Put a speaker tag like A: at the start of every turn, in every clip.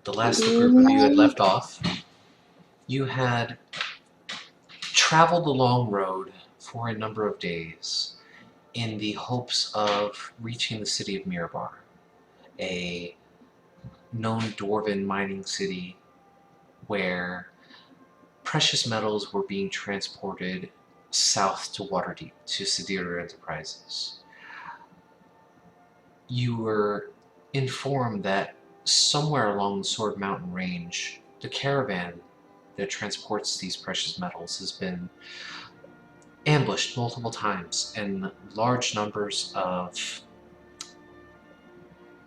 A: the last the group of you had left off, you had traveled the long road for a number of days in the hopes of reaching the city of Mirabar, a known dwarven mining city where precious metals were being transported south to Waterdeep, to Sedir Enterprises. You were informed that somewhere along the Sword Mountain range, the caravan that transports these precious metals has been ambushed multiple times, and large numbers of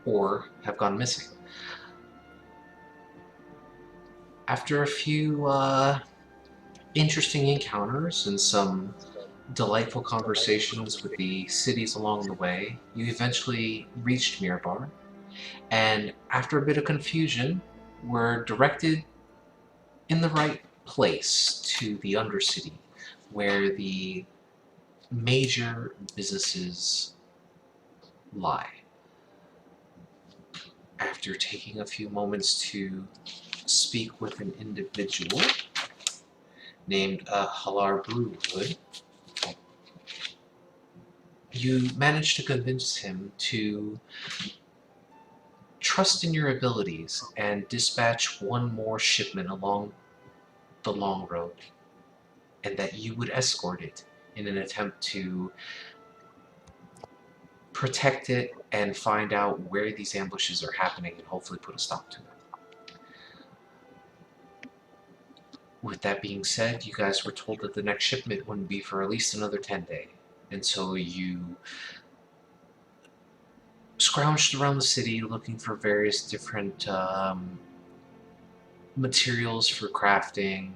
A: ore have gone missing. After a few interesting encounters and some delightful conversations with the cities along the way, you eventually reached Mirabar, and after a bit of confusion, were directed in the right place to the Undercity, where the major businesses lie. After taking a few moments to speak with an individual named Halar Brewwood, you managed to convince him to trust in your abilities and dispatch one more shipment along the long road, and that you would escort it in an attempt to protect it and find out where these ambushes are happening and hopefully put a stop to them. With that being said, you guys were told that the next shipment wouldn't be for at least another 10 days, and so you scrounged around the city looking for various different materials for crafting,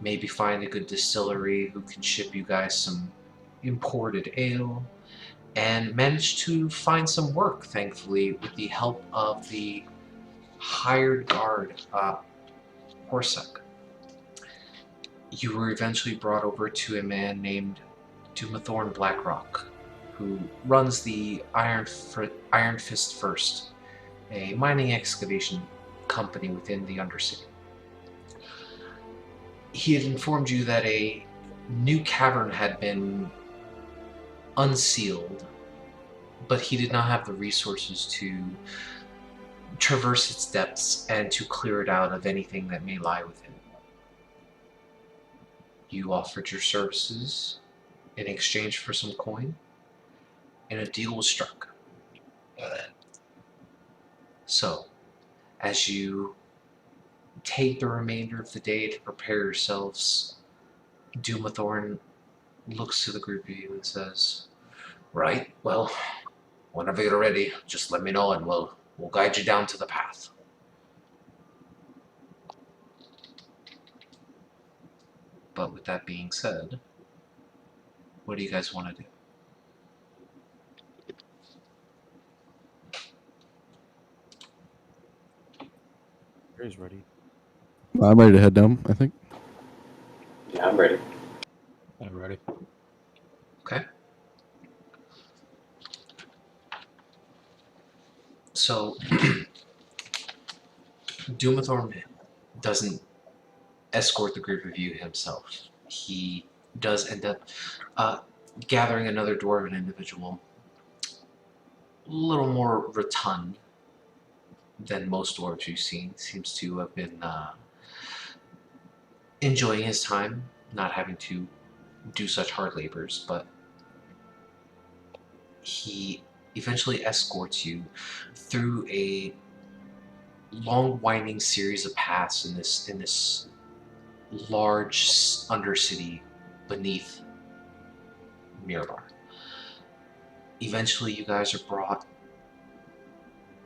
A: maybe find a good distillery who can ship you guys some imported ale, and managed to find some work, thankfully, with the help of the hired guard, Horsuk. You were eventually brought over to a man named Dumathorn Blackrock, who runs the Iron Fist First, a mining excavation company within the Undercity. He had informed you that a new cavern had been unsealed, but he did not have the resources to traverse its depths and to clear it out of anything that may lie within. You offered your services in exchange for some coin, and a deal was struck. So, as you take the remainder of the day to prepare yourselves, Dumathorn looks to the group of you and says, "Right, well, whenever you're ready, just let me know and we'll guide you down to the path." But with that being said, what do you guys want to do?
B: He's ready.
C: I'm ready to head down, I think.
D: Yeah, I'm ready.
B: I'm ready.
A: Okay. So, Dumathorn doesn't escort the group of you himself. He does end up gathering another dwarven individual, a little more rotund than most dwarves you've seen. Seems to have been enjoying his time, not having to do such hard labors, but he eventually escorts you through a long winding series of paths in this large undercity beneath Mirabar. Eventually you guys are brought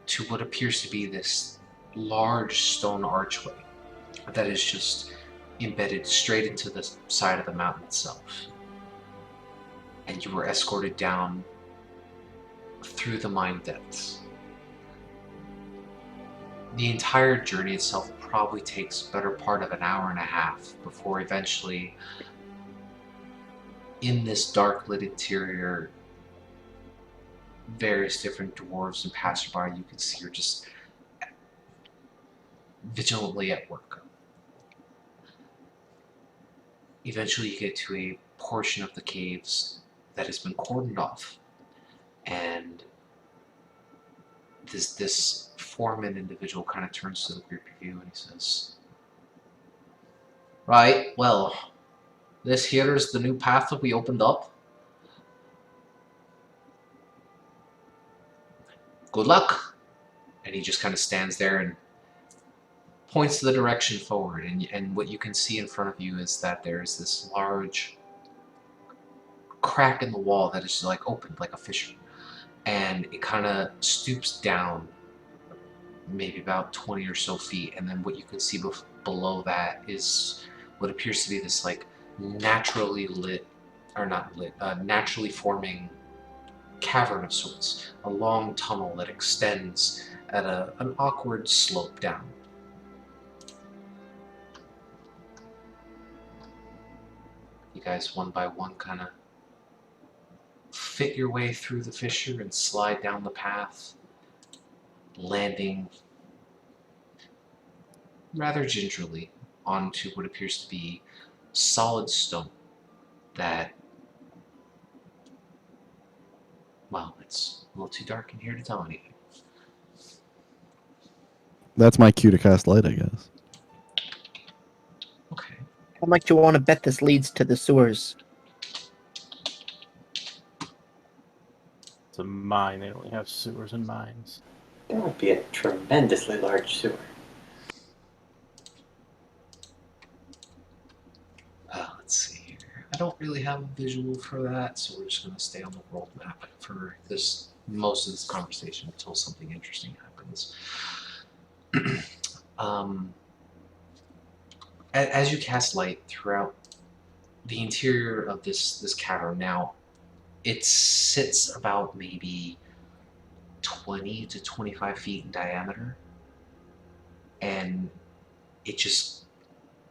A: to what appears to be this large stone archway that is just embedded straight into the side of the mountain itself. And you were escorted down through the mine depths. The entire journey itself probably takes the better part of an hour and a half before eventually, in this dark lit interior, various different dwarves and passerby you can see are just vigilantly at work. Eventually, you get to a portion of the caves that has been cordoned off, and this foreman individual kind of turns to the group of you and he says, "Right, well, this here is the new path that we opened up. Good luck." And he just kind of stands there and points to the direction forward, and what you can see in front of you is that there's this large crack in the wall that is like opened like a fissure, and it kind of stoops down maybe about 20 or so feet, and then what you can see below that is what appears to be this like naturally lit, or not lit, naturally forming cavern of sorts, a long tunnel that extends at an awkward slope down. You guys one by one kind of fit your way through the fissure and slide down the path, landing rather gingerly onto what appears to be solid stone that, well, it's a little too dark in here to tell anything.
C: That's my cue to cast light, I guess.
A: Okay.
E: How much do you want to bet this leads to the sewers?
B: It's a mine. They only have sewers and mines.
D: That would be a tremendously large sewer.
A: Let's see here. I don't really have a visual for that, so we're just going to stay on the world map for this most of this conversation until something interesting happens. As you cast light throughout the interior of this cavern, now it sits about maybe 20 to 25 feet in diameter, and it just,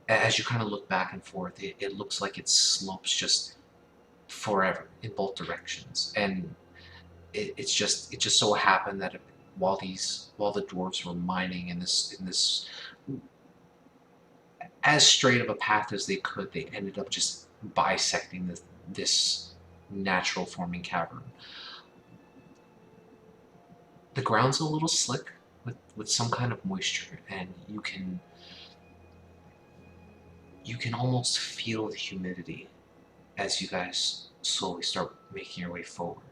A: as you kind of look back and forth, it looks like it slopes just forever in both directions, and it just so happened that while the dwarves were mining in this as straight of a path as they could, they ended up just bisecting this natural forming cavern. The ground's a little slick with some kind of moisture, and you can almost feel the humidity as you guys slowly start making your way forward.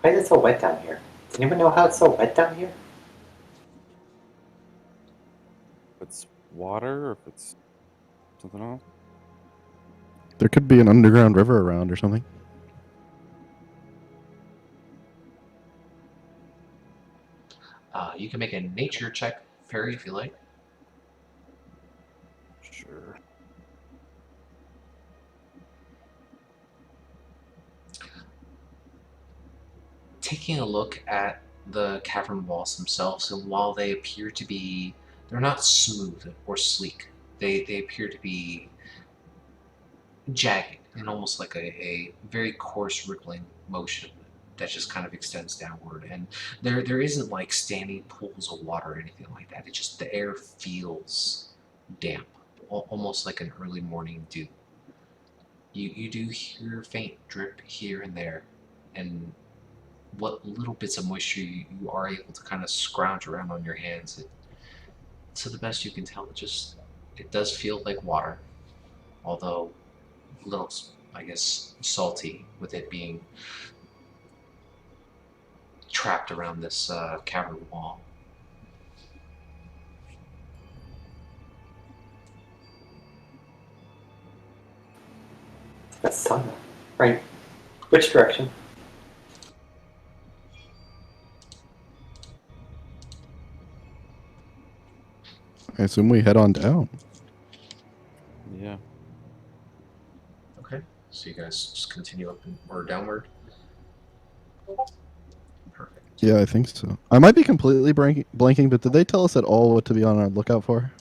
D: Why is it so wet down here? Does anyone know how it's so wet down here?
F: If it's water or if it's something else.
C: There could be an underground river around or something.
A: You can make a nature check, Perry, if you like.
F: Sure.
A: Taking a look at the cavern walls themselves, and while they appear to be, they're not smooth or sleek. They appear to be jagged and almost like a very coarse rippling motion that just kind of extends downward. And there isn't like standing pools of water or anything like that. It just, the air feels damp, almost like an early morning dew. You do hear faint drip here and there, and what little bits of moisture you are able to kind of scrounge around on your hands, to the best you can tell, it does feel like water, although a little, I guess, salty with it being trapped around this cavern wall.
D: That's sun. Right. Which direction?
C: I assume we head on down.
F: Yeah.
A: Okay, so you guys just continue up or downward. Perfect.
C: Yeah, I think so. I might be completely blanking, but did they tell us at all what to be on our lookout for?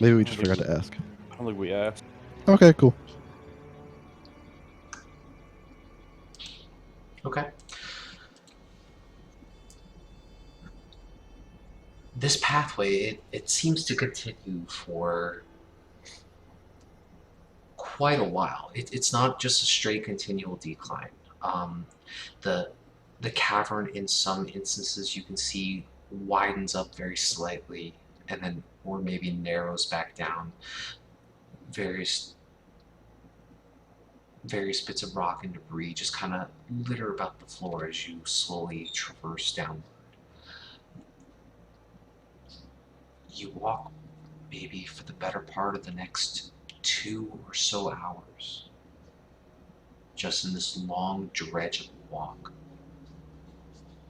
C: Maybe we just forgot to ask.
F: I don't think we asked.
C: Okay, cool.
A: Okay. this pathway, it seems to continue for quite a while. It's not just a straight continual decline. Um, the the cavern in some instances you can see widens up very slightly and then or maybe narrows back down. Various bits of rock and debris just kind of litter about the floor as you slowly traverse downward. You walk maybe for the better part of the next 2 or so hours, just in this long dredge of a walk.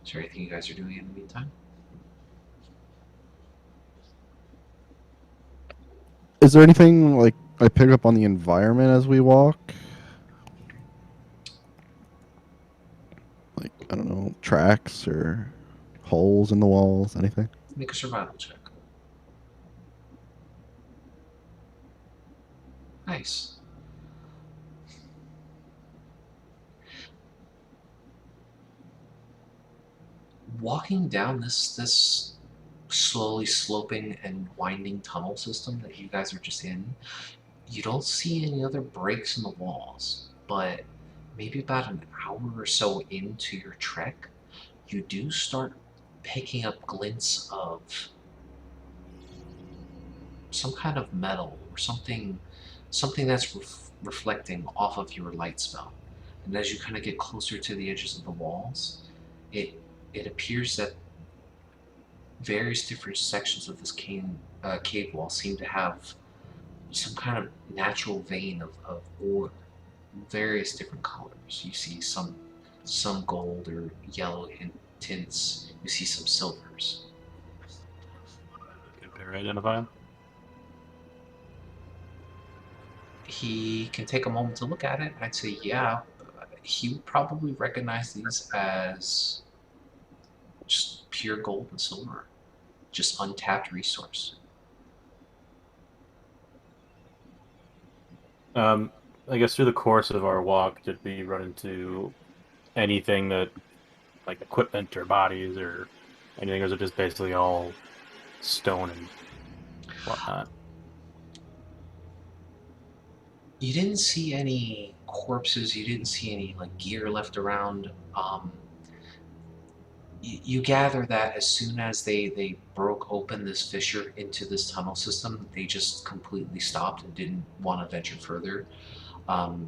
A: Is there anything you guys are doing in the meantime?
C: Is there anything like I pick up on the environment as we walk? Like, I don't know, tracks or holes in the walls, anything?
A: Make a survival check. Nice. Walking down this slowly sloping and winding tunnel system that you guys are just in, you don't see any other breaks in the walls, but maybe about an hour or so into your trek, you do start picking up glints of some kind of metal or something that's reflecting off of your light spell. And as you kind of get closer to the edges of the walls, it appears that various different sections of this cave wall seem to have some kind of natural vein of ore, various different colors. You see some gold or yellow tints. You see some silvers.
B: Can Perry identify him?
A: He can take a moment to look at it. I'd say, yeah, he would probably recognize these as just pure gold and silver, just untapped resource.
B: I guess through the course of our walk, did we run into anything that, like equipment or bodies or anything, or is it just basically all stone and whatnot?
A: You didn't see any corpses. You didn't see any like gear left around. You gather that as soon as they broke open this fissure into this tunnel system, they just completely stopped and didn't want to venture further.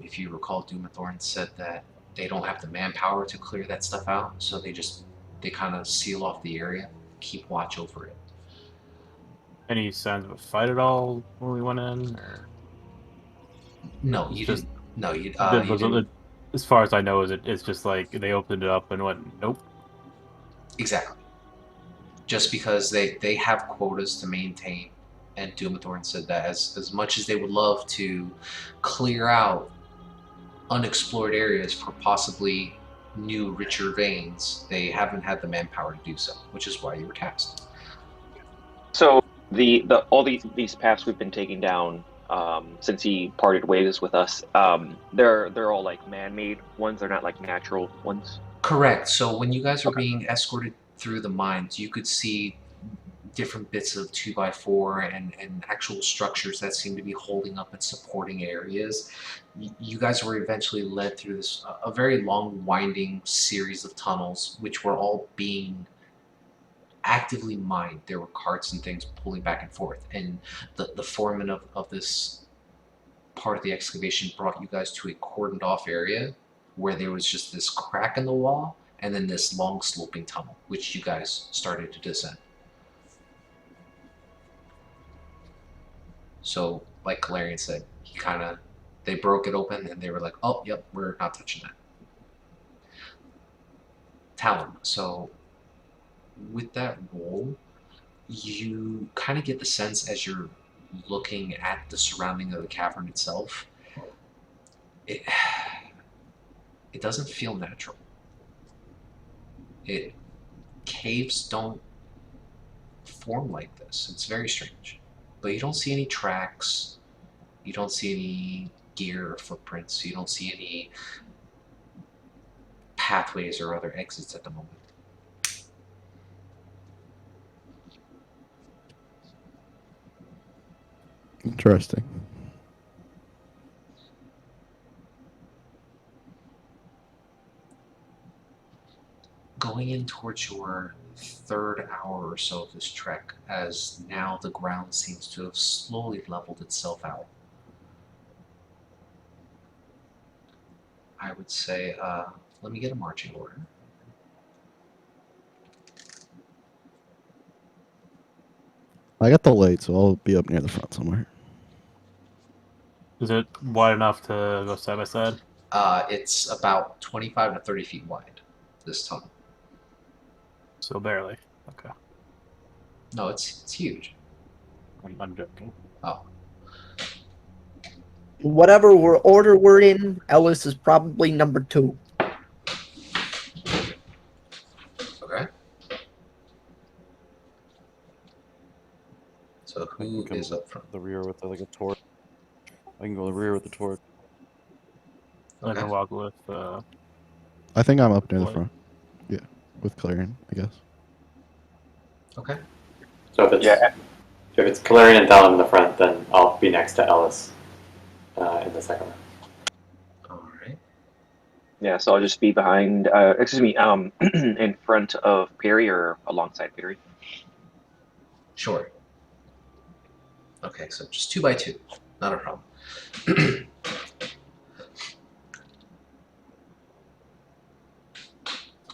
A: If you recall, Dumathorn said that they don't have the manpower to clear that stuff out, so they kind of seal off the area, keep watch over it.
B: Any signs of a fight at all when we went in? Or
A: No, you
B: just
A: didn't. No, you
B: was
A: didn't.
B: it, as far as I know, it's just like they opened it up and went, nope.
A: Exactly. Just because they have quotas to maintain, and Dumathorn said that as much as they would love to clear out unexplored areas for possibly new, richer veins, they haven't had the manpower to do so, which is why you were tasked.
G: So all these paths we've been taking down since he parted ways with us, they're all like man-made ones. They're not like natural ones.
A: Correct. So when you guys were being escorted through the mines, you could see different bits of 2x4 and actual structures that seem to be holding up and supporting areas. You guys were eventually led through this a very long winding series of tunnels, which were all being actively mined. There were carts and things pulling back and forth, and the foreman of this part of the excavation brought you guys to a cordoned off area where there was just this crack in the wall and then this long sloping tunnel, which you guys started to descend. So, like Galarian said, they broke it open and they were like, oh, yep, we're not touching that. Talon, so with that roll, you kind of get the sense as you're looking at the surrounding of the cavern itself, it doesn't feel natural. Caves don't form like this. It's very strange. But you don't see any tracks. You don't see any gear or footprints. You don't see any pathways or other exits at the moment.
C: Interesting.
A: Going in towards your third hour or so of this trek, as now the ground seems to have slowly leveled itself out. I would say, let me get a marching order.
C: I got the light, so I'll be up near the front somewhere.
B: Is it wide enough to go side by side?
A: It's about 25 to 30 feet wide, this tunnel.
B: So barely. Okay.
A: No, it's huge.
B: I'm joking.
A: Oh,
E: Whatever order we're in, Ellis is probably number 2.
A: okay. So who
F: can
A: is up front?
F: The rear with like a torch. I can go the rear with the torch.
B: I
A: Okay.
B: can walk with.
C: I think I'm up near the
B: Light.
C: front. Yeah, with Clarion, I guess.
A: Okay.
D: So if it's
G: Yeah.
D: if it's Clarion and Talon in the front, then I'll be next to Ellis in the second one.
A: All right.
G: Yeah, so I'll just be behind. Excuse me. In front of Perry or alongside Perry.
A: Sure. Okay, so just 2 by 2, not a problem. Let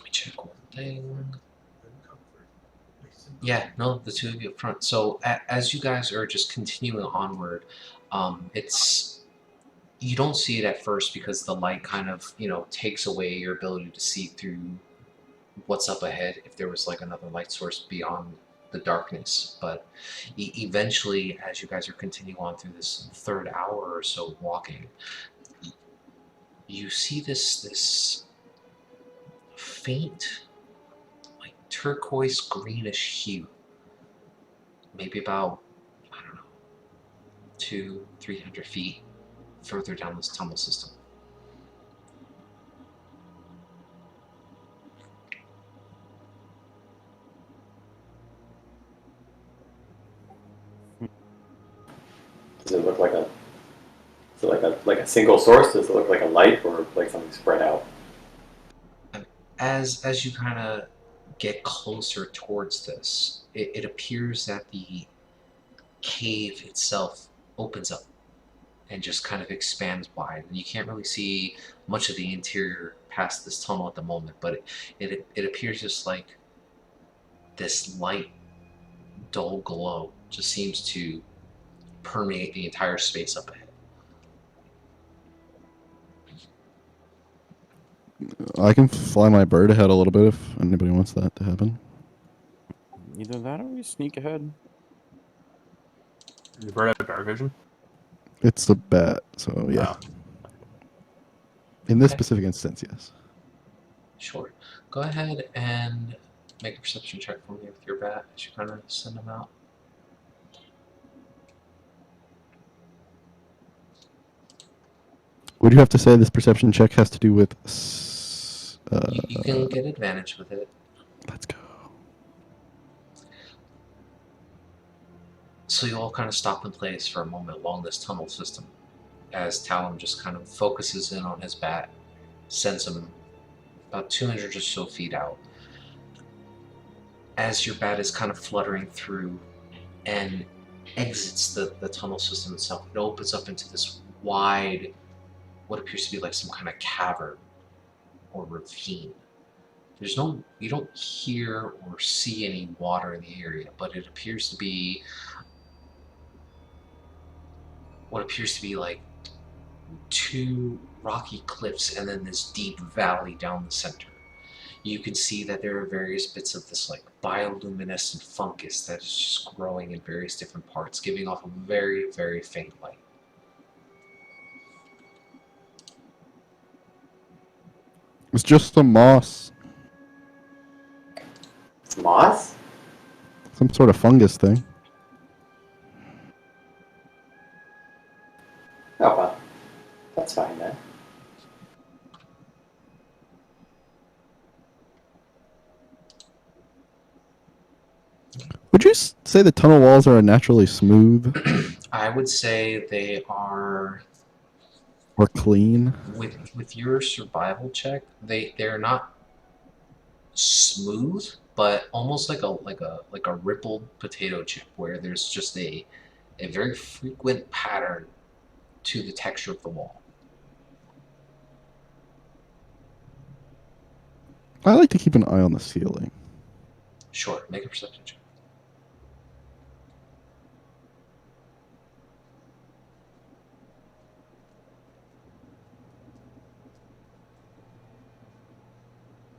A: me check one thing. Yeah, no, the two of you up front. So as you guys are just continuing onward, it's you don't see it at first because the light kind of takes away your ability to see through what's up ahead. If there was like another light source beyond the darkness, but eventually, as you guys are continuing on through this third hour or so of walking, you see this faint, like turquoise greenish hue, maybe about, I don't know, 200-300 feet further down this tunnel system.
D: Does it look like a? Is it like a single source? Does it look like a light or like something spread out?
A: As you kind of get closer towards this, it appears that the cave itself opens up and just kind of expands wide. And you can't really see much of the interior past this tunnel at the moment, but it appears just like this light, dull glow just seems to permeate the entire space up ahead.
C: I can fly my bird ahead a little bit if anybody wants that to happen.
F: Either that or we sneak ahead.
B: Is bird have dark vision?
C: It's a bat, so yeah.
B: Oh.
C: In this
A: Okay.
C: specific instance, yes.
A: Sure. Go ahead and make a perception check for me with your bat as you kind of send them out.
C: Would you have to say this perception check has to do with?
A: You can get advantage with it.
C: Let's go.
A: So you all kind of stop in place for a moment along this tunnel system as Talon just kind of focuses in on his bat, sends him about 200 or so feet out. As your bat is kind of fluttering through and exits the tunnel system itself, it opens up into this wide, what appears to be like some kind of cavern or ravine. You don't hear or see any water in the area, but it appears to be what appears to be like 2 rocky cliffs and then this deep valley down the center. You can see that there are various bits of this like bioluminescent fungus that is just growing in various different parts, giving off a very, very faint light.
C: It's just some moss,
D: It's moss?
C: some sort of fungus thing.
D: Oh well, that's fine then.
C: Would you say the tunnel walls are naturally smooth?
A: I would say they are
C: Or clean?
A: with your survival check. They're not smooth, but almost like a rippled potato chip, where there's just a very frequent pattern to the texture of the wall.
C: I like to keep an eye on the ceiling.
A: Sure, make a perception check.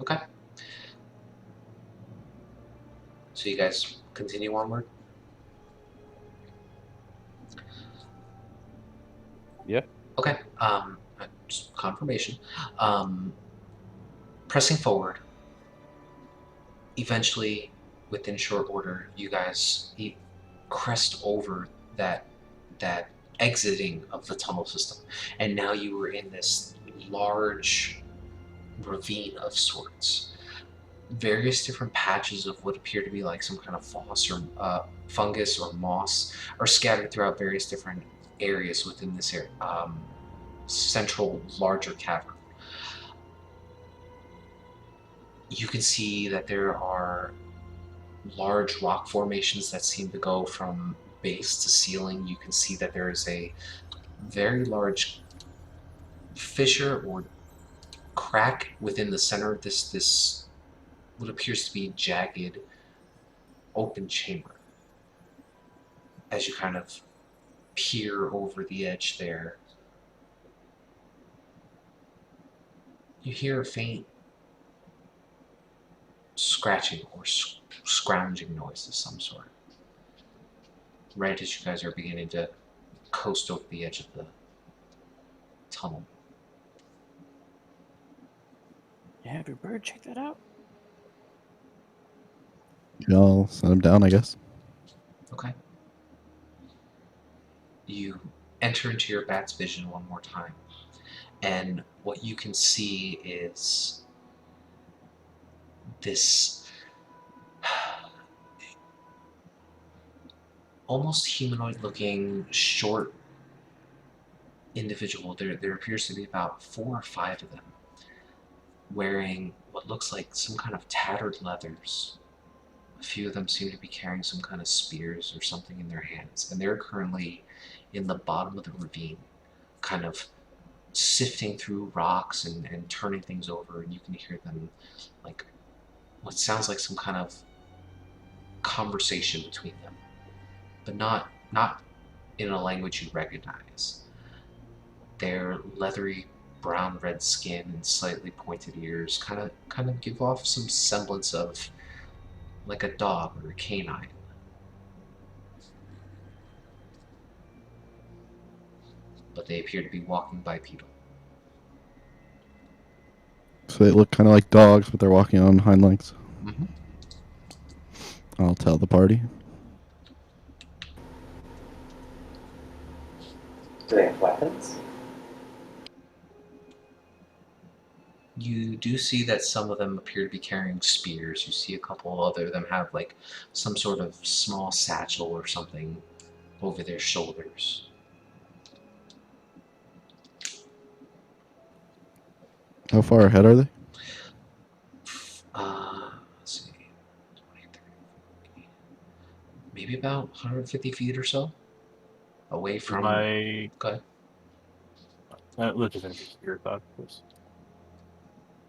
A: Okay. So you guys continue onward?
F: Yeah.
A: Okay. Just confirmation. Pressing forward. Eventually, within short order, you guys crest over that exiting of the tunnel system, and now you were in this large ravine of sorts. Various different patches of what appear to be like some kind of fungus or moss are scattered throughout various different areas within this area, central larger cavern. You can see that there are large rock formations that seem to go from base to ceiling. You can see that there is a very large fissure or crack within the center of this what appears to be jagged open chamber. As you kind of peer over the edge there, you hear a faint scratching or scrounging noise of some sort, right as you guys are beginning to coast over the edge of the tunnel.
F: Yeah, have your bird check that out?
C: Yeah, I'll send him down, I guess.
A: Okay. You enter into your bat's vision one more time, and what you can see is this almost humanoid-looking, short individual. There appears to be about 4 or 5 of them, wearing what looks like some kind of tattered leathers. A few of them seem to be carrying some kind of spears or something in their hands, and they're currently in the bottom of the ravine, kind of sifting through rocks and turning things over, and you can hear them like what sounds like some kind of conversation between them, but not in a language you recognize. Their leathery brown red skin and slightly pointed ears kind of give off some semblance of like a dog or a canine. But they appear to be walking bipedal.
C: So they look kind of like dogs, but they're walking on hind legs.
A: Mm-hmm.
C: I'll tell the party.
D: Do they have weapons?
A: You do see that some of them appear to be carrying spears. You see a couple other of them have like some sort of small satchel or something over their shoulders.
C: How far ahead are they?
A: Let's see, 20, 30, 40, maybe about 150 feet or so away from.
B: My
A: Go ahead.
B: let's just finish your thought first.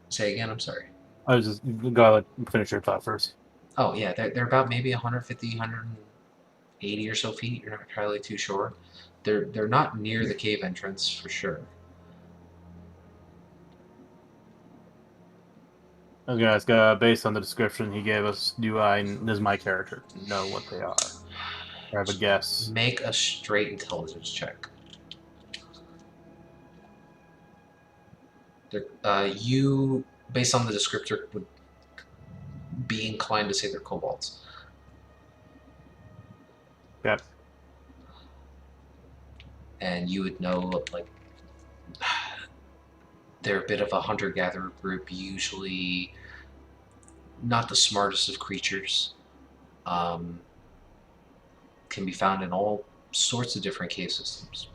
A: Say again. I'm sorry.
B: I was just gotta finish your thought first.
A: Oh yeah, they're about maybe 150, 180 or so feet. You're not entirely too sure. They're not near the cave entrance for sure.
B: I was gonna ask, based on the description he gave us, does my character know what they are? Or have a guess?
A: Make a straight intelligence check. You, based on the descriptor, would be inclined to say they're kobolds.
B: Yep.
A: And you would know, like, they're a bit of a hunter-gatherer group, usually not the smartest of creatures. Can be found in all sorts of different cave systems.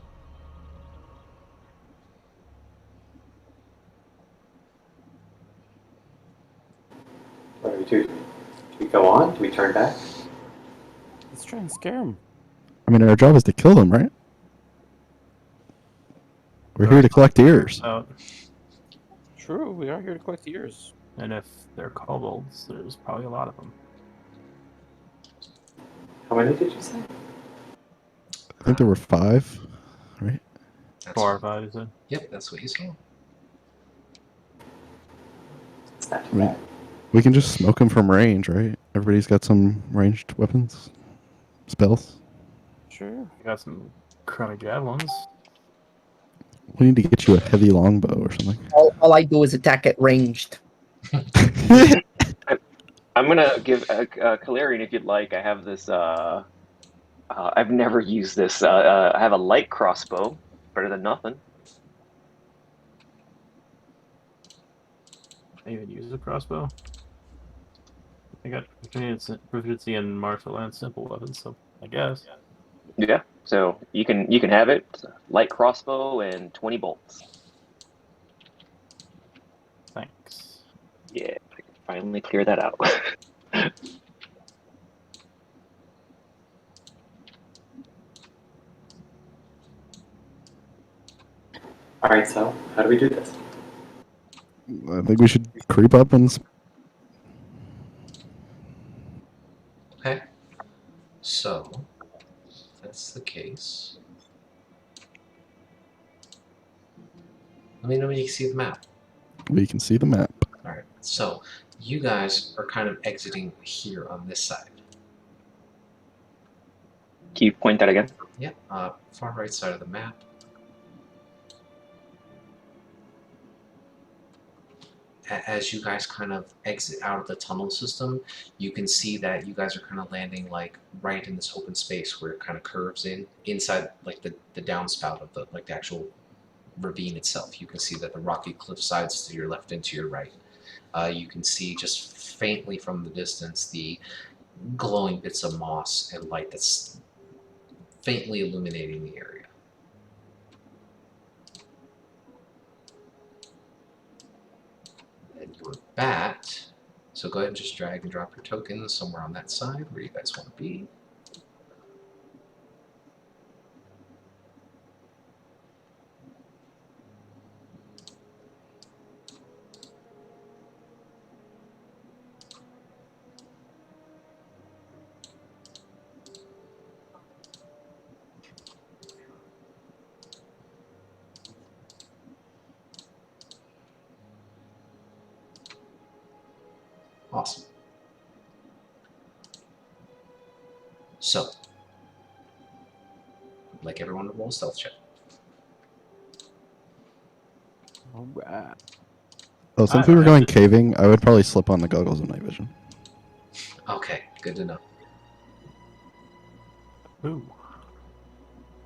D: What do we do? Do we go on? Do we turn back?
F: Let's try and scare him.
C: I mean, our job is to kill them, right? We're here to collect ears.
F: True, we are here to collect ears.
B: And if they're kobolds, there's probably a lot of them.
D: How many did you say?
C: I think there were 5, right?
A: That's
B: 4 or 5, you said?
A: Yep, that's what you saw.
D: It's not too
C: I mean-
D: bad.
C: We can just smoke them from range, right? Everybody's got some ranged weapons, spells.
F: Sure.
B: I got some crummy javelins.
C: We need to get you a heavy longbow or something.
E: All I do is attack at ranged.
G: I'm gonna give Kalarian, if you'd like. I have this. I've never used this. I have a light crossbow. Better than nothing.
B: I even use a crossbow. I got proficiency in martial and simple weapons, so I guess.
G: Yeah. So you can have it. Light crossbow and 20 bolts.
B: Thanks.
G: Yeah. I can finally clear that out.
D: All right, so how do we do this?
C: I think we should creep up and...
A: Okay. So, if that's the case, let me know when you can see the map.
C: We can see the map.
A: Alright, so you guys are kind of exiting here on this side.
G: Can you point that again?
A: Yep, far right side of the map. As you guys kind of exit out of the tunnel system, you can see that you guys are kind of landing like right in this open space where it kind of curves in inside like the downspout of the like the actual ravine itself. You can see that the rocky cliff sides to your left and to your right. You can see just faintly from the distance the glowing bits of moss and light that's faintly illuminating the area. And your bat, so go ahead and just drag and drop your tokens somewhere on that side where you guys want to be. Awesome. So, I'd like everyone to roll a stealth check.
F: Alright.
C: Oh, since we were going caving, I would probably slip on the goggles of night vision.
A: Okay, good to know.
B: Ooh.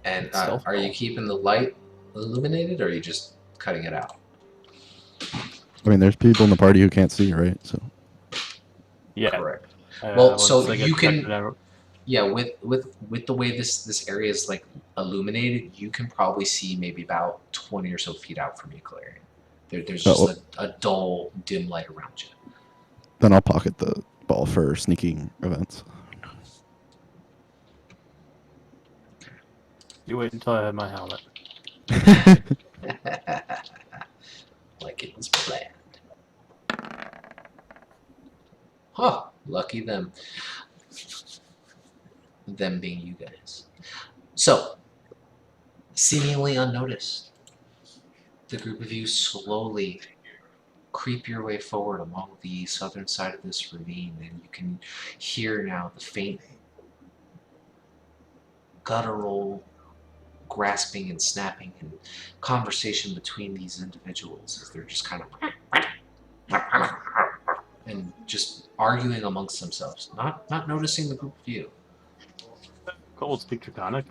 A: And
B: Stealth
A: are you
B: roll.
A: keeping the light illuminated, or are you just cutting it out?
C: I mean, there's people in the party who can't see, right? So
B: Yeah.
A: Correct. Well,
B: once
A: so
B: they get
A: you can-
B: detected out-
A: Yeah, with the way this area is like illuminated, you can probably see maybe about 20 or so feet out from you, Clarion. There's just a dull, dim light around you.
C: then I'll pocket the ball for sneaking events.
B: You wait until I have my helmet.
A: Like it was planned. Huh, lucky them. Them being you guys. So, seemingly unnoticed, the group of you slowly creep your way forward along the southern side of this ravine, and you can hear now the faint guttural grasping and snapping and conversation between these individuals as they're just kind of and just arguing amongst themselves, not noticing the group of you.
B: Kobolds speak Draconic?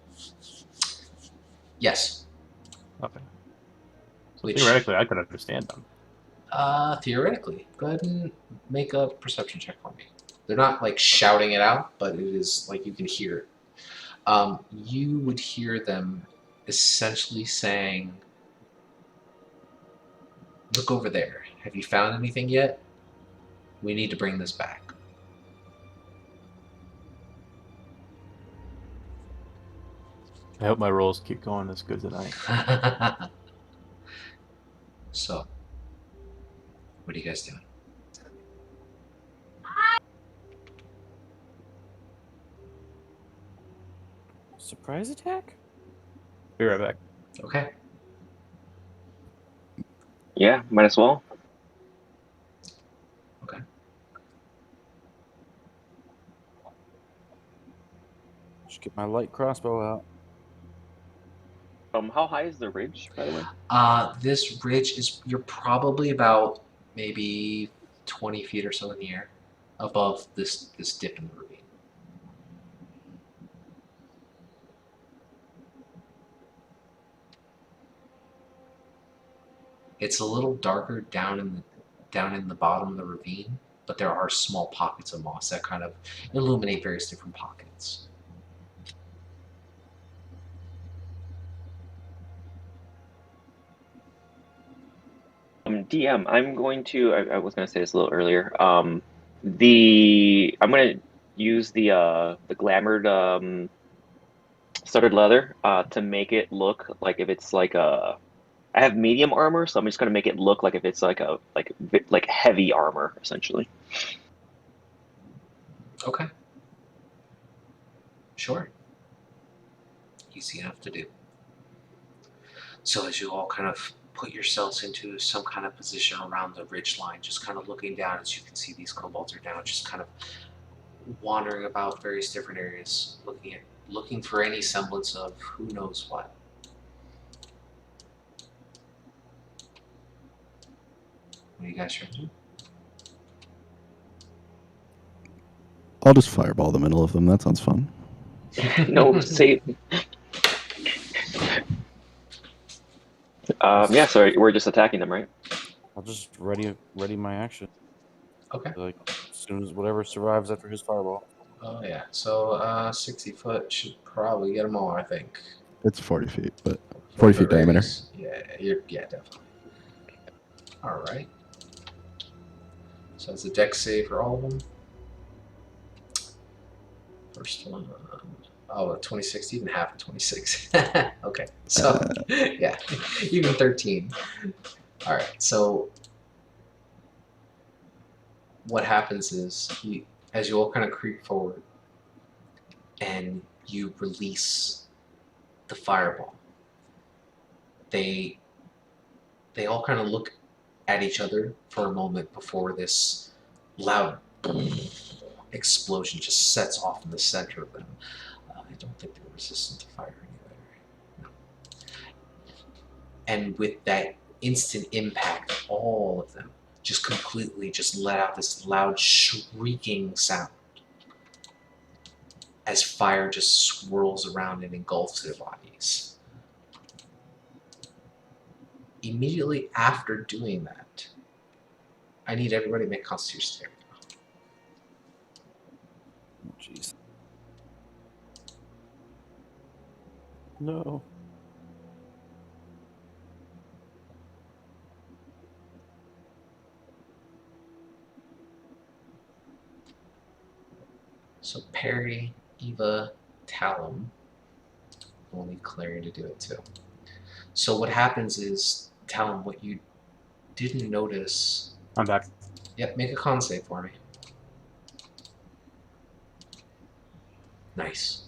A: Yes.
B: Okay. So
A: Which-
B: theoretically, I could understand them.
A: Theoretically. Go ahead and make a perception check for me. They're not like shouting it out, but it is like you can hear it. You would hear them essentially saying, "Look over there. Have you found anything yet? We need to bring this back."
B: I hope my rolls keep going as good tonight.
A: So, what are you guys doing?
F: Surprise attack?
B: Be right back.
A: Okay.
G: Yeah, might as well.
F: Just get my light crossbow out.
G: How high is the ridge, by the way?
A: This ridge is, you're probably about maybe 20 feet or so in the air above this dip in the ravine. It's a little darker down in the bottom of the ravine, but there are small pockets of moss that kind of illuminate various different pockets.
G: DM, I'm going to. I was going to say this a little earlier. I'm going to use the glamored studded leather to make it look like if it's like a. I have medium armor, so I'm just going to make it look like if it's like like heavy armor, essentially.
A: Okay. Sure. Easy enough to do. So as you all kind of put yourselves into some kind of position around the ridge line, just kind of looking down, as you can see these kobolds are down, just kind of wandering about various different areas, looking for any semblance of who knows what. What are you guys trying to do?
C: I'll just fireball the middle of them. That sounds fun.
G: No, say. Yeah, so we're just attacking them, right?
F: I'll just ready my action.
A: Okay.
F: Like as soon as whatever survives after his fireball.
A: Oh yeah. So 60 foot should probably get them all, I think.
C: It's 40 feet, but 40 feet diameter.
A: Radius. Yeah, definitely. All right. So it's a dex save for all of them. First one. Oh, a 26, even half of 26. Okay, so yeah, even 13. All right, so what happens is, as you all kind of creep forward and you release the fireball, they all kind of look at each other for a moment before this loud explosion just sets off in the center of them. I don't think they're resistant to fire anyway. No. And with that instant impact, all of them just completely just let out this loud shrieking sound as fire just swirls around and engulfs their bodies. Immediately after doing that, I need everybody to make a Constitution saving throw.
F: Oh, jeez. No.
A: So Perry, Eva, Talum. We'll need Clarion to do it too. So what happens is, Talum, what you didn't notice.
B: I'm back.
A: Yep, make a con save for me. Nice.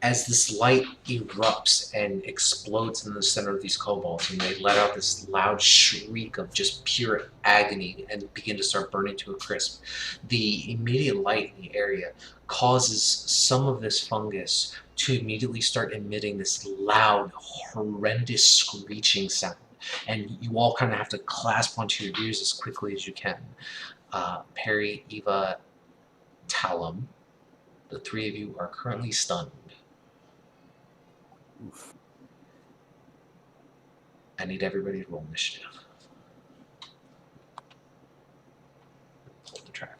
A: As this light erupts and explodes in the center of these kobolds, and they let out this loud shriek of just pure agony and begin to start burning to a crisp, the immediate light in the area causes some of this fungus to immediately start emitting this loud, horrendous screeching sound. And you all kind of have to clasp onto your ears as quickly as you can. Perry, Eva, Talum, the three of you are currently stunned.
F: Oof.
A: I need everybody to roll initiative. Hold the tracker.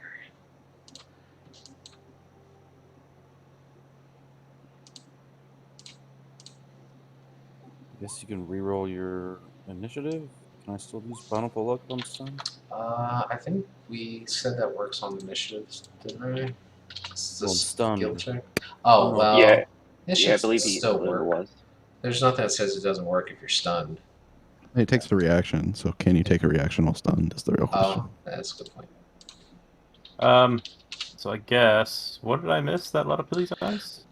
F: guess you can re-roll your initiative. Can I still use Bountiful Luck on stun?
A: I think we said that works on initiatives, didn't we? It's
F: Well,
A: a
F: stunned.
A: skill check. Oh
F: No.
A: well,
G: Yeah,
A: it
G: yeah, I
A: should
G: believe
A: still
G: it
A: work.
G: was.
A: There's nothing that says it doesn't work if you're stunned.
C: It takes the reaction, so can you take a reaction while stunned? Is the real question.
A: Oh, that's a good point.
B: So I guess what did I miss that a lot of police eyes?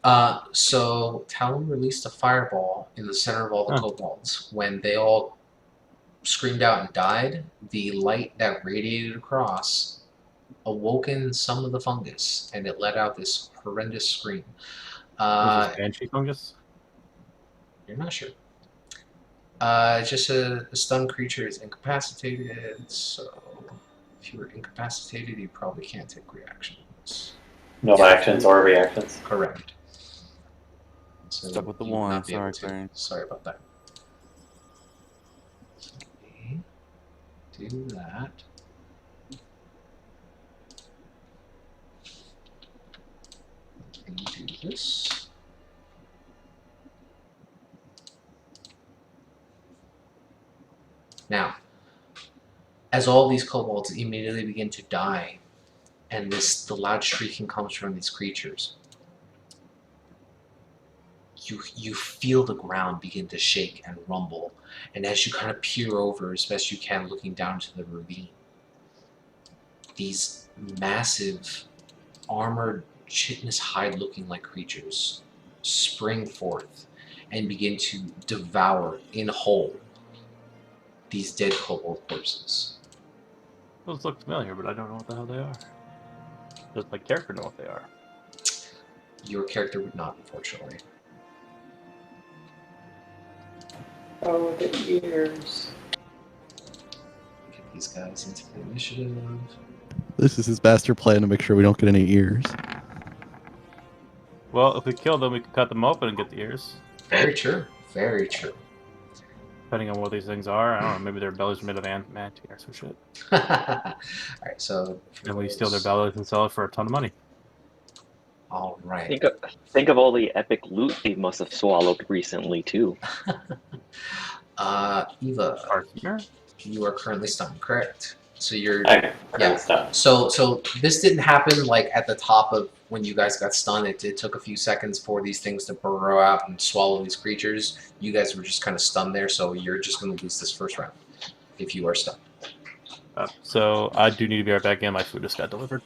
A: So Talon released a fireball in the center of all the
B: Huh.
A: kobolds. When they all screamed out and died, the light that radiated across awoken some of the fungus, and it let out this horrendous scream.
B: Was this banshee fungus?
A: You're not sure. Just a stunned creature is incapacitated, so if you were incapacitated, you probably can't take reactions.
D: No actions or reactions.
A: Correct. So
F: Stuck with the
A: you will
F: one.
A: not be able
F: Sorry,
A: to.
F: Clarence.
A: Sorry about that. Okay. Do that. And do this. Now, as all these kobolds immediately begin to die, and the loud shrieking comes from these creatures, you feel the ground begin to shake and rumble, and as you kind of peer over as best you can, looking down to the ravine, these massive, armored, chitinous hide-looking like creatures spring forth and begin to devour in whole these dead kobold corpses.
B: Those look familiar, but I don't know what the hell they are. Does my character know what they are?
A: Your character would not, unfortunately.
D: Oh, the ears.
A: Get these guys into the initiative.
C: This is his master plan to make sure we don't get any ears.
B: Well, if we kill them, we can cut them open and get the ears.
A: Very true. Very true.
B: Depending on what these things are, I don't know. Maybe their bellies are made of ant or some shit.
A: Alright, so.
B: And we steal their bellies and sell it for a ton of money.
A: Alright.
G: Think of all the epic loot they must have swallowed recently too.
A: Eva,
B: Partner?
A: you are currently stunned, correct? So you're.
D: I
A: Yeah.
D: stuff.
A: So this didn't happen like at the top of when you guys got stunned. It took a few seconds for these things to burrow out and swallow these creatures. You guys were just kind of stunned there, so you're just going to lose this first round if you are stunned.
B: So I do need to be right back in. My food just got delivered.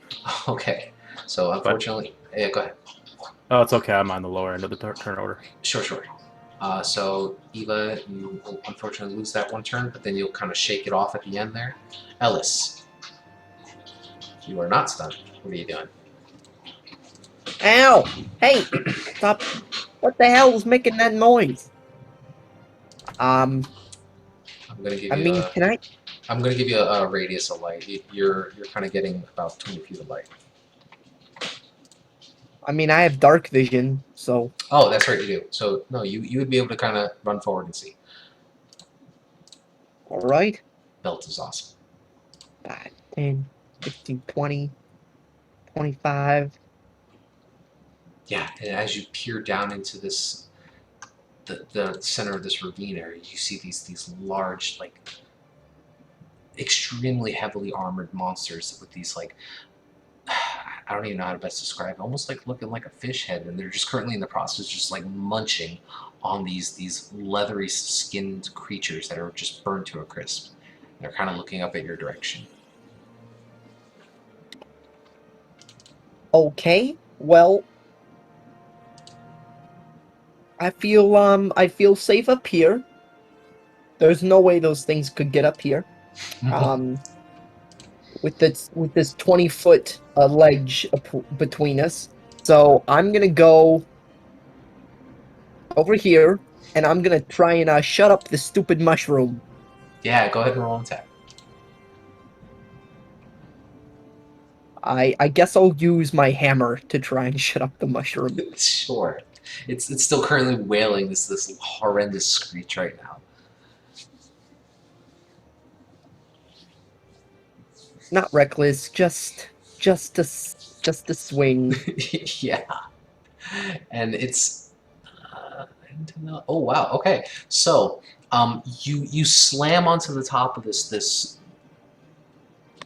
A: Okay. So unfortunately, yeah, go ahead.
B: Oh, it's okay. I'm on the lower end of the turn order.
A: Sure. So Eva, you will unfortunately lose that one turn, but then you'll kind of shake it off at the end there. Ellis, you are not stunned. What are you doing?
E: Ow! Hey! Stop! What the hell is making that noise?
A: I'm gonna give you.
E: I mean, can I?
A: I'm gonna give you a radius of light. You're kind of getting about 20 feet of light.
E: I mean, I have dark vision, so
A: Oh, that's right, you do. So no, you would be able to kind of run forward and see.
E: all right.
A: Belt is awesome.
E: 5, 10, 15, 20, 25.
A: Yeah, and as you peer down into this, the center of this ravine area, you see these large, like, extremely heavily armored monsters with these, like, I don't even know how to best describe it, almost like looking like a fish head, and they're just currently in the process just like munching on these leathery skinned creatures that are just burned to a crisp. They're kind of looking up at your direction.
E: Okay, well, I feel safe up here. There's no way those things could get up here. With this 20-foot ledge between us. So I'm gonna go over here, and I'm gonna try and shut up this stupid mushroom.
A: Yeah, go ahead and roll an attack.
E: I guess I'll use my hammer to try and shut up the mushroom.
A: Sure. It's still currently wailing this horrendous screech right now.
E: Not reckless, just a swing.
A: Yeah. And Oh wow. Okay. So you slam onto the top of this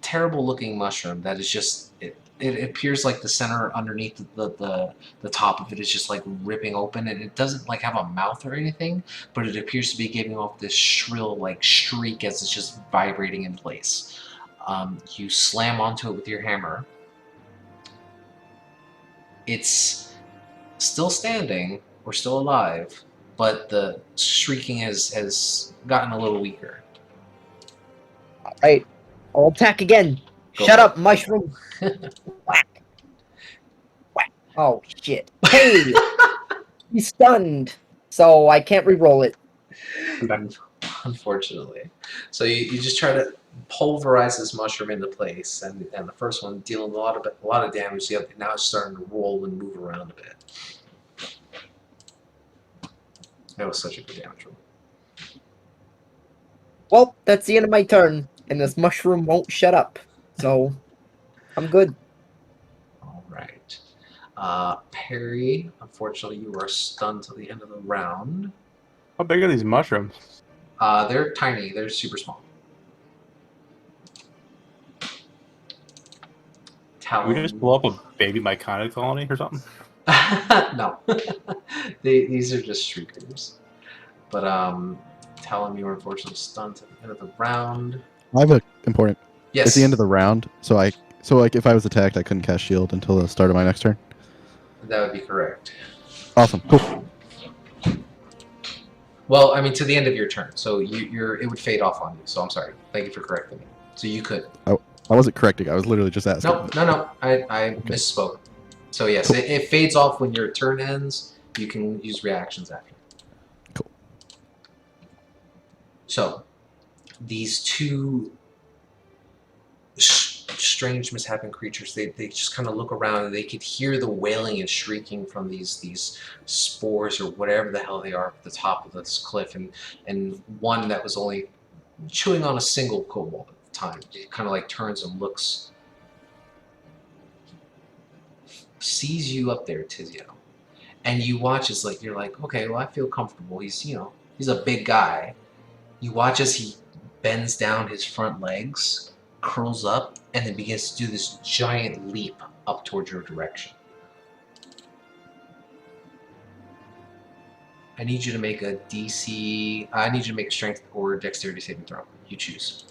A: terrible looking mushroom that is just it appears like the center underneath the top of it is just like ripping open, and it doesn't like have a mouth or anything, but it appears to be giving off this shrill like shriek as it's just vibrating in place. You slam onto it with your hammer. It's still standing or still alive, but the shrieking has gotten a little weaker.
E: Alright, I'll attack again.
A: Go
E: Shut
A: for
E: up, mushroom. Whack. Whack. Oh, shit. Hey! He's stunned, so I can't re-roll it.
A: Unfortunately. So you just try to pulverize this mushroom into place, and the first one dealing a lot of damage. The other now it's starting to roll and move around a bit. That was such a good damage roll.
E: Well, that's the end of my turn, and this mushroom won't shut up. So, I'm good.
A: All right. Perry, unfortunately, you are stunned till the end of the round.
B: How big are these mushrooms?
A: They're tiny. They're super small.
B: Can we just blow up a baby myconid colony or something?
A: No. These are just shriekers. But Talon, you were unfortunately stunned at the end of the round.
C: I have a important.
A: Yes.
C: It's the end of the round, so like if I was attacked, I couldn't cast shield until the start of my next turn.
A: That would be correct.
C: Awesome, cool.
A: Well, I mean, to the end of your turn, so it would fade off on you. So I'm sorry. Thank you for correcting me. So you could.
C: I wasn't correcting. I was literally just asking.
A: No. I misspoke. So yes,
C: Cool.
A: it fades off when your turn ends. You can use reactions after.
C: Cool.
A: So these two strange misshapen creatures, they just kind of look around, and they could hear the wailing and shrieking from these spores or whatever the hell they are at the top of this cliff, and one that was only chewing on a single kobold at the time. It kind of like turns and looks, sees you up there, Tizio, and you watch as like you're like, okay, well I feel comfortable. He's he's a big guy. You watch as he bends down his front legs, curls up, and then begins to do this giant leap up towards your direction. I need you to make a DC. I need you to make a strength or dexterity saving throw. You choose.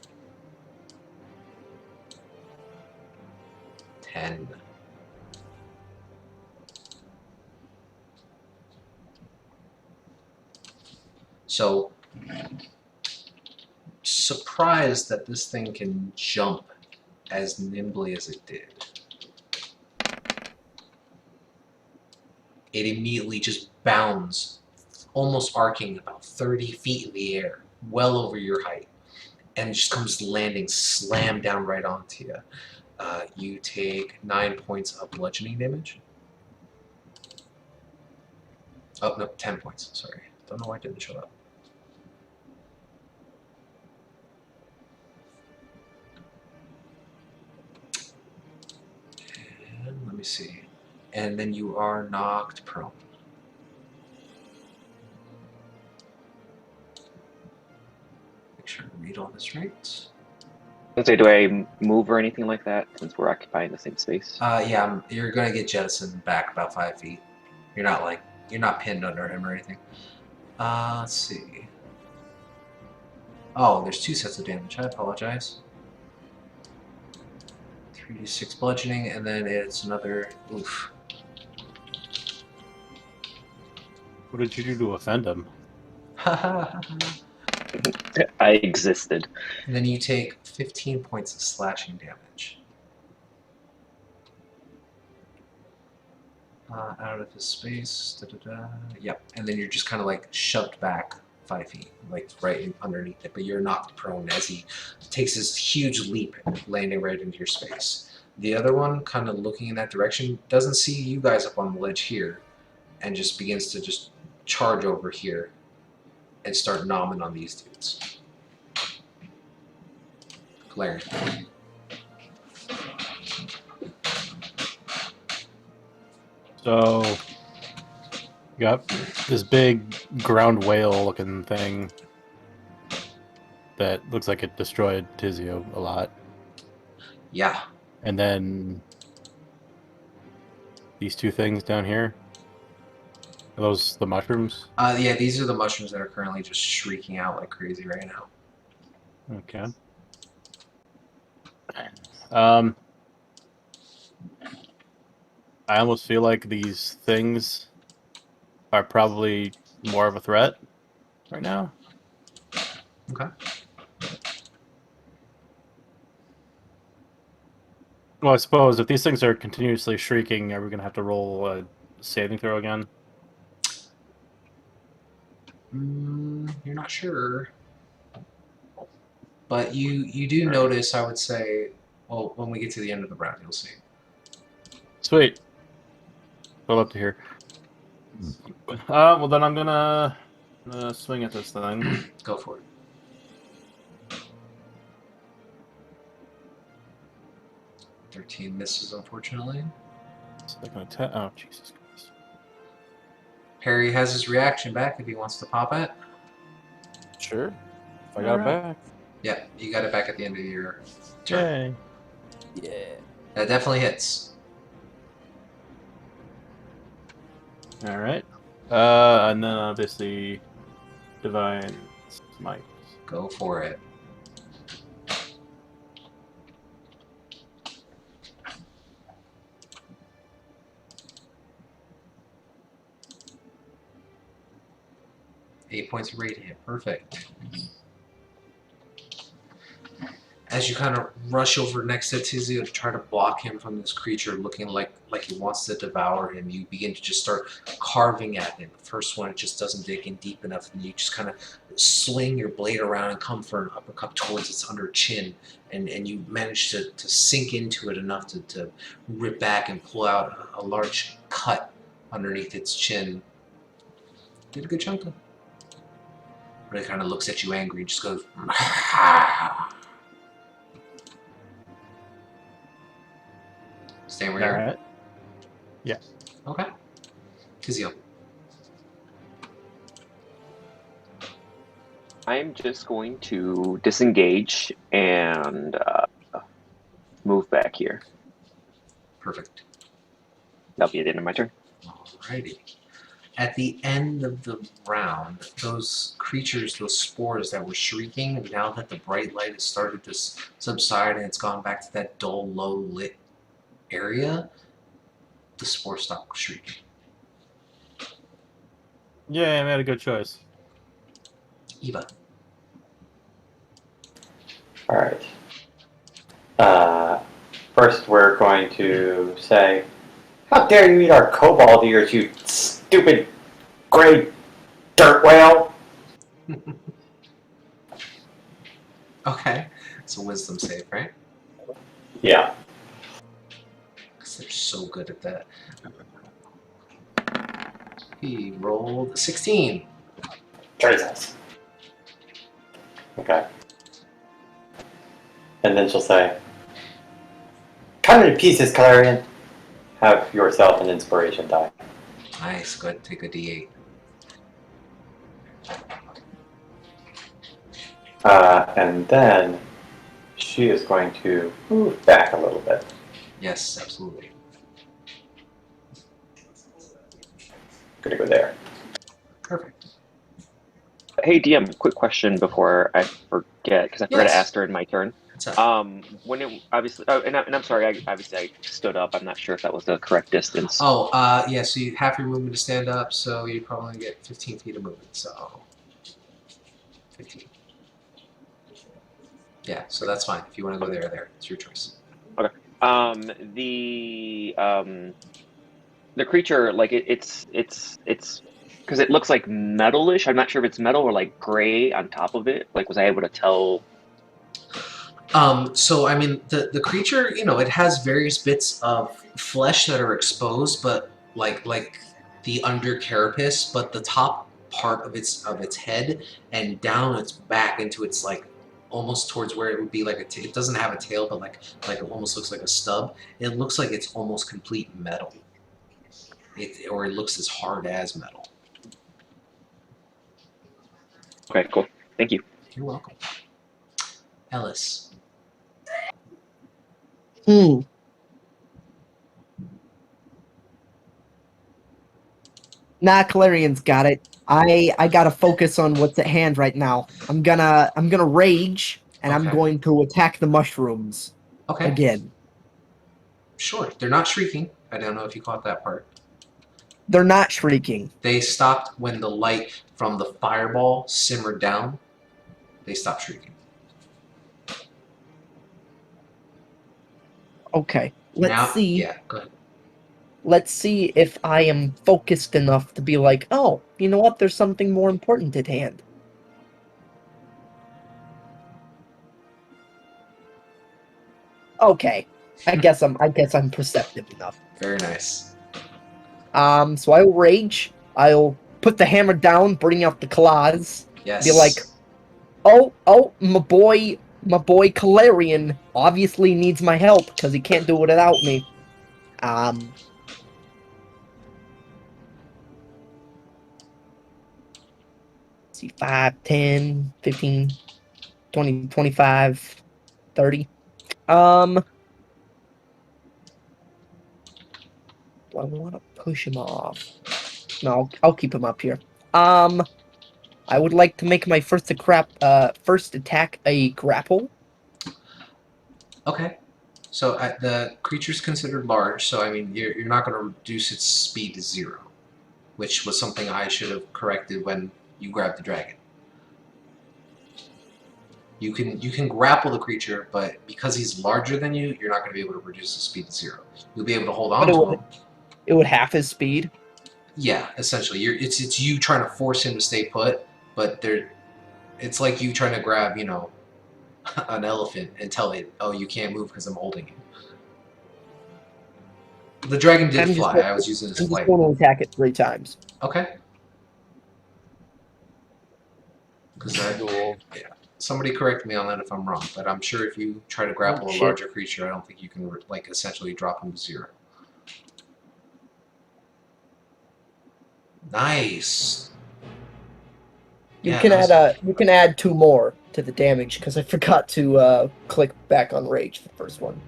A: 10. So, surprised that this thing can jump as nimbly as it did. It immediately just bounds, almost arcing about 30 feet in the air, well over your height, and just comes landing slam down right onto you. You take 9 points of bludgeoning damage. Oh, no, 10 points, sorry. Don't know why it didn't show up. And let me see. And then you are knocked prone. Make sure to read all this right.
G: Let's say, do I move or anything like that since we're occupying the same space?
A: Yeah, you're gonna get jettisoned back about 5 feet. You're not pinned under him or anything. Let's see. Oh, there's 2 sets of damage. I apologize. 3d6 bludgeoning, and then it's another. Oof.
B: What did you do to offend him?
G: I existed.
A: And then you take 15 points of slashing damage. Out of his space. Yep. And then you're just kind of like shoved back 5 feet, like right underneath it. But you're knocked prone as he takes this huge leap, landing right into your space. The other one, kind of looking in that direction, doesn't see you guys up on the ledge here, and just begins to just charge over here and start nomming on these dudes. Glaring.
B: So, you got this big ground whale looking thing that looks like it destroyed Tizio a lot.
A: Yeah.
B: And then these two things down here. Are those the mushrooms?
A: Yeah, these are the mushrooms that are currently just shrieking out like crazy right now.
B: Okay. I almost feel like these things are probably more of a threat right now.
A: Okay.
B: Well, I suppose if these things are continuously shrieking, are we going to have to roll a saving throw again?
A: You're not sure. But you do notice, I would say, well, when we get to the end of the round, you'll see.
B: Sweet. I'd love to hear. Well, then I'm gonna swing at this thing.
A: Go for it. $13 misses, unfortunately.
B: Second attack. Oh, Jesus Christ.
A: Harry has his reaction back if he wants to pop it.
F: Sure. If I got it
B: Alright.
F: back.
A: Yeah, you got it back at the end of your turn.
B: Yay.
F: Yeah.
A: That definitely hits.
B: All right. And then obviously, divine smite.
A: Go for it. Eight points of radiant. Perfect. As you kind of rush over next to Tizio to try to block him from this creature looking like he wants to devour him, you begin to just start carving at him. The first one, it just doesn't dig in deep enough, and you just kind of swing your blade around and come for an uppercut towards its under chin, and you manage to sink into it enough to rip back and pull out a large cut underneath its chin. Did a good chunk of it. But it kind of looks at you angry and just goes, Staying where
B: All
A: you are?
B: right.
A: Okay. Tizio.
G: I'm just going to disengage and move back here.
A: Perfect.
G: That'll be the end of my turn.
A: Alrighty. At the end of the round, those creatures, those spores that were shrieking, now that the bright light has started to subside and it's gone back to that dull, low lit area, the spores stop shrieking.
B: Yeah, I made a good choice.
A: Eva.
D: All right. First, we're going to say, "How dare you eat our cobalt ears, you stupid gray dirt whale!"
A: Okay. It's a wisdom save, right?
D: Yeah.
A: Because they're so good at that. He rolled a 16.
D: Jesus. Okay. And then she'll say, "Cut it to pieces, Calarian. Have yourself an inspiration die."
A: Nice. Go ahead and take a d8.
D: And then she is going to move back a little bit.
A: Yes, absolutely.
D: Gonna go there.
A: Perfect.
G: Hey DM, quick question before I forget, because I forgot
A: Yes.
G: to ask her in my turn.
A: What's up?
G: When it obviously, and I'm sorry, obviously I stood up. I'm not sure if that was the correct distance.
A: Oh, yeah, so you half your movement to stand up, so you probably get 15 feet of movement, so 15. Yeah, so that's fine. If you want to go there. It's your choice.
G: The creature, like it's because it looks like metalish. I'm not sure if it's metal or like gray on top of it. Like, was I able to tell?
A: So I mean, the creature, it has various bits of flesh that are exposed, but like the under carapace, but the top part of its head and down its back into its like almost towards where it would be like it doesn't have a tail, but like it almost looks like a stub. It looks like it's almost complete metal. Or it looks as hard as metal.
G: Okay, cool. Thank you.
A: You're welcome. Ellis.
E: Hmm. Nah, Calarian's got it. I gotta focus on what's at hand right now. I'm gonna rage, and I'm
A: Okay.
E: going to attack the mushrooms
A: Okay.
E: again.
A: Sure. They're not shrieking. I don't know if you caught that part.
E: They're not shrieking.
A: They stopped when the light from the fireball simmered down. They stopped shrieking.
E: Okay. Let's see.
A: Yeah, go ahead.
E: Let's see if I am focused enough to be like, oh, you know what? There's something more important at hand. Okay. I guess I'm perceptive enough.
A: Very nice.
E: So I will rage. I'll put the hammer down, bring out the claws.
A: Yes.
E: Be like, oh, my boy Calarian obviously needs my help because he can't do it without me. Let's see, 5, 10, 15, 20, 25, 30. Do I want to push him off? No, I'll keep him up here. I would like to make my first attack a grapple.
A: Okay. So the creature's considered large, so I mean you're not going to reduce its speed to 0, which was something I should have corrected when you grabbed the dragon. You can grapple the creature, but because he's larger than you, you're not going to be able to reduce the speed to 0. You'll be able to hold on to him.
E: It would half his speed.
A: Yeah, essentially, it's you trying to force him to stay put, but it's like you trying to grab an elephant and tell it, oh, you can't move because I'm holding you. The dragon did fly. I was using his
E: I'm
A: flight.
E: just going to attack it 3 times.
A: Okay. Because somebody correct me on that if I'm wrong, but I'm sure if you try to grapple a larger creature, I don't think you can essentially drop him to 0. Nice.
E: You can add 2 more to the damage because I forgot to click back on rage the first one.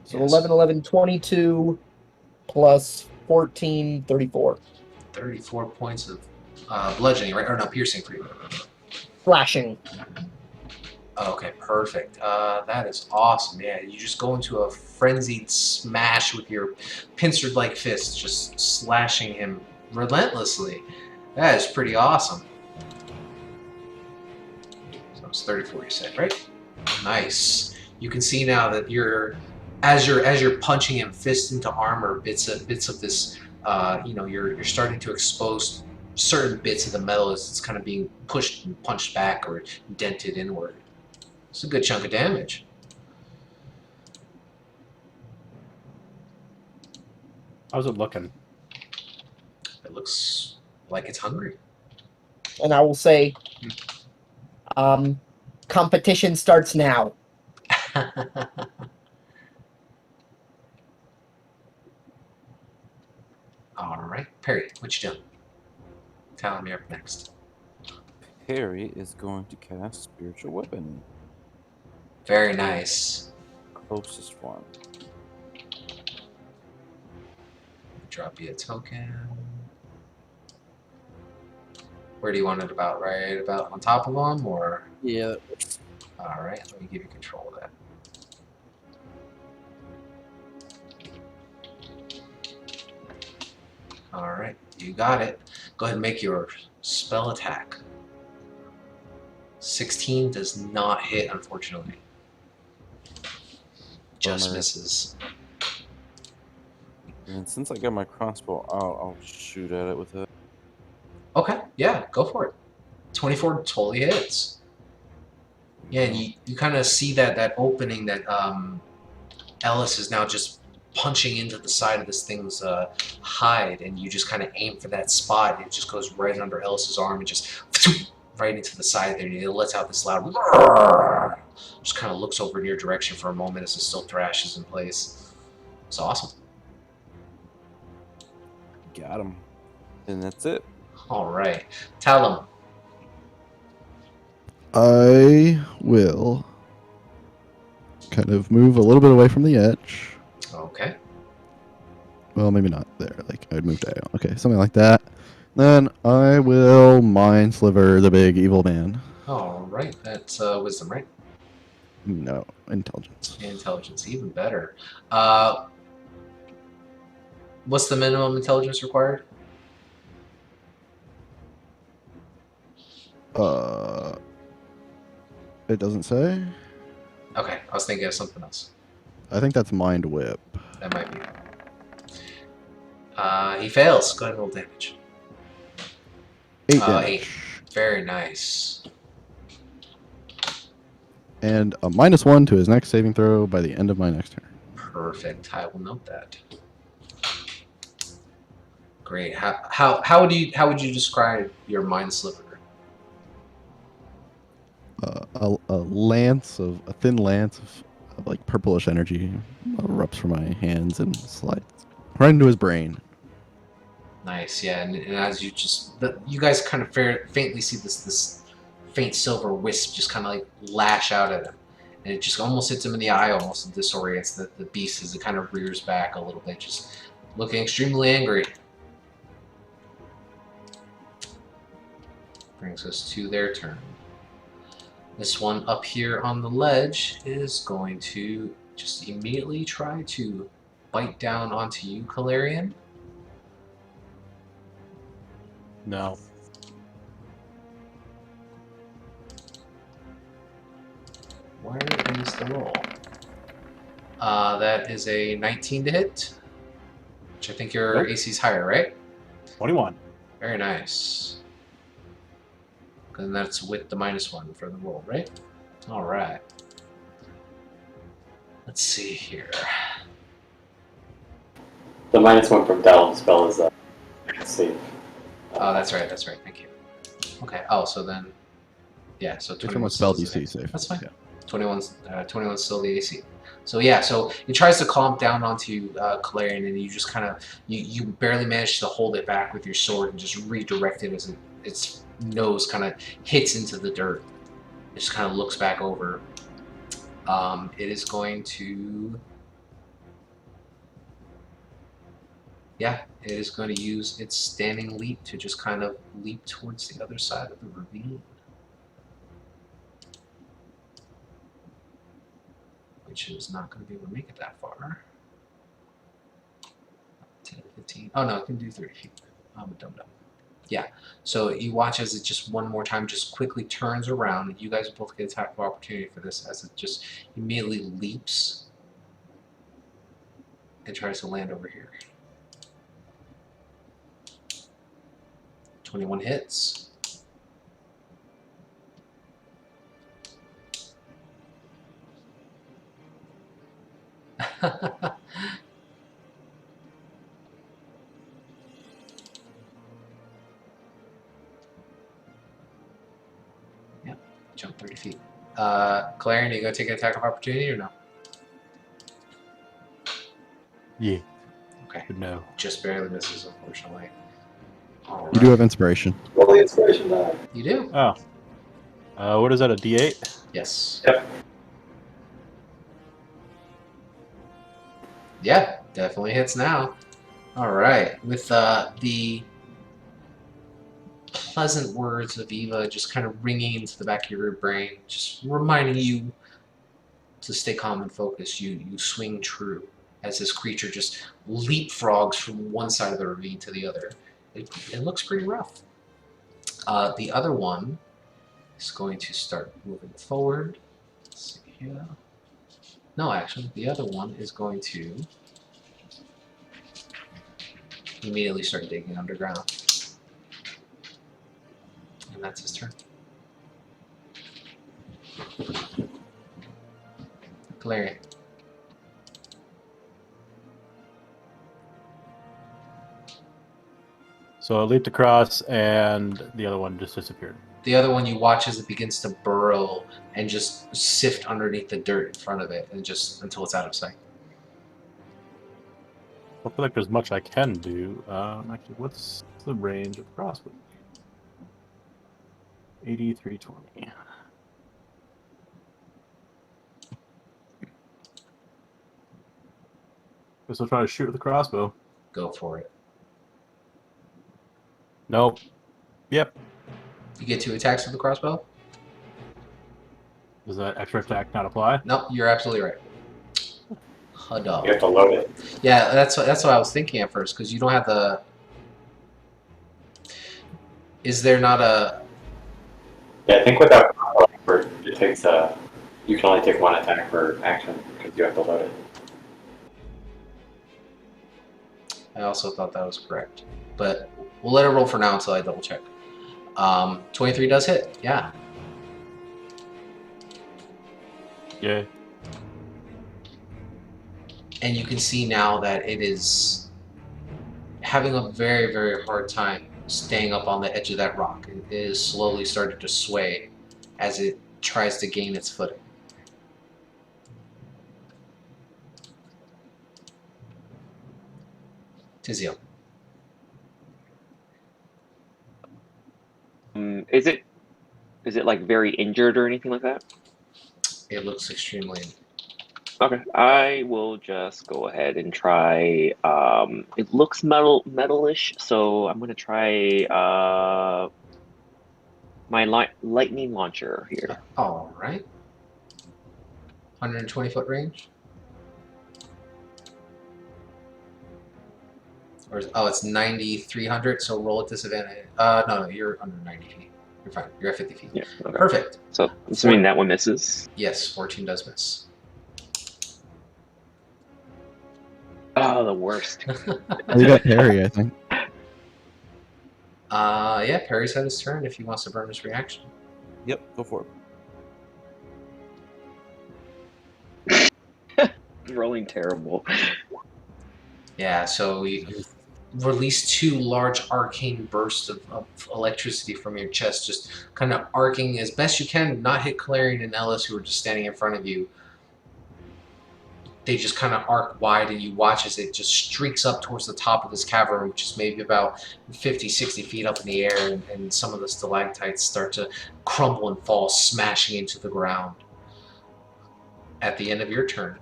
E: So
A: Yes.
E: 11, 11, 22 plus 14, 34.
A: 34 points of bludgeoning, right? Or no, piercing for you.
E: Slashing.
A: Okay, perfect. That is awesome. Yeah, you just go into a frenzied smash with your pincer-like fist, just slashing him relentlessly. That is pretty awesome. So it's 34, you said, right? Nice. You can see now that as you're punching him fist into armor, bits of this, you're starting to expose certain bits of the metal as it's kind of being pushed and punched back or dented inward. It's a good chunk of damage.
B: How's it looking?
A: It looks like it's hungry.
E: And I will say, competition starts now.
A: All right, Perry, what you doing? Tell me up next.
F: Harry is going to cast Spiritual Weapon.
A: Very nice.
F: Closest one.
A: Drop you a token. Where do you want it about? Right about on top of them, or?
F: Yeah.
A: All right, let me give you control of that. All right, you got it. Go ahead and make your spell attack. 16 does not hit, unfortunately. Just
F: Bummer.
A: misses.
F: And since I got my crossbow out, I'll shoot at it with it.
A: Okay, yeah, go for it. 24 totally hits. Yeah, and you kind of see that opening that Ellis is now just punching into the side of this thing's hide, and you just kind of aim for that spot. It just goes right under Ellis's arm and just right into the side there, and it lets out this loud roar. Just kind of looks over in your direction for a moment as it still thrashes in place. It's awesome.
F: Got him. And that's it.
A: All right, tell him.
C: I will kind of move a little bit away from the edge.
A: Okay.
C: Well, maybe not there. Like, I'd move diagonal. Okay, something like that. Then I will mind sliver the big evil man.
A: All right. That's wisdom, right?
C: No, intelligence.
A: Intelligence, even better. What's the minimum intelligence required?
C: It doesn't say.
A: Okay, I was thinking of something else.
C: I think that's mind whip.
A: That might be. He fails. Go ahead and roll damage.
C: 8 damage.
A: 8. Very nice.
C: And a -1 to his next saving throw by the end of my next turn.
A: Perfect. I will note that. Great. How would you describe your mind sliver?
C: A thin lance of like purplish energy erupts from my hands and slides right into his brain.
A: Nice. Yeah, and as you you guys kind of faintly see this faint silver wisp just kind of like lash out at him, and it just almost hits him in the eye, almost disorients the beast as it kind of rears back a little bit, just looking extremely angry. Brings us to their turn. This one up here on the ledge is going to just immediately try to bite down onto you, Calarian.
B: No.
A: Where is the roll? That is a 19 to hit, which I think your
B: Nope.
A: AC's higher, right?
B: 21.
A: Very nice. And that's with the -1 for the roll, right? All right. Let's see here.
D: The -1 from Delve spell is save.
A: Oh, that's right. That's right. Thank you. Okay. Oh, so then, yeah. So
C: It's from
A: 21
C: a spell
A: still is the
C: DC
A: AC.
C: save.
A: That's fine.
C: Yeah.
A: 21's still the AC. So yeah, so it tries to clamp down onto Calarian, and you just kind of you barely manage to hold it back with your sword and just redirect it as its nose kind of hits into the dirt. It just kind of looks back over. It is going to, yeah, it is going to use its standing leap to just kind of leap towards the other side of the ravine. Which is not going to be able to make it that far. 10, 15. Oh no, it can do 30 feet. I'm a dum-dum. Yeah, so you watch as it just one more time just quickly turns around. You guys both get attack of opportunity for this as it just immediately leaps and tries to land over here. 21 hits. Yep, jump 30 feet. Calarian, are you going to take an attack of opportunity or no?
B: Yeah.
A: Okay,
B: Good no.
A: just barely misses, unfortunately. All
C: You do
A: right.
C: have inspiration.
D: Roll the inspiration die.
A: You do?
B: Oh. What is that, a D8?
A: Yes.
D: Yep.
A: Yeah, definitely hits now. All right, with the pleasant words of Eva just kind of ringing into the back of your brain, just reminding you to stay calm and focused, you swing true as this creature just leapfrogs from one side of the ravine to the other. It looks pretty rough. The other one is going to start moving forward. Let's see here. No, actually, the other one is going to immediately start digging underground. And that's his turn. Calarian.
B: So it leaped across, and the other one just disappeared.
A: The other one you watch as it begins to burrow and just sift underneath the dirt in front of it, and just until it's out of sight.
B: I feel like there's much I can do. Actually, what's the range of crossbow? 8320. Guess I'll try to shoot with the crossbow.
A: Go for it.
B: Nope. Yep.
A: You get 2 attacks with the crossbow?
B: Does that extra attack not apply?
A: Nope, you're absolutely right.
D: You
A: Huddle.
D: have to load it.
A: Yeah, that's what I was thinking at first, because you don't have the... Is there not a...
D: Yeah, I think without it takes you can only take 1 attack per action because you have to load it.
A: I also thought that was correct. But we'll let it roll for now until I double check. 23 does hit, yeah.
B: Yeah.
A: And you can see now that it is having a very, very hard time staying up on the edge of that rock. It is slowly starting to sway as it tries to gain its footing. Tizio.
G: Is it like very injured or anything like that?
A: It looks extremely...
G: Okay, I will just go ahead and try. It looks metalish, so I'm gonna try my lightning launcher here.
A: Alright. 120 foot range? Or oh, it's 9,300, so roll at disadvantage. No, you're under 90 feet. You're fine. You're at 50 feet.
G: Yeah. Okay.
A: Perfect.
G: So assuming that one misses.
A: Yes, 14 does miss.
G: Oh, the worst.
C: Oh, you got Perry, I think.
A: Yeah, Perry's had his turn if he wants to burn his reaction.
F: Yep, go for it.
G: Rolling terrible.
A: Yeah, so you release 2 large arcane bursts of electricity from your chest, just kind of arcing as best you can, not hit Clarion and Ellis, who are just standing in front of you. They just kind of arc wide, and you watch as it just streaks up towards the top of this cavern, which is maybe about 50, 60 feet up in the air, and some of the stalactites start to crumble and fall, smashing into the ground. At the end of your turn,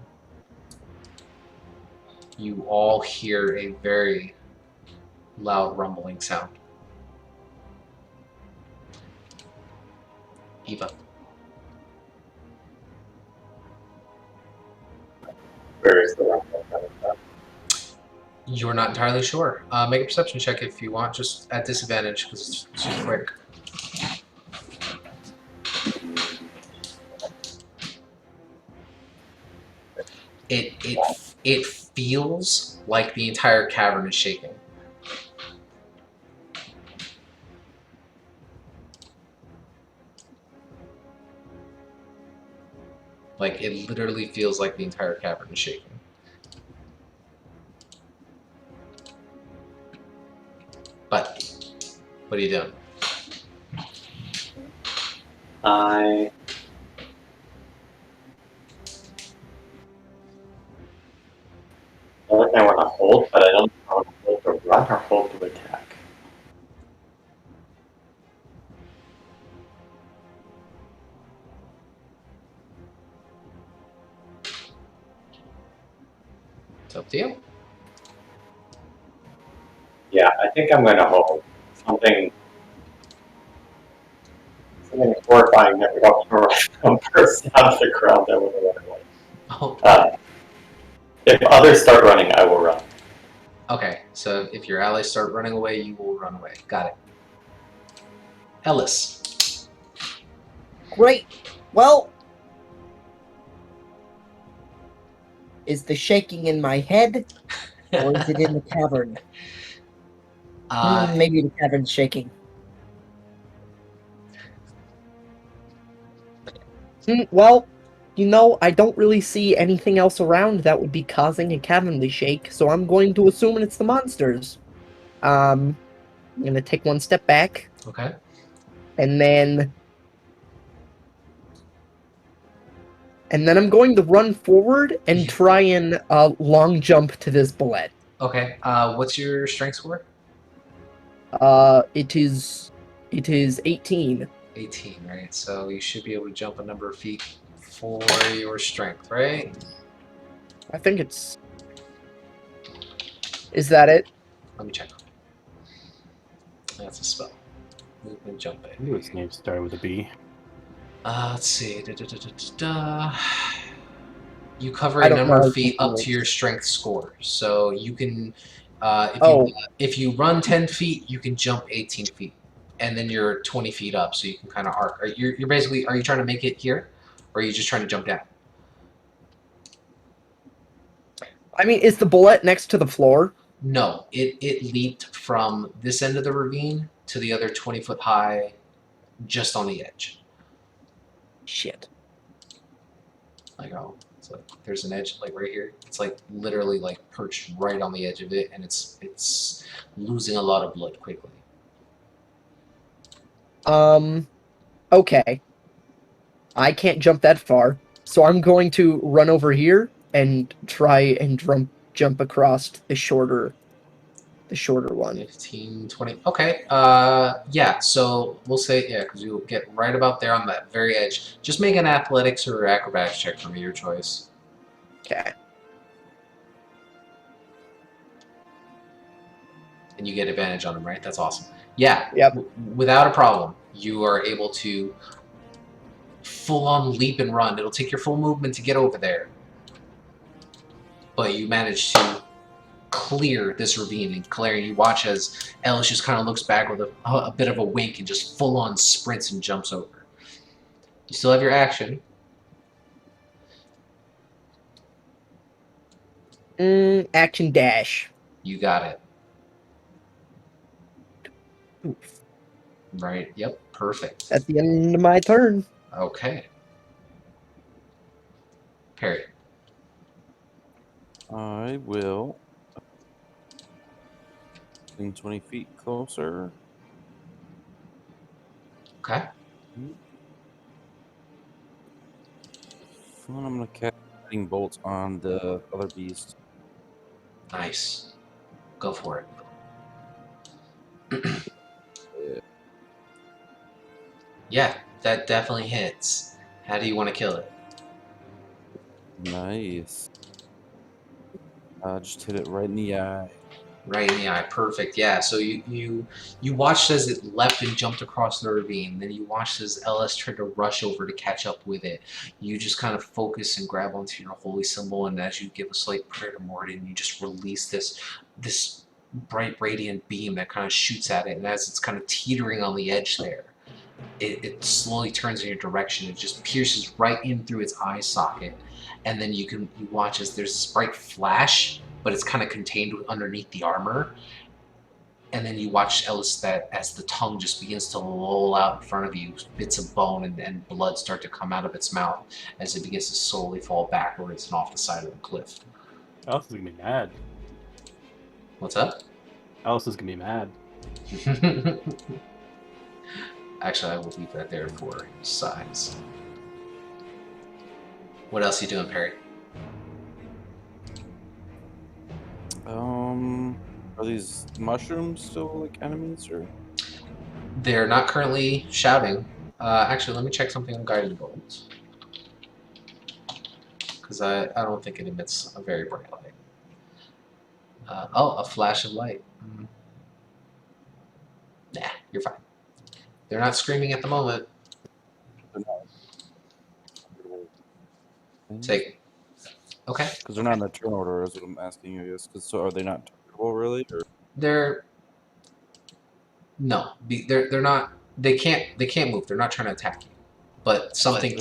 A: you all hear a very loud rumbling sound. Eva.
D: Where is the rumble coming from?
A: You're not entirely sure. Make a perception check if you want, just at disadvantage because it's too quick. It feels like the entire cavern is shaking. Like, it literally feels like the entire cavern is shaking. But, what are you doing?
D: I feel like I want to hold, but I don't know if I want to hold to run or hold to attack.
A: It's up to you.
D: Yeah, I think I'm going to hold. Something horrifying that would help some person out of the crowd that would run away.
A: Oh,
D: If others start running, I will run.
A: okay, so if your allies start running away, you will run away. Got it. Ellis.
E: Great. Well, is the shaking in my head or is it in the cavern? Maybe the cavern's shaking. Well, you know, I don't really see anything else around that would be causing a cavern to shake, so I'm going to assume it's the monsters. I'm going to take 1 step back,
A: Okay.
E: and then I'm going to run forward and try and long jump to this bullet.
A: Okay. What's your strength score?
E: It is 18.
A: 18, right? So you should be able to jump a number of feet for your strength, right?
E: I think it's Is that it?
A: Let me check. That's a spell. Movement jump
B: I knew its name started with a B.
A: Let's see. You cover
E: I
A: a
E: don't
A: number
E: know.
A: of feet up to your strength score. So you can,
E: Oh.
A: if you run 10 feet, you can jump 18 feet. And then you're 20 feet up, so you can kind of arc. You're basically, are you trying to make it here? Or are you just trying to jump down?
E: I mean, is the bullet next to the floor?
A: No, it leaped from this end of the ravine to the other 20-foot high, just on the edge.
E: Shit.
A: Like, oh, it's like there's an edge like right here. It's like literally like perched right on the edge of it, and it's losing a lot of blood quickly.
E: Okay. I can't jump that far, so I'm going to run over here and try and jump across the shorter one.
A: 15, 20. Okay. Yeah. So we'll say yeah, because you'll get right about there on that very edge. Just make an athletics or acrobatics check for me, your choice.
E: Okay.
A: And you get advantage on them, right? That's awesome. Yeah.
E: Yep.
A: Without a problem, you are able to full-on leap and run. It'll take your full movement to get over there, but you manage to clear this ravine. And Claire, you watch as Ellis just kind of looks back with a bit of a wink and just full-on sprints and jumps over. You still have your action.
E: Action dash.
A: You got it.
E: Oof.
A: Right. Yep. Perfect.
E: At the end of my turn.
A: Okay. Perry.
F: I will. 20 feet closer.
A: Okay.
F: And I'm gonna cast lightning bolts on the other beast.
A: Nice. Go for it. Yeah, that definitely hits. How do you want to kill it?
F: Nice. Just hit it right in the eye.
A: Right in the eye. Perfect. Yeah. So you watched as it leapt and jumped across the ravine. Then you watched as Ellis tried to rush over to catch up with it. You just kind of focus and grab onto your holy symbol, and as you give a slight prayer to Morden, you just release this bright radiant beam that kind of shoots at it. And as it's kind of teetering on the edge there, it slowly turns in your direction. It just pierces right in through its eye socket, and then you watch as there's this bright flash, but it's kind of contained underneath the armor. And then you watch Ellis that as the tongue just begins to loll out in front of you, bits of bone and blood start to come out of its mouth as it begins to slowly fall backwards and off the side of the cliff.
B: Alice is gonna be mad.
A: What's up?
B: Alice is gonna be mad.
A: Actually, I will leave that there for size. What else are you doing, Perry?
F: Are these mushrooms still like enemies or?
A: They're not currently shouting. Actually, let me check something on guiding bolts. Because I don't think it emits a very bright light. Oh, a flash of light. Nah, you're fine. They're not screaming at the moment. Take. Okay.
F: Because they're not in the turn order, is what I'm asking you. I guess. 'Cause so are they not targetable really? Or?
A: They're no. They're not. They can't move. They're not trying to attack you. But something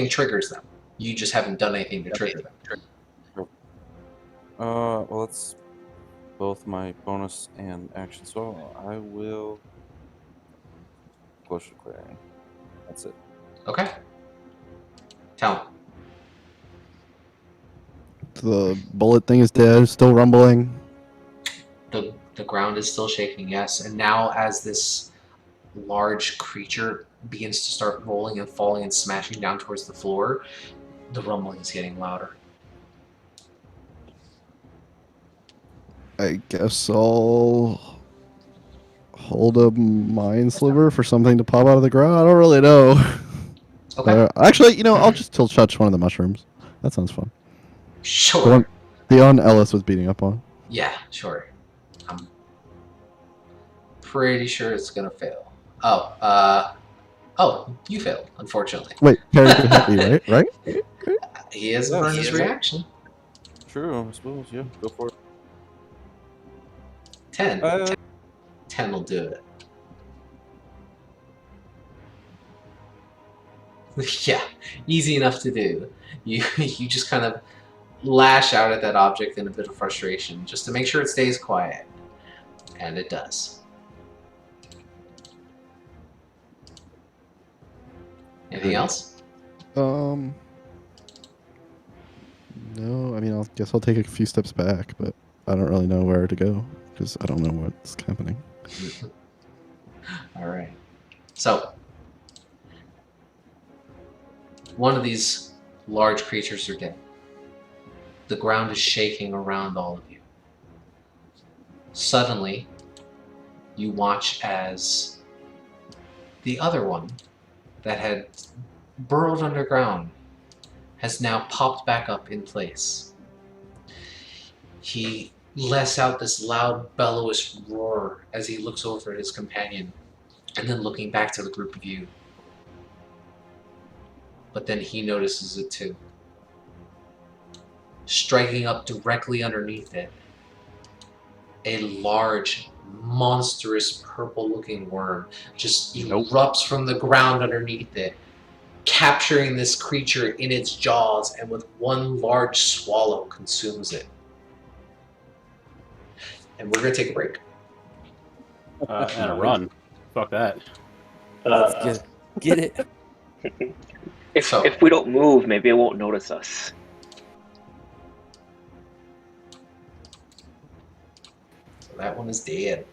A: triggers them. You just haven't done anything to trigger them.
F: Well, that's both my bonus and action, so I will Ghost Aquarium. That's it.
A: Okay. Tell him.
C: The bullet thing is dead, still rumbling.
A: The ground is still shaking, yes. And now as this large creature begins to start rolling and falling and smashing down towards the floor, the rumbling is getting louder.
C: I guess I'll hold a mind sliver for something to pop out of the ground. I don't really know.
A: Okay.
C: Actually, I'll just touch one of the mushrooms. That sounds fun.
A: Sure.
C: The one Ellis was beating up on.
A: Yeah, sure. I'm pretty sure it's gonna fail. Oh, you failed, unfortunately.
C: Wait, Perry can help me, right? Right?
A: He has
F: Yeah,
A: burned
F: he
A: his
F: has it.
A: reaction.
F: True, I suppose. Yeah, go for it.
A: 10.
F: Uh,
A: 10 will do it. Yeah, easy enough to do. You just kind of lash out at that object in a bit of frustration just to make sure it stays quiet. And it does. Anything else?
C: No, I mean, I guess I'll take a few steps back, but I don't really know where to go because I don't know what's happening.
A: All right. So, one of these large creatures are dead. The ground is shaking around all of you. Suddenly, you watch as the other one that had burrowed underground has now popped back up in place. He lets out this loud, bellowous roar as he looks over at his companion, and then looking back to the group of you. But then he notices it too. Striking up directly underneath it, a large, monstrous, purple-looking worm just erupts from the ground underneath it, capturing this creature in its jaws, and with one large swallow consumes it. And we're going to take a break.
B: And a run. Fuck that.
F: Get it.
G: If we don't move, maybe it won't notice us.
A: So that one is dead.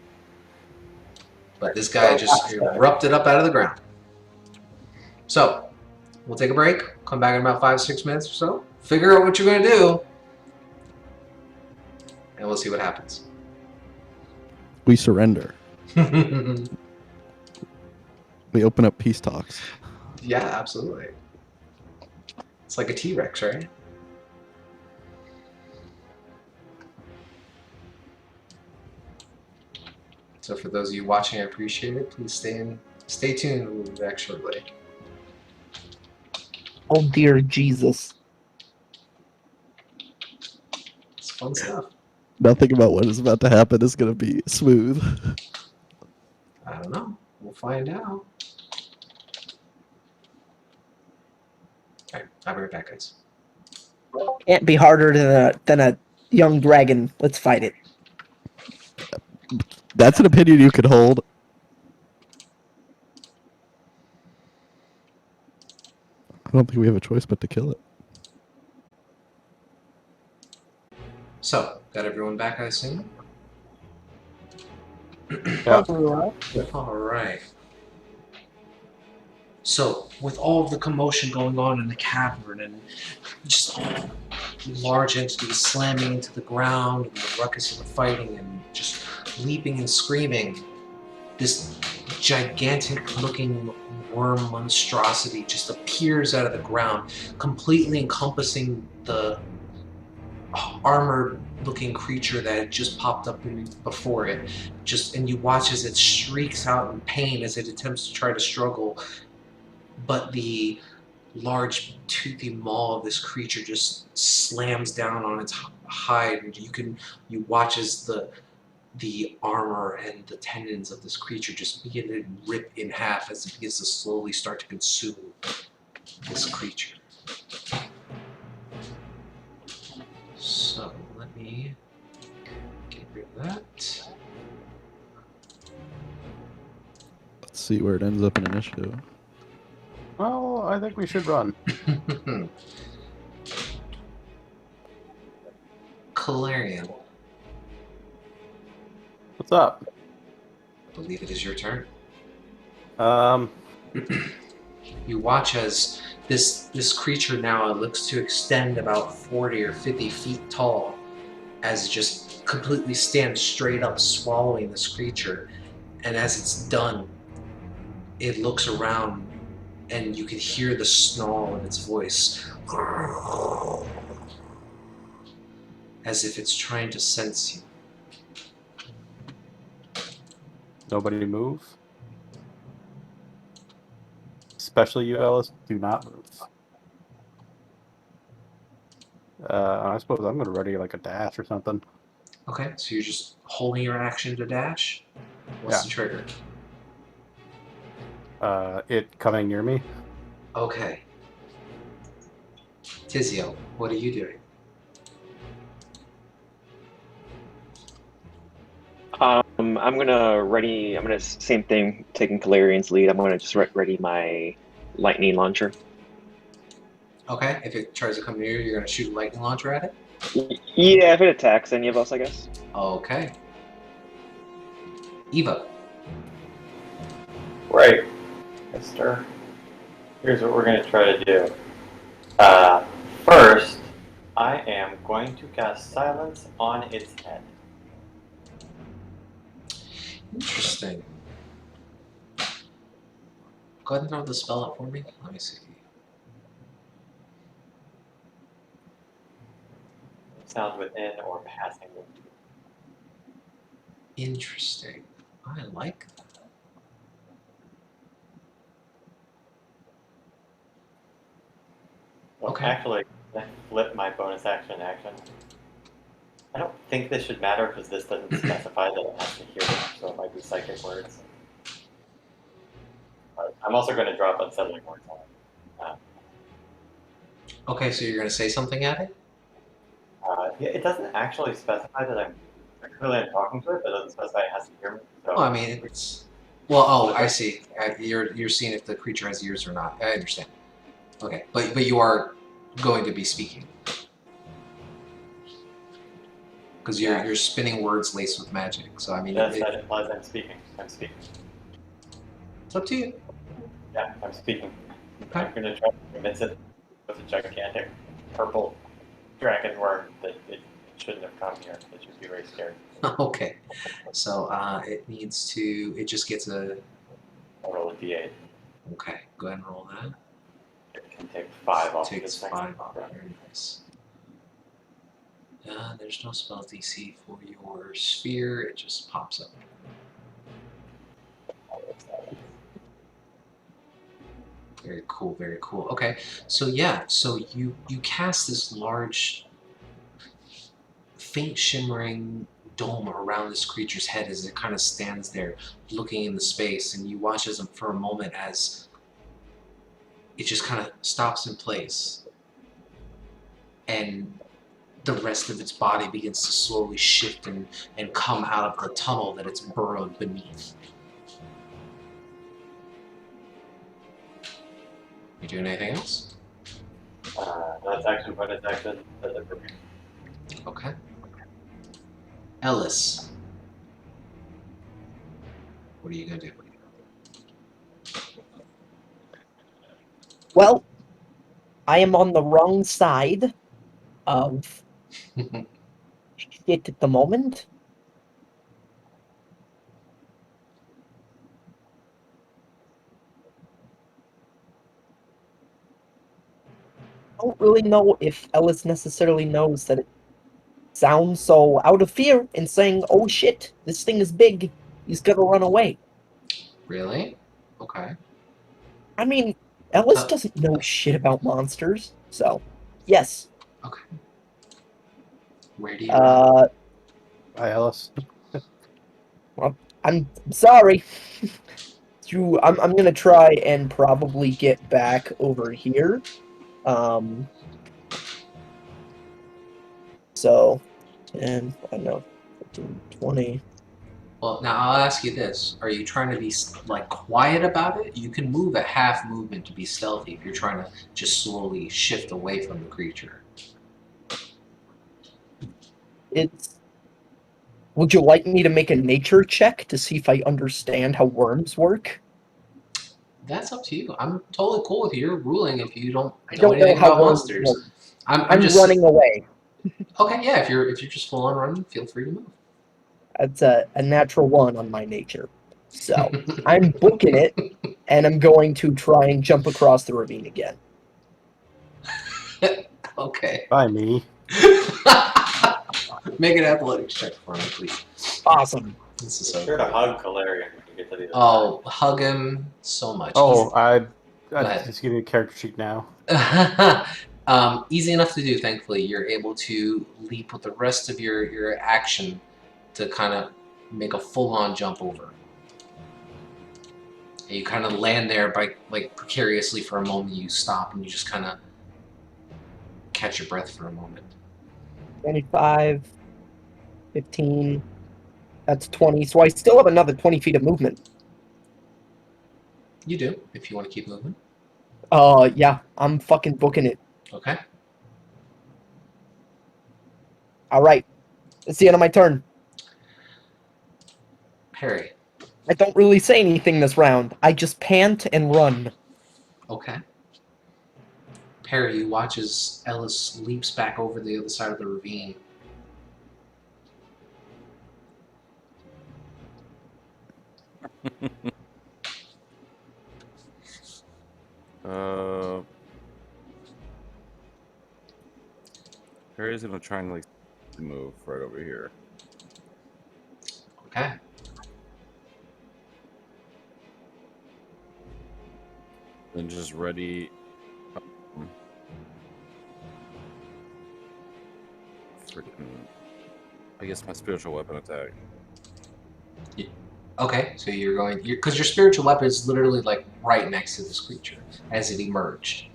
A: But this guy just erupted up out of the ground. So, we'll take a break, come back in about 5-6 minutes or so, figure out what you're going to do, and we'll see what happens.
C: We surrender.
A: Yeah,
C: We open up peace talks.
A: absolutely. It's like a T-Rex, right? So for those of you watching, I appreciate it. Please stay tuned. We'll be back shortly.
E: Oh dear Jesus.
A: It's fun stuff.
C: Nothing about what is about to happen is going to be smooth.
A: I don't know. We'll find out. Alright, I'll be right back, guys.
E: Can't be harder than a young dragon. Let's fight it.
C: That's an opinion you could hold. I don't think we have a choice but to kill it.
A: So, got everyone back, I assume?
B: Yeah.
A: Alright. So, with all of the commotion going on in the cavern and just large entities slamming into the ground and the ruckus of the fighting and just leaping and screaming, this gigantic looking worm monstrosity just appears out of the ground, completely encompassing the armored looking creature that had just popped up before it. And you watch as it shrieks out in pain as it attempts to try to struggle, but the large toothy maw of this creature just slams down on its hide, and you watch as the armor and the tendons of this creature just begin to rip in half as it begins to slowly start to consume this creature. So let me get rid of that.
C: Let's see where it ends up in initiative.
B: Well, I think we should run.
A: Calarian,
B: What's up?
A: I believe it is your turn. You watch as this creature now looks to extend about 40 or 50 feet tall, as it just completely stands straight up, swallowing this creature. And as it's done, it looks around, and you can hear the snarl of its voice, as if it's trying to sense you.
B: Nobody move. Especially you, Ellis. Do not move. I suppose I'm gonna ready like a dash or something.
A: Okay, so you're just holding your action to dash. What's
B: Yeah.
A: the trigger?
B: It coming near me.
A: Okay. Tizio, what are you doing?
G: I'm gonna same thing, taking Calarian's lead. I'm gonna just ready my lightning launcher.
A: Okay, if it tries to come near you, you're gonna shoot a lightning launcher at it?
G: Yeah, if it attacks any of us, I guess.
A: Okay. Eva.
D: Right, mister. Here's what we're going to try to do. First, I am going to cast Silence on its head.
A: Interesting. Go ahead and throw the spell up for me. Let me see.
D: Sound within or passing.
A: Interesting. I like that.
D: Well,
A: Okay.
D: actually, I flip my bonus action. I don't think this should matter because this doesn't specify that it has to hear it, so it might be psychic words. But I'm also going to drop unsettling words on it.
A: Okay, so you're gonna say something at it?
D: Yeah, it doesn't actually specify that I'm clearly talking to it, but it doesn't specify it has to hear me. So
A: Well, I mean, it's. Well, oh, I see. You're seeing if the creature has ears or not. I understand. Okay, but you are going to be speaking because you're spinning words laced with magic. So I mean,
D: that implies I'm speaking.
A: it's up to you.
D: Yeah, I'm speaking.
A: Okay.
D: I'm going to try to convince it with a gigantic purple dragon worm that it shouldn't have come here. It should be very scary.
A: Okay, so it needs to. It just gets a.
D: I'll roll a d8.
A: Okay, go ahead and roll that.
D: It can take 5 off
A: Takes
D: this next
A: 5 off.
D: round.
A: Very nice. There's no spell DC for your sphere. It just pops up. Very cool. Very cool. Okay, so yeah, so you cast this large, faint shimmering dome around this creature's head as it kind of stands there, looking into space, and you watch as for a moment as it just kind of stops in place, and the rest of its body begins to slowly shift and come out of the tunnel that it's burrowed beneath. You doing anything else?
D: That's action, bonus action. Delivery.
A: Okay. Ellis. What are you gonna do?
E: Well, I am on the wrong side of shit at the moment. I don't really know if Ellis necessarily knows that it sounds so out of fear and saying, "Oh shit, this thing is big. He's gonna run away."
A: Really? Okay.
E: I mean, Ellis
A: Huh.
E: doesn't know shit about monsters, so yes.
A: Okay. Where do you run?
B: Hi, Ellis.
E: I'm sorry. I'm gonna try and probably get back over here. So 10, I don't know, 15, 20.
A: Well, now I'll ask you this: are you trying to be like quiet about it? You can move a half movement to be stealthy if you're trying to just slowly shift away from the creature.
E: Would you like me to make a nature check to see if I understand how worms work?
A: That's up to you. I'm totally cool with your ruling if you don't
E: I
A: know
E: don't know
A: anything
E: how
A: about
E: worms
A: monsters.
E: work.
A: I'm
E: I'm
A: just
E: running away.
A: Okay, yeah. If you're just full on running, feel free to move.
E: That's a natural 1 on my nature. So I'm booking it, and I'm going to try and jump across the ravine again.
A: Okay.
B: By me.
A: Make an athletics check for me, please.
E: Awesome.
A: This is
D: Be
A: so
D: sure to
A: cool.
D: hug Galarian when you get to the other
A: Oh, hug him so much.
B: Oh, I
A: ahead.
B: just give you a character sheet now.
A: Easy enough to do, thankfully. You're able to leap with the rest of your action to kind of make a full-on jump over. And you kind of land there by like precariously for a moment. You stop and you just kind of catch your breath for a moment.
E: 25, 15. That's 20. So I still have another 20 feet of movement.
A: You do, if you want to keep moving.
E: Yeah, I'm fucking booking it.
A: Okay.
E: All right. It's the end of my turn.
A: Perry.
E: I don't really say anything this round. I just pant and run.
A: Okay. Perry, you watch as Ellis leaps back over the other side of the ravine.
F: Harry's gonna try and like move right over here.
A: Okay.
F: And just ready. Freaking. I guess my spiritual weapon attack.
A: Okay, so you're going, because your spiritual weapon is literally like right next to this creature as it emerged.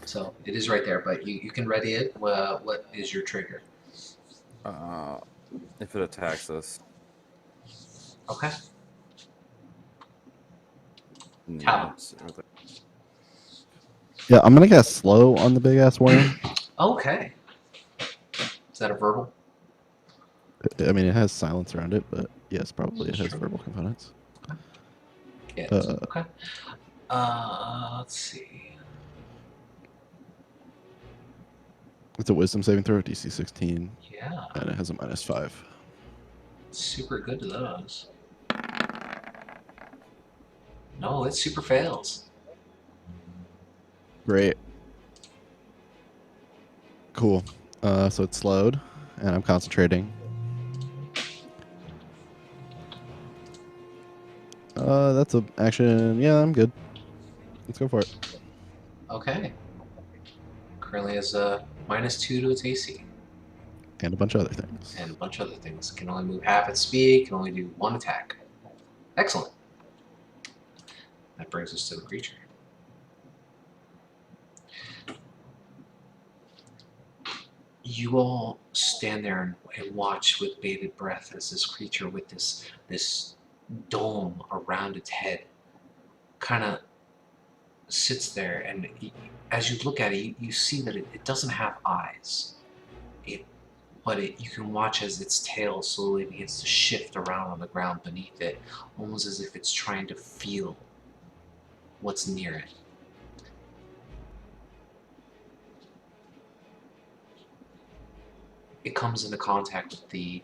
A: So it is right there, but you can ready it. What is your trigger?
F: If it attacks us.
A: Okay.
F: No,
C: Yeah, I'm gonna cast slow on the big ass worm.
A: Okay. Is that a verbal?
C: I mean, it has silence around it, but yes, probably it has
A: Sure.
C: verbal components.
A: Yeah. Okay. Let's see.
C: It's a wisdom saving throw, DC 16,
A: Yeah.
C: and it has a -5.
A: Super good to those. No, it super fails.
C: Great. Cool. So it's slowed, and I'm concentrating. That's a action. Yeah, I'm good. Let's go for it.
A: Okay. Currently has a -2 to its AC.
C: And a bunch of other things.
A: And a bunch of other things. Can only move half its speed, can only do one attack. Excellent. That brings us to the creature. You all stand there and watch with bated breath as this creature with this dome around its head kind of sits there, and as you look at it, you see that it doesn't have eyes. You can watch as its tail slowly begins to shift around on the ground beneath it, almost as if it's trying to feel what's near it. It comes into contact with the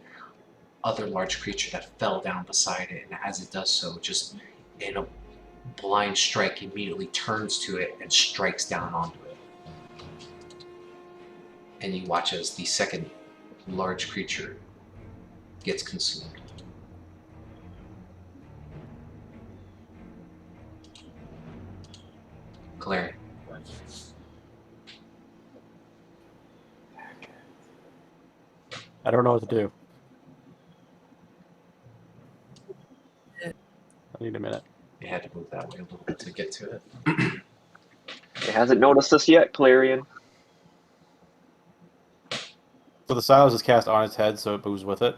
A: other large creature that fell down beside it, and as it does so, just in a blind strike, immediately turns to it and strikes down onto it. And you watch as the second large creature gets consumed. Galarian.
B: I don't know what to do. I need a minute.
A: You had to move that way a little bit to get to it.
G: It hasn't noticed us yet, Clarion.
B: So the silence is cast on its head, so it moves with it,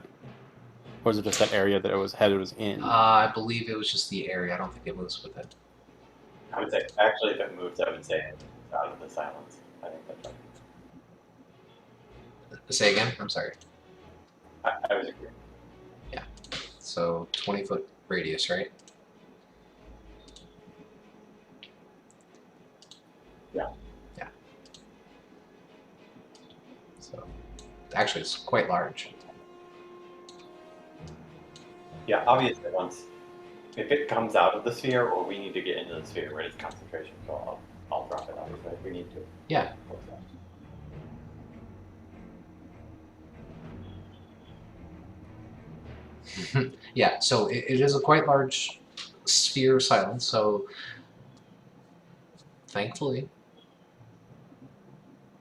B: or is it just that area that it was in?
A: I believe it was just the area. I don't think it moves with it.
D: I would say, actually, if it moves, I would say it's out of the silence. I think that's right.
A: Say again? I'm sorry.
D: I was agreeing.
A: So 20-foot radius, right?
D: Yeah.
A: Yeah. So actually, it's quite large.
D: Yeah, obviously, if it comes out of the sphere, or we need to get into the sphere where it's concentration, so I'll drop it, obviously, if we need to.
A: Yeah. Yeah, so it is a quite large sphere of silence, so thankfully.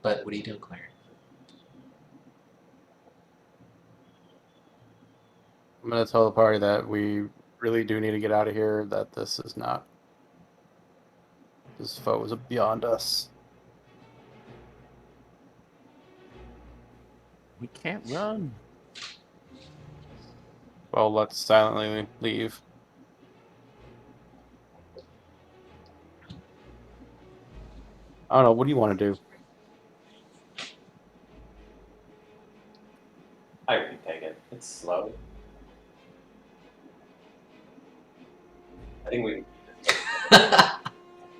A: But what are you doing, Claire?
B: I'm gonna tell the party that we really do need to get out of here. That this is not. This foe is beyond us.
F: We can't run.
B: Well, let's silently leave. I don't know. What do you want to do?
D: I can take it. It's slow. I think we.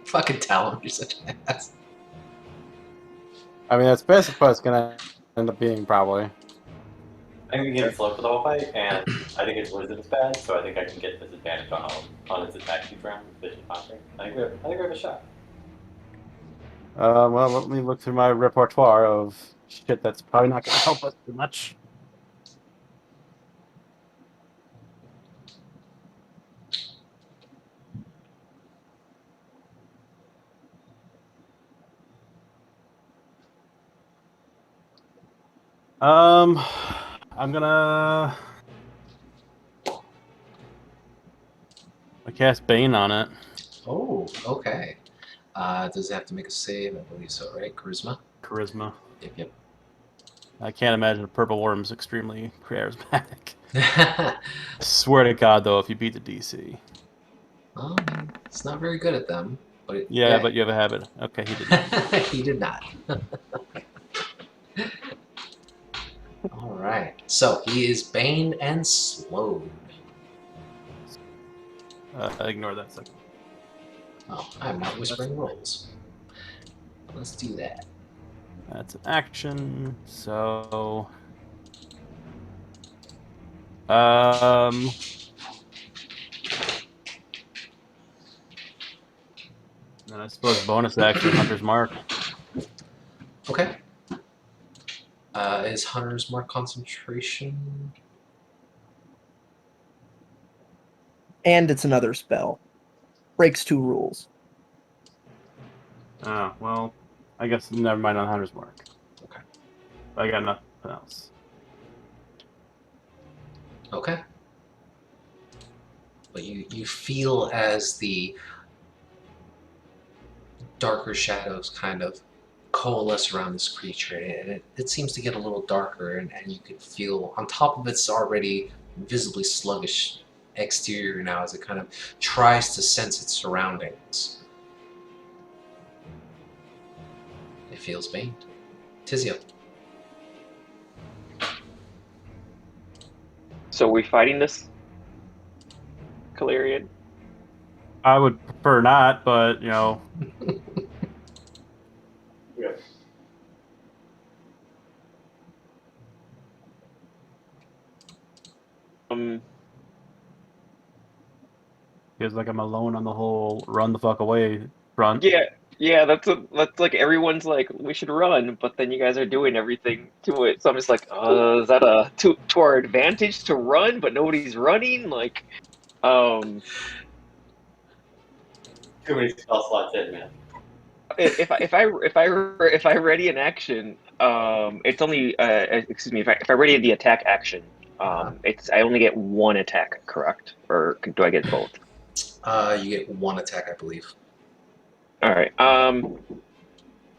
A: Fucking tell him you're such an ass.
B: I mean, that's basically what it's gonna end up being, probably.
D: I think we can get it slow for the whole fight, and I think its wisdom is bad, so I think I can get disadvantage on its attack each round with Vision Conquering. I think we have a shot.
B: Well, let me look through my repertoire of shit that's probably not gonna help us too much. I'm gonna. I cast Bane on it.
A: Oh, okay. Does it have to make a save? I believe so, right? Charisma?
B: Charisma.
A: Yep,
B: I can't imagine a purple worm's extremely charismatic.
A: yep.
B: Swear to God, though, if you beat the DC.
A: Well, it's not very good at them, but
B: Yeah, but you have a habit. Okay, he did not.
A: he did not. All right. So he is Bane and slowed.
B: Ignore that second.
A: Oh, I'm not whispering rolls. Let's do that.
B: That's an action. So, and I suppose bonus action, Hunter's Mark.
A: Okay. Is Hunter's Mark concentration?
E: And it's another spell. Breaks 2 rules.
B: Oh, well, I guess never mind on Hunter's Mark.
A: Okay.
B: I got nothing else.
A: Okay. But you feel as the darker shadows kind of coalesce around this creature, and it seems to get a little darker, and you can feel on top of its already visibly sluggish exterior now as it kind of tries to sense its surroundings. It feels baned. Tizio.
G: So are we fighting this, Calarian?
B: I would prefer not, but, you know.
D: Yeah.
B: Feels like I'm alone on the whole run the fuck away front.
G: Yeah, that's like everyone's like we should run, but then you guys are doing everything to it. So I'm just like, is that to our advantage to run, but nobody's running? Like,
D: Too many spell slots in, man.
G: if I ready an action, it's only excuse me, if I ready the attack action, it's I only get one attack, correct? Or do I get both?
A: You get one attack, I believe.
G: All right. I'm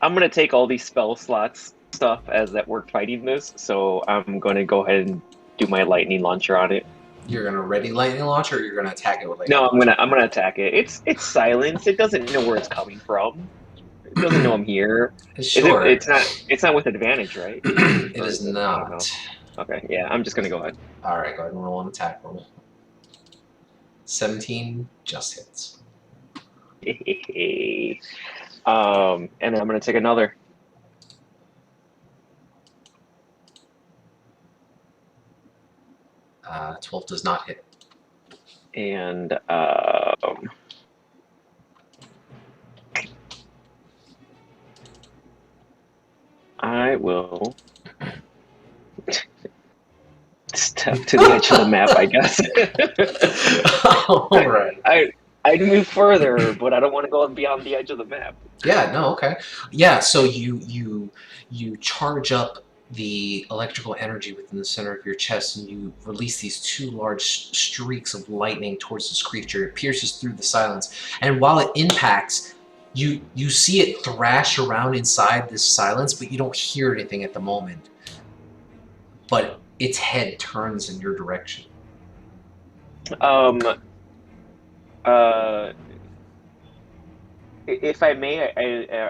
G: gonna take all these spell slots stuff as that we're fighting this, so I'm gonna go ahead and do my lightning launcher on it.
A: You're gonna ready lightning launcher, or you're gonna attack it with lightning
G: No,
A: launcher?
G: I'm gonna attack it. It's silenced. It doesn't know where it's coming from. It doesn't know I'm here.
A: Sure.
G: It's not with advantage, right?
A: It
G: Or
A: is
G: it? I don't know.
A: not.
G: Okay, yeah, I'm just gonna go ahead.
A: All right, go ahead and roll an attack roll. 17 just hits.
G: And then I'm gonna take another.
A: Uh, 12 does not hit.
G: And I will to the edge of the map, I guess.
A: All right.
G: I'd move further, but I don't want to go beyond the edge of the map.
A: Yeah, no, okay. Yeah, so you charge up the electrical energy within the center of your chest, and you release these two large streaks of lightning towards this creature. It pierces through the silence, and while it impacts, you see it thrash around inside this silence, but you don't hear anything at the moment. But its head turns in your direction.
G: If I may,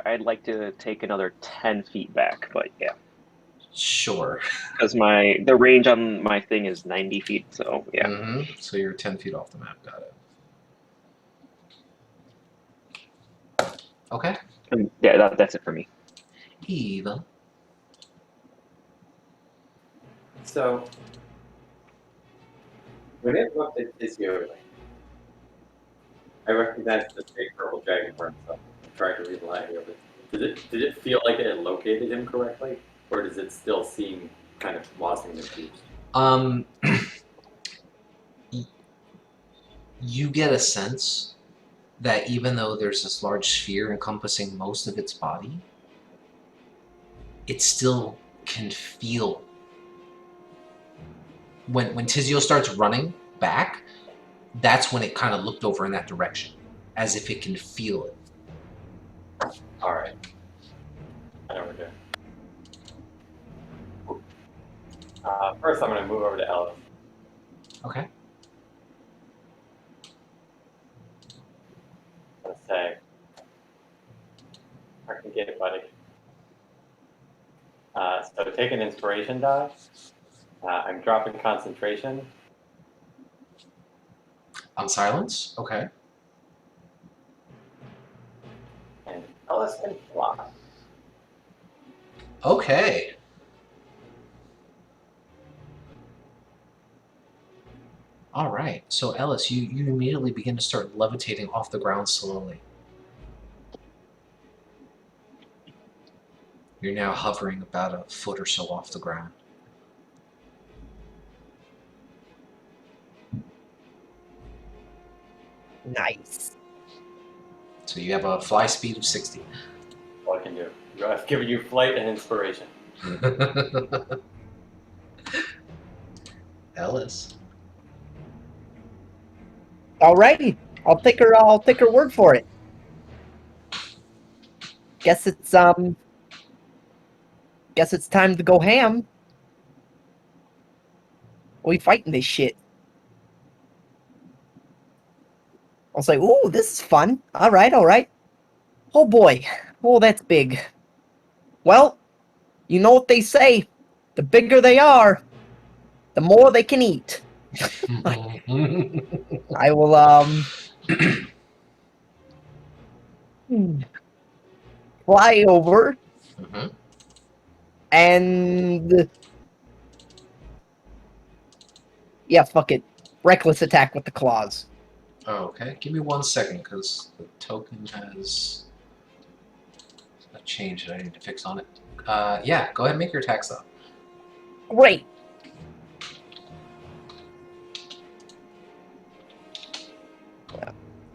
G: I'd like to take another 10 feet back, but yeah,
A: Sure.
G: because the range on my thing is 90 feet, so yeah.
A: Mm-hmm. So you're 10 feet off the map. Got it. Okay.
G: Yeah, that's it for me.
A: Eva.
D: So, when it looked at Tizio, I recognized the big purple dragonborn stuff. I tried to read the line of it. Did it feel like it had located him correctly? Or does it still seem kind of lost and confused?
A: You get a sense that even though there's this large sphere encompassing most of its body, it still can feel. When Tizio starts running back, that's when it kind of looked over in that direction, as if it can feel it.
D: Alright. I know what we're doing. First, I'm going to move over to Ellis.
A: Okay.
D: I'm going to say, I can get it, buddy. So take an inspiration die. I'm dropping concentration.
A: On silence? Okay.
D: And Ellis can fly.
A: Okay. All right. So Ellis, you immediately begin to start levitating off the ground slowly. You're now hovering about a foot or so off the ground.
E: Nice.
A: So you have a fly speed of 60.
D: All I can do. I've given you flight and inspiration.
A: Ellis.
E: Alrighty, I'll take her word for it. Guess it's time to go ham. We fighting this shit. I was like, ooh, this is fun. Alright. Oh boy. Oh, that's big. Well, you know what they say. The bigger they are, the more they can eat. I will, fly over and yeah, fuck it. Reckless attack with the claws.
A: Okay, give me 1 second because the token has a change that I need to fix on it. Yeah, go ahead and make your attacks though.
E: Great.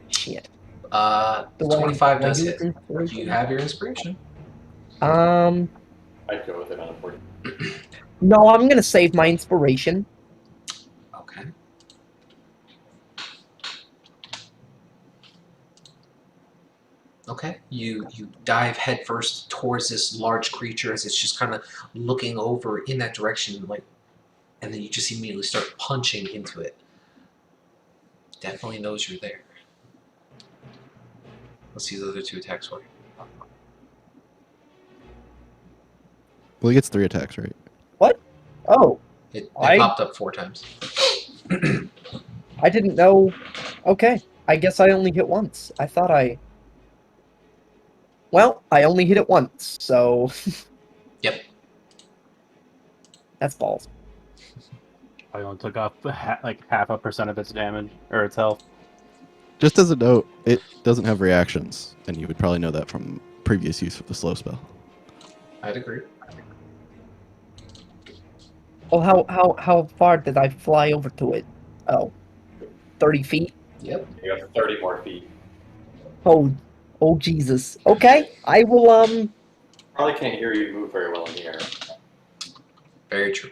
E: Shit.
A: 25 does
E: do
A: hit. Do you have your inspiration?
D: I'd go with it on a 40.
E: No, I'm gonna save my inspiration.
A: Okay. Okay, you dive headfirst towards this large creature as it's just kind of looking over in that direction, like, and then you just immediately start punching into it. Definitely knows you're there. Let's see the other 2 attacks for you.
C: Well, he gets 3 attacks, right?
E: Oh,
A: It
E: I-
A: popped up 4 times.
E: I didn't know. Okay, I guess I only hit once. I thought I. Well, I only hit it once, so.
A: Yep.
E: That's balls.
B: I only took off like 0.5% of its damage or its health.
C: Just as a note, it doesn't have reactions, and you would probably know that from previous use of the slow spell.
A: I'd agree.
E: Well, how far did I fly over to it? Oh, 30 feet?
A: Yep.
D: You have 30 more feet.
E: Oh Jesus. Okay, I will,
D: Probably can't hear you move very well in the air.
A: Very true.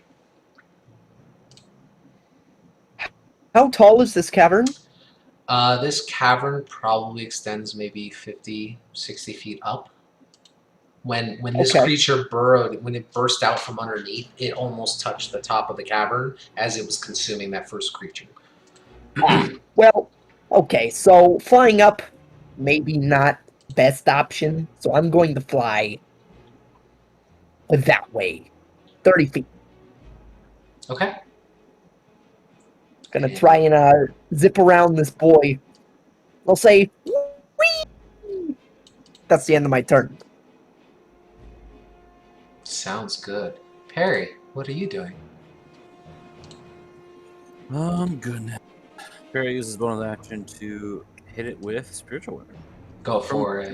E: how tall is this cavern?
A: This cavern probably extends maybe 50, 60 feet up. When this
E: Okay.
A: creature burrowed, when it burst out from underneath, it almost touched the top of the cavern as it was consuming that first creature.
E: Well, okay, so flying up, maybe not best option, so I'm going to fly that way. 30 feet.
A: Okay.
E: Gonna try and zip around this boy. I'll say, whee! That's the end of my turn.
A: Sounds good. Perry, what are you doing?
F: Good now. Perry uses bonus action to hit it with spiritual weapon.
A: Go for it.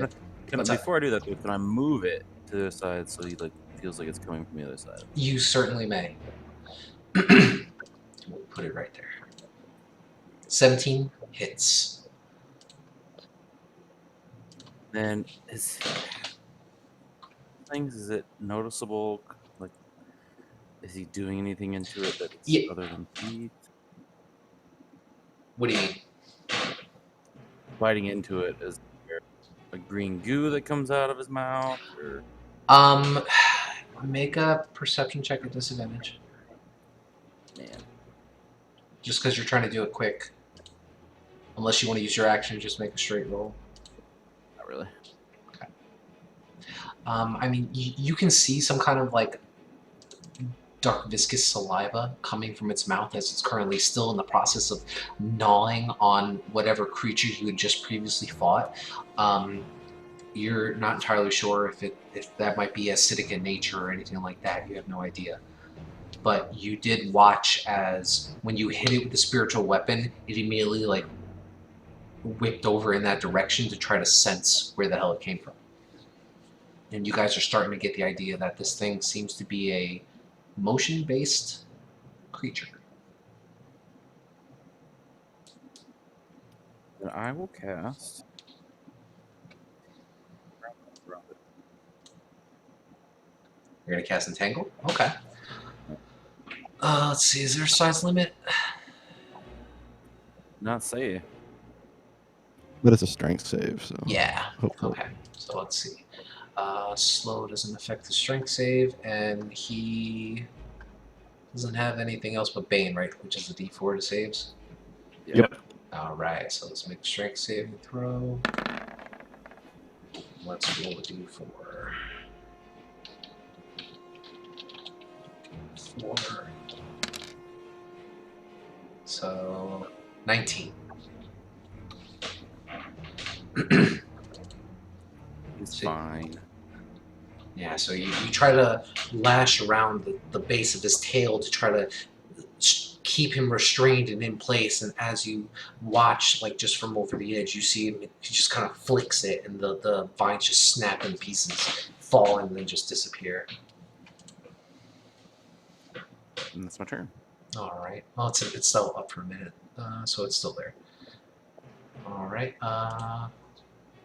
A: What's up?
F: Before I do that, though, can I move it to the side so he feels like it's coming from the other side?
A: You certainly may. We'll put it right there. 17 hits.
F: Then is it noticeable? Like, is he doing anything into it that's other than teeth?
A: What do you mean?
F: Biting into it, is there a green goo that comes out of his mouth, or
A: Make a perception check at disadvantage.
F: man?
A: Just because you're trying to do it quick. Unless you want to use your action, just make a straight roll.
F: Not really.
A: Okay. I mean, you can see some kind of like dark viscous saliva coming from its mouth as it's currently still in the process of gnawing on whatever creature you had just previously fought. You're not entirely sure if that might be acidic in nature or anything like that. You have no idea. But you did watch as when you hit it with the spiritual weapon, it immediately like whipped over in that direction to try to sense where the hell it came from. And you guys are starting to get the idea that this thing seems to be a motion-based creature.
F: Then I will cast.
A: You're gonna cast Entangle? Okay. Let's see, is there a size limit?
F: Not say.
C: But it's a strength save, so
A: Yeah.
C: hopefully.
A: Okay. So let's see. Slow doesn't affect the strength save, and he doesn't have anything else but Bane, right? Which is the D4 to saves.
C: Yep.
A: All right. So let's make a strength saving throw. Let's roll a D4. 4. So 19.
F: It's fine.
A: Yeah, so you try to lash around the base of his tail to try to keep him restrained and in place, and as you watch, like just from over the edge, you see him, he just kind of flicks it, and the vines just snap in pieces, fall, and then just disappear.
F: And that's my turn.
A: All right. Well, it's still up for a minute, so it's still there. All right.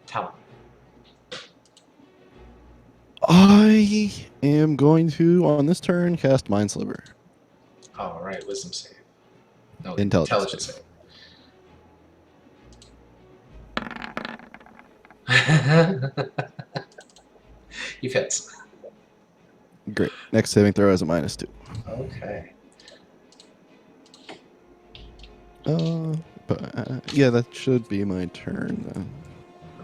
A: Talon.
C: I am going to, on this turn, cast Mind Sliver.
A: All right. Wisdom save. No,
C: Intelligence
A: save. He fits.
C: Great. Next saving throw is a -2.
A: Okay.
C: Yeah, that should be my turn then.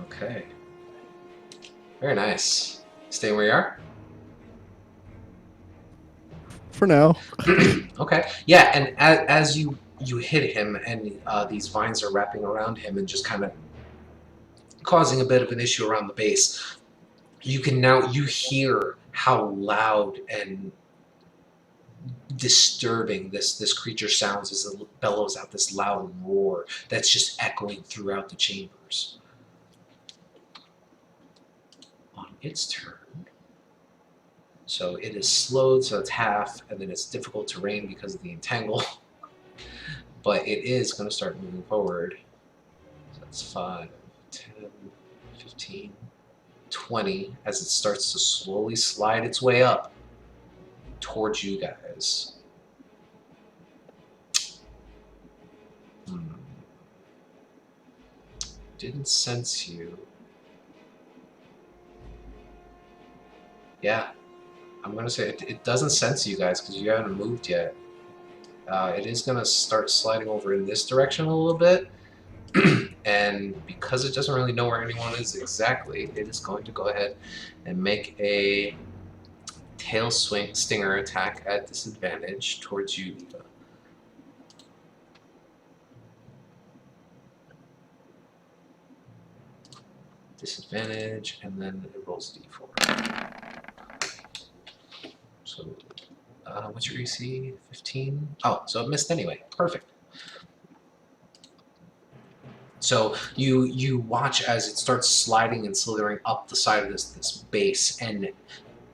A: Okay. Very nice. Stay where you are?
C: For now.
A: Okay. Yeah, and as you hit him, and these vines are wrapping around him and just kind of causing a bit of an issue around the base, you hear how loud and disturbing this creature sounds as it bellows out this loud roar that's just echoing throughout the chambers. On its turn, So it is slowed, so it's half, and then it's difficult terrain because of the entangle. But it is going to start moving forward. So that's 5, 10, 15, 20, as it starts to slowly slide its way up towards you guys. Didn't sense you. Yeah, I'm gonna say it doesn't sense you guys because you haven't moved yet. It is gonna start sliding over in this direction a little bit, and because it doesn't really know where anyone is exactly, it is going to go ahead and make a tail swing stinger attack at disadvantage towards you, Eva. Disadvantage, and then it rolls d4. So, what's your AC? 15? Oh, so it missed anyway. Perfect. So you watch as it starts sliding and slithering up the side of this base, and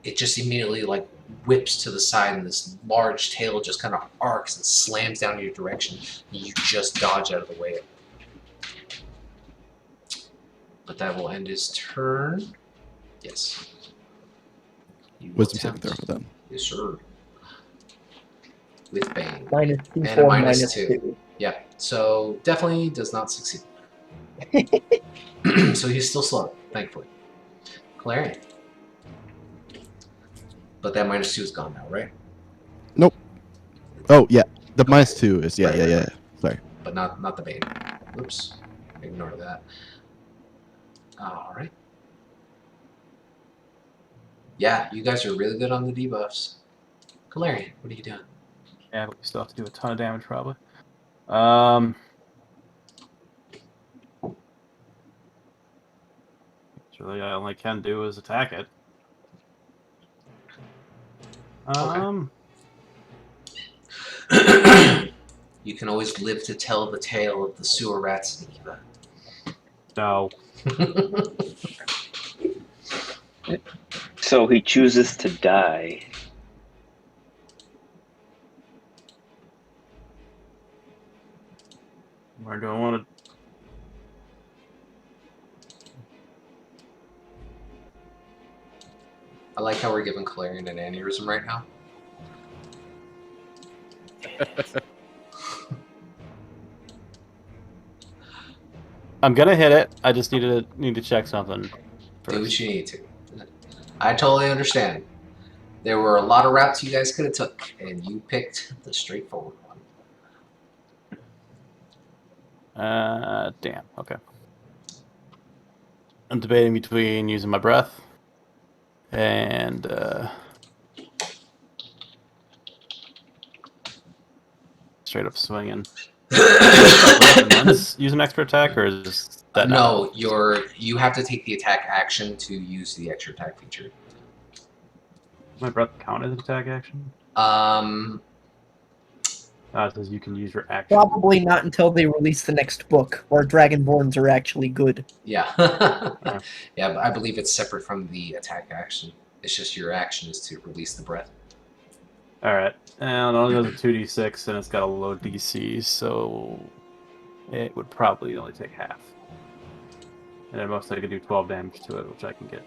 A: it just immediately like whips to the side, and this large tail just kind of arcs and slams down your direction, and you just dodge out of the way. But that will end his turn. Yes. You will
C: Wisdom saving
A: attempt-
C: throw for them.
A: Yes, sir. With Bane.
E: Minus
A: And a
E: 4,
A: minus
E: minus
A: 2.
E: 2.
A: Yeah, so definitely does not succeed. So he's still slow, thankfully. Clarion. But that minus 2 is gone now, right?
C: Nope. Oh yeah, the -2 is
A: Right, right,
C: yeah.
A: right.
C: Sorry.
A: But not the Bane. Oops. Ignore that. Alright. Yeah, you guys are really good on the debuffs. Galarian, what are you doing?
B: Yeah, but we still have to do a ton of damage probably. Really, all I can do is attack it.
A: You can always live to tell the tale of the sewer rats in Eva.
B: No.
G: So he chooses to die.
B: Where do I want to?
A: I like how we're giving Galarian an aneurysm right now.
B: I'm gonna hit it. I just need to check something
A: Do
B: first.
A: what you need to. I totally understand. There were a lot of routes you guys could have took, and you picked the straightforward one.
B: Damn. Okay. I'm debating between using my breath and straight up swinging. Use an extra attack, or is that
A: No, you have to take the attack action to use the extra attack feature.
B: my breath count as an attack action? It says you can use your action.
E: Probably not until they release the next book, where Dragonborns are actually good.
A: Yeah. Yeah, but I believe it's separate from the attack action. It's just your action is to release the breath.
B: All right, and it only goes a 2d6, and it's got a low DC, so it would probably only take half. And then most I could do 12 damage to it, which I can get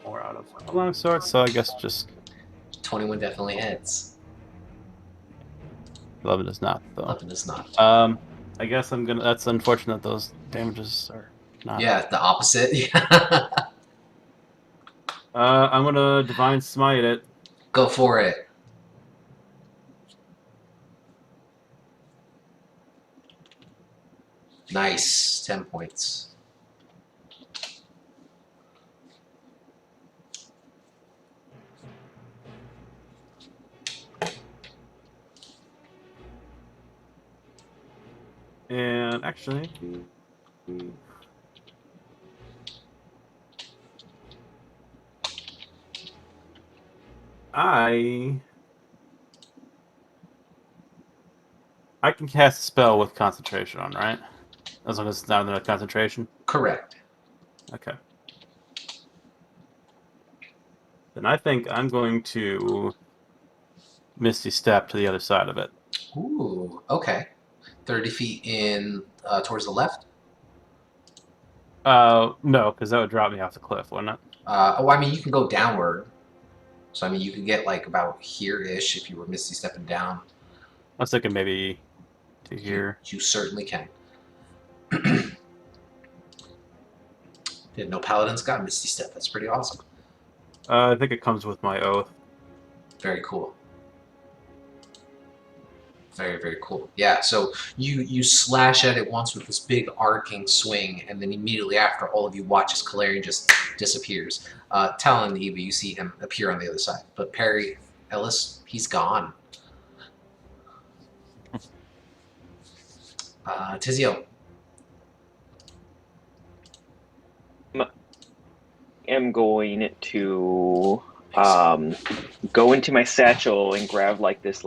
B: more out of a longsword. So I guess just
A: 21 definitely hits.
B: 11 is not though.
A: 11 is not.
B: I guess I'm gonna. That's unfortunate. Those damages are not.
A: Yeah, the opposite. Yeah.
B: I'm gonna divine smite it.
A: Go for it. Nice. 10 points.
B: And actually, I can cast a spell with concentration on, right? As long as it's not under concentration.
A: Correct.
B: Okay. then I think I'm going to Misty Step to the other side of it.
A: Ooh, okay. 30 feet in towards the left.
B: No, because that would drop me off the cliff, wouldn't it?
A: Oh, I mean, you can go downward. So, I mean, you could get like about here-ish if you were Misty stepping down.
B: I was thinking maybe to here.
A: You certainly can. Didn't know Paladins got Misty Step. That's pretty awesome.
B: I think it comes with my oath.
A: Very cool. Very, very cool. Yeah, so you slash at it once with this big arcing swing, and then immediately after, all of you watch as Kalarian just disappears. Talon and Eva, you see him appear on the other side. But Perry, Ellis, he's gone. Tizio.
G: I'm going to go into my satchel and grab like this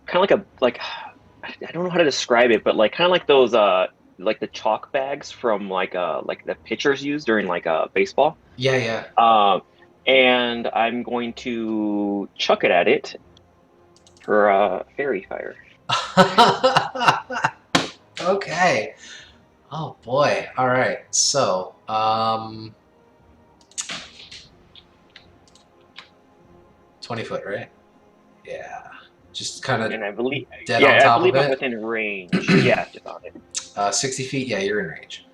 G: kind of like I don't know how to describe it, but like kind of like those like the chalk bags from like the pitchers use during like baseball.
A: Yeah, yeah.
G: And I'm going to chuck it at it for fairy fire.
A: Okay. Oh boy. All right. So, 20 foot, right? Yeah. Just kind of
G: And I believe,
A: dead on top
G: I believe
A: of
G: I'm
A: it.
G: within range. Yeah, just on it.
A: 60 feet. Yeah, you're in range.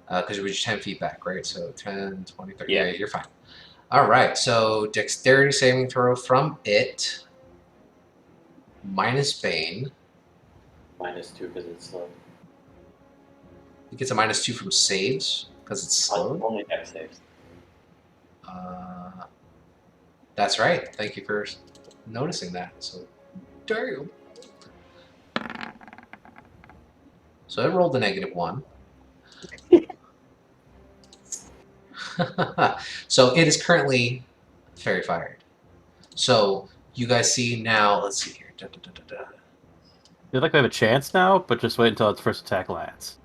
A: Because you're just 10 feet back, right? So 10, 20, 30. Yeah,
G: Yeah.
A: you're fine. All right. So dexterity saving throw from it. Minus Bane.
D: -2 because it's slow.
A: It gets a -2 from saves because it's slowed.
D: Only dex saves.
A: That's right. Thank you for noticing that. So, damn. So it rolled a -1. So it is currently fairy fired. So you guys see now. Let's see here.
B: I feel like we have a chance now, but just wait until its first attack lands.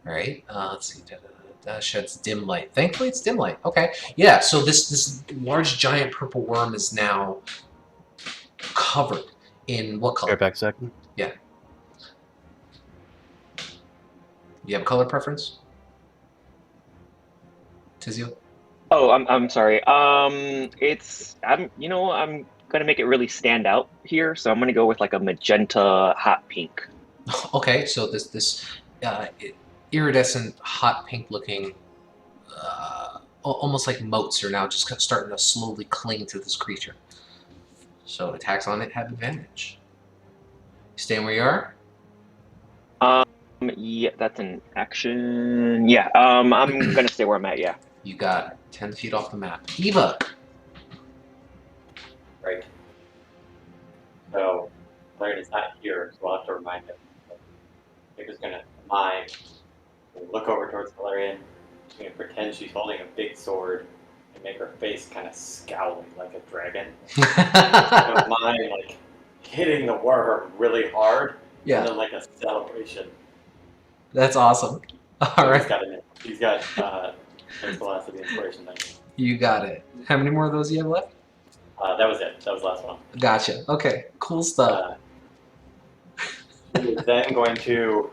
A: All right. Let's see. Sheds dim light. Thankfully, it's dim light. Okay. Yeah. So this large giant purple worm is now covered in what color?
B: Right back second.
A: Yeah. You have a color preference? Tizio?
G: Oh, I'm sorry. I'm gonna make it really stand out here, so I'm gonna go with like a magenta hot pink.
A: Okay, so this iridescent, hot pink looking, almost like motes are now just starting to slowly cling to this creature. So attacks on it have advantage. Staying where you are?
G: Yeah, that's an action. Yeah, I'm gonna stay where I'm at. Yeah.
A: You got 10 feet off the map. Eva!
D: Right. So, Larry is not here, so I'll have to remind him. Ika's gonna mime, look over towards Valerian. She's gonna pretend she's holding a big sword and make her face kind of scowling like a dragon. I don't mind like hitting the worm really hard,
A: Yeah,
D: and then like a celebration.
A: that's awesome. All right,
D: He's got there's the last of the inspiration thing.
A: you got it. How many more of those you have left?
D: That was it. That was the last one.
A: Gotcha. Okay, cool stuff.
D: We're then going to.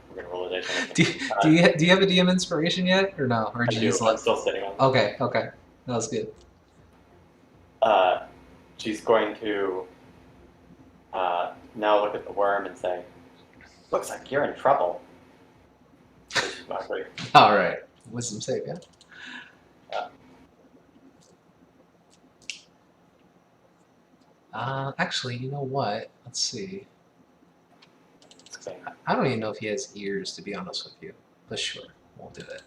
D: We're gonna roll a dice.
A: Do you have a DM inspiration yet, or no? Or
D: I
A: did you
D: do.
A: just
D: I'm still sitting on.
A: Okay, that was good.
D: She's going to now look at the worm and say, "Looks like you're in trouble." So she's not great.
A: All right, wisdom save, yeah. Actually, you know what? Let's see. I don't even know if he has ears, to be honest with you. But sure, we'll do it.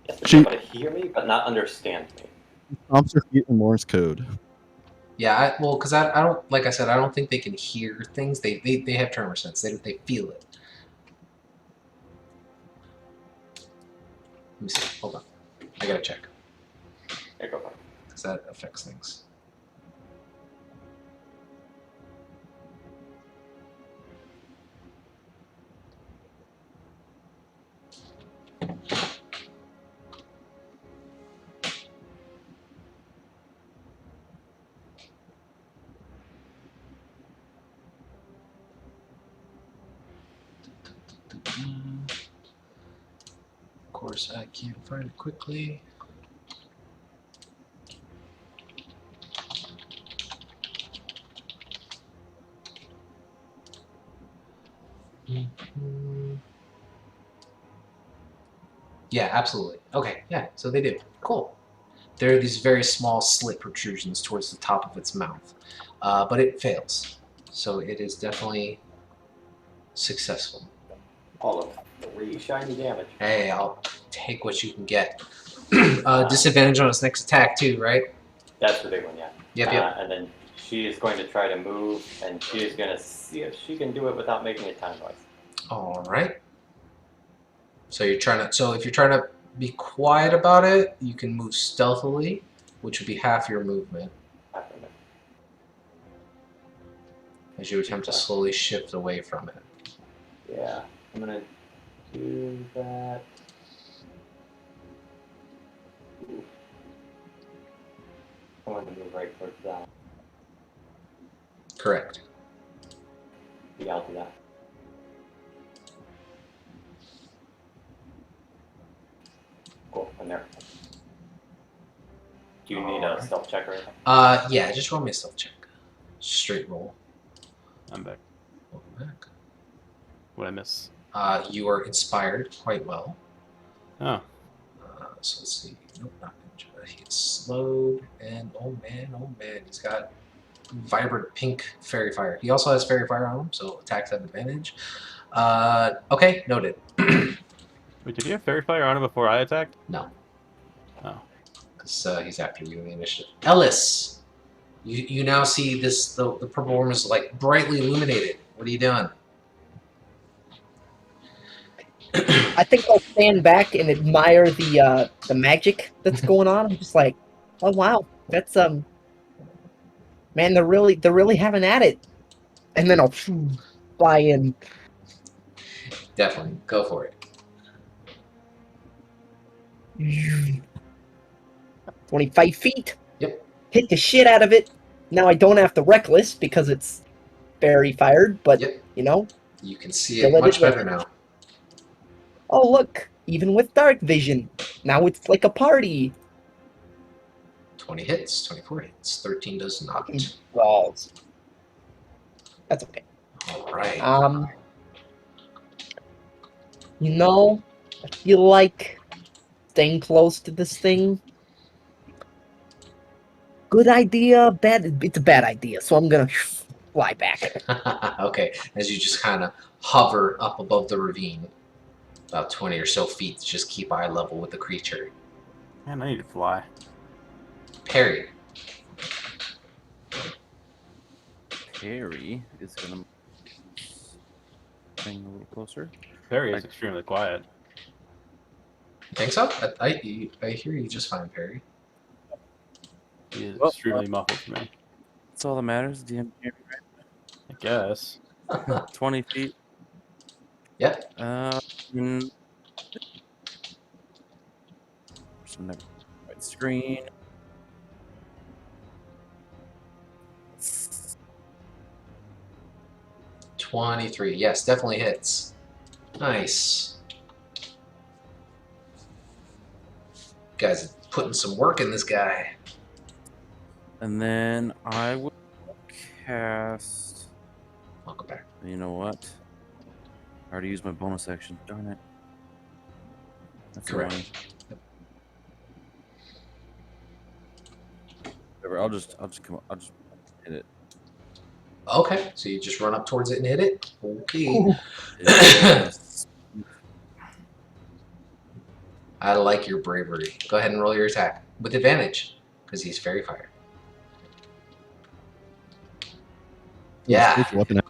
D: Yes, to be able to hear me, but not understand me.
C: Stomps her feet in Morse code.
A: Yeah, because I don't, like I said, I don't think they can hear things. They have tremor sense. They feel it. Let me see. Hold on. I gotta check.
D: Yeah, go for it.
A: Because that affects things. Of course, I can't find it quickly. Mhm. Yeah, absolutely. Okay, yeah, so they do. Cool. There are these very small slit protrusions towards the top of its mouth, but it fails. So it is definitely successful.
D: All of 3 shiny damage.
A: Hey, I'll take what you can get. Disadvantage on its next attack too, right?
D: That's the big one, yeah.
A: Yep.
D: And then she is going to try to move, and she is going to see if she can do it without making a ton of noise.
A: All right. So you're trying to. So if you're trying to be quiet about it, you can move stealthily, which would be half your movement, as you attempt to slowly shift away from it.
D: Yeah, I'm going to do that. Ooh. I want to move right towards that.
A: Correct.
D: Yeah, I'll do that. Cool, I'm there. Do you need a stealth check or anything?
A: Yeah, just roll me a stealth check. Straight roll.
B: I'm back.
A: Welcome back.
B: What I miss?
A: You are inspired quite well.
B: Oh,
A: So let's see. Nope, not ninja. He's slowed, and oh man, he's got vibrant pink fairy fire. He also has fairy fire on him, so attacks have advantage. Okay, noted.
B: wait, did you have fairy fire on him before I attacked?
A: No,
B: Oh,
A: because he's after you in the initiative. Ellis, you now see this. The purple worm is like brightly illuminated. What are you doing?
E: I think I'll stand back and admire the magic that's going on. I'm just like, oh wow, that's man, they're really having at it. And then I'll fly in.
A: Definitely, go for it.
E: 25 feet.
A: Yep.
E: Hit the shit out of it. Now I don't have to reckless because it's fairy fired, but
A: Yep.
E: you know.
A: You can see
E: Still
A: it
E: at
A: much better
E: advantage.
A: now.
E: Oh look, even with dark vision, now it's like a party.
A: 20 hits, 24 hits, 13 does not.
E: Balls. That's okay.
A: All right.
E: You know, I feel like staying close to this thing. Good idea, bad. It's a bad idea, so I'm gonna fly back.
A: Okay, as you just kind of hover up above the ravine, about 20 or so feet, to just keep eye level with the creature.
B: man, I need to fly.
A: Perry.
F: Harry is gonna bring a little closer.
B: Perry is extremely quiet.
A: Think so? I hear you just fine, Perry.
B: He is
F: Well,
B: extremely muffled for me.
F: That's all that matters. DM
B: I guess.
F: 20 feet.
A: Yep.
F: Mm, some never white screen.
A: 23. Yes, definitely hits. Nice. Guys putting some work in this guy.
F: And then I will cast.
A: Welcome back.
F: You know what? I already used my bonus action. Darn it. That's
A: Correct.
F: annoying. Whatever. I'll just hit it.
A: Okay, so you just run up towards it and hit it? Okay.
F: Yes.
A: I like your bravery. Go ahead and roll your attack. With advantage, because he's fairy fire. Yeah.
C: Which weapon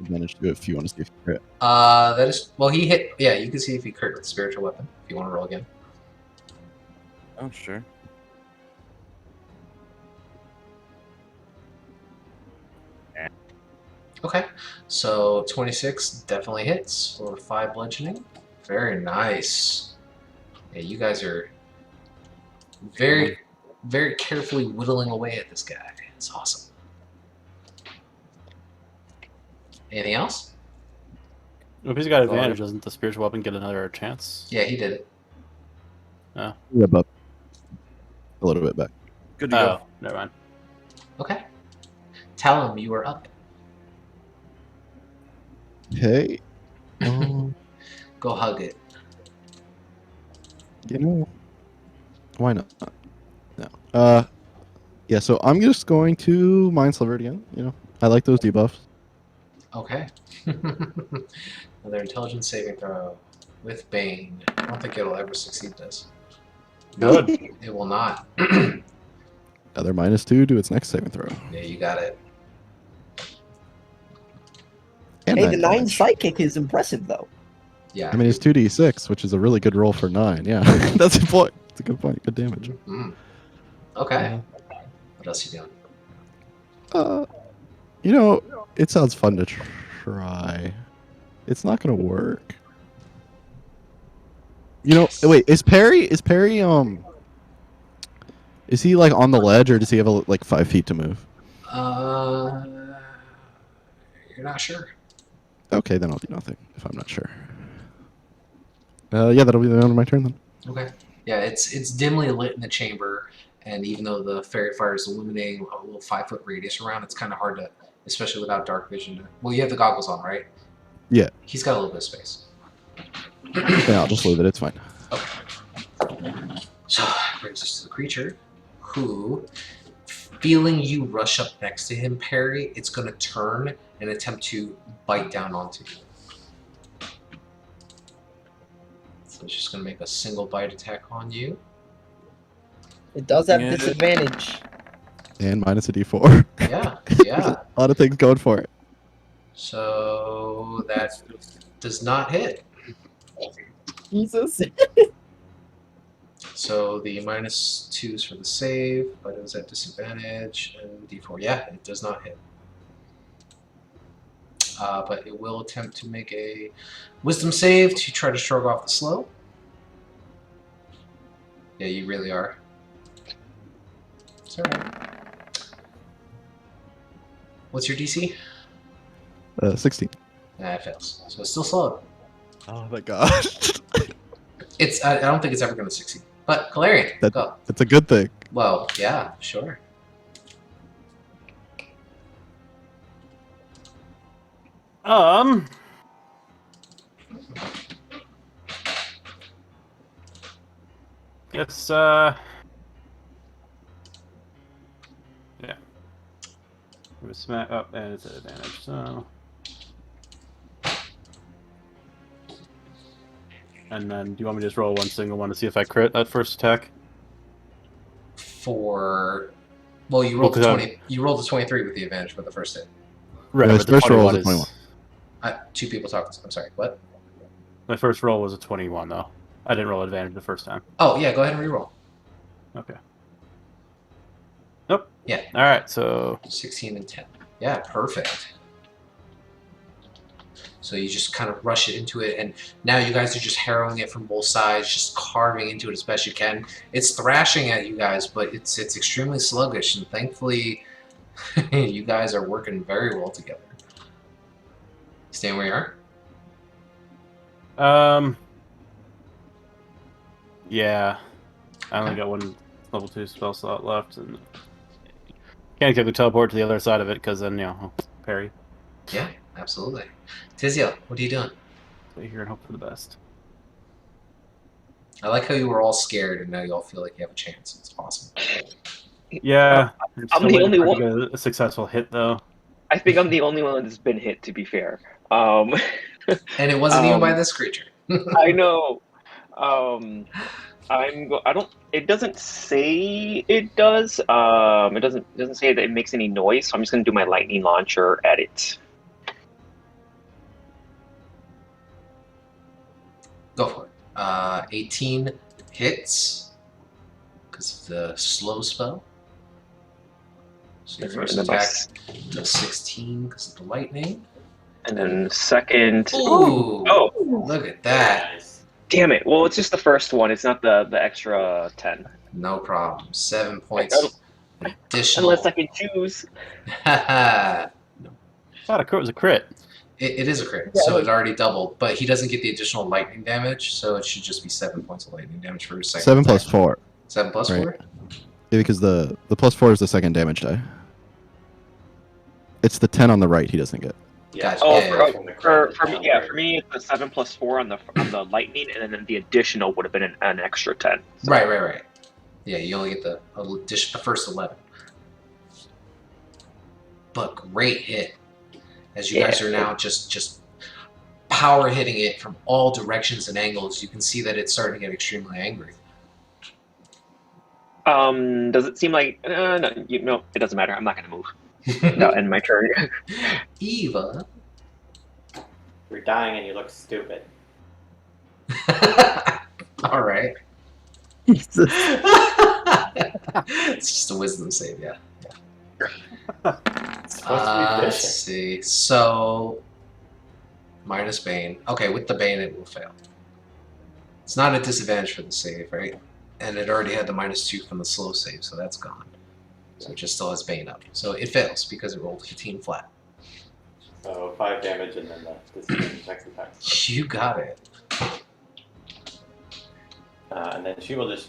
C: advantage to it if you want to see if you crit?
A: That is, well, he hit, yeah, you can see if he crit with spiritual weapon, if you want to roll again.
F: Oh, sure.
A: Okay, so 26 definitely hits for 5 bludgeoning. Very nice. Yeah, you guys are very, very carefully whittling away at this guy. It's awesome. Anything else?
B: If he's got
A: Go
B: advantage,
A: ahead.
B: doesn't the spiritual weapon get another chance?
A: Yeah, he did it.
C: Yeah, but a little bit back.
F: Good to
B: Oh,
F: go.
B: never mind.
A: Okay. Tell him you are up.
C: Okay. Um,
A: Go hug it.
C: you know, why not? No. Yeah. So I'm just going to Mind Sliver it again. You know, I like those debuffs.
A: Okay. Another intelligence saving throw with Bane. I don't think it'll ever succeed this.
B: Good.
A: It will not.
C: Another -2 to its next saving throw.
A: Yeah, you got it.
C: And
E: Hey,
C: 9
E: the 9
C: damage.
E: psychic is impressive though.
A: Yeah.
C: I mean, it's 2d6, which is a really good roll for 9. Yeah, that's a point. It's a good point. Good damage.
A: Mm. Okay. What else you doing?
C: You know, it sounds fun to try. It's not gonna work. You know, wait, is Perry is he like on the ledge, or does he have like 5 feet to move?
A: You're not sure.
C: Okay, then I'll do nothing if I'm not sure. Yeah, that'll be the end of my turn then.
A: Okay. Yeah, it's dimly lit in the chamber, and even though the fairy fire is illuminating a little 5-foot radius around, it's kind of hard to, especially without dark vision. Well, you have the goggles on, right?
C: Yeah.
A: He's got a little bit of space.
C: Yeah, I'll just leave it. It's fine.
A: So brings us to the creature, who, feeling you rush up next to him, Perry, it's going to turn and attempt to bite down onto you. So it's just going to make a single bite attack on you.
E: It does have
F: Yeah.
E: disadvantage.
C: And minus a d4.
A: Yeah, yeah.
C: A lot of things going for it.
A: So that does not hit.
E: Jesus.
A: So the -2s for the save, but it was at disadvantage, and d4. Yeah, it does not hit. But it will attempt to make a wisdom save to try to shrug off the slow. Yeah, you really are. It's alright. What's your DC?
C: 16.
A: Nah, it fails. So it's still slow.
C: Oh my gosh.
A: It's I don't think it's ever going to succeed. But Galarian,
C: That-
A: go.
C: It's a good thing.
A: Well, yeah, sure.
B: Guess, yeah. It was smack up, and it's an advantage, so. And then, do you want me to just roll one single one to see if I crit that first attack?
A: Well, you rolled
B: Well, 'cause
A: a 20. You rolled a 23 with the advantage for the first hit.
B: Right,
C: his
B: but the
C: first roll
B: 21
C: was a 21.
A: Two people talked. I'm sorry. What?
B: My first roll was a 21, though. I didn't roll advantage the first time.
A: Oh yeah, go ahead and reroll.
B: Okay. Nope.
A: Yeah.
B: All right, so
A: 16 and 10. Yeah, perfect. So you just kind of rush it into it, and now you guys are just harrowing it from both sides, just carving into it as best you can. It's thrashing at you guys, but it's extremely sluggish, and thankfully, you guys are working very well together. Staying where you are.
B: Yeah, I only
A: Okay.
B: got one level 2 spell slot left, and can't exactly teleport to the other side of it because then parry.
A: Yeah, absolutely. Tizio, what are you doing?
B: Stay here and hope for the best.
A: I like how you were all scared, and now you all feel like you have a chance. It's awesome.
B: Yeah,
G: I'm
B: still
G: the
B: waiting
G: only
B: for it
G: one.
B: to get a successful hit though.
G: I think I'm the only one that's been hit, to be fair.
A: And it wasn't even by
G: Um,
A: this creature.
G: I know. I don't. It doesn't say it does. It doesn't say that it makes any noise. So I'm just gonna do my lightning launcher at it.
A: Go for it. 18 hits because of the slow spell. So your first
G: And then my
A: attack
G: s-
A: does 16 because of the lightning.
G: And then second.
A: Ooh!
G: Oh,
A: Look at that.
D: Nice.
G: damn it! Well, it's just the first one. It's not the extra 10.
A: No problem. 7 points additional.
G: Unless I can choose.
B: Thought a crit was a crit.
A: It is a crit,
E: Yeah,
A: so
E: like-
A: it already doubled, but he doesn't get the additional lightning damage, so it should just be 7 points of lightning damage for his second
C: 7 plus
A: attack.
C: 4.
A: 7 plus
C: Right.
A: 4?
C: Yeah, because the plus 4 is the second damage die. It's the 10 on the right he doesn't get.
A: Gotcha.
G: Oh,
A: yeah,
G: for,
A: yeah,
D: From the
G: for,
D: crit
G: for me,
D: down
G: yeah,
D: there.
G: for me, it's the 7 plus 4 on the lightning, and then the additional would have been an extra 10. So-
A: Right. Yeah, you only get the first 11. But great hit, as you guys are now just power hitting it from all directions and angles. You can see that it's starting to get extremely angry.
G: Does it seem like no? No, it doesn't matter. I'm not gonna move. No, end my turn.
A: Eva.
D: You're dying and you look stupid.
A: All right.
E: Jesus.
A: It's just a wisdom save, yeah.
D: It's supposed to be
A: Let's
D: vicious.
A: see. So, minus Bane. Okay, with the Bane, it will fail. It's not a disadvantage for the save, right? And it already had the -2 from the slow save, so that's gone. So it just still has Bane up. So it fails because it rolled 15 flat.
D: So 5 damage and then the disadvantage next attack.
A: You got it.
D: And then she will just.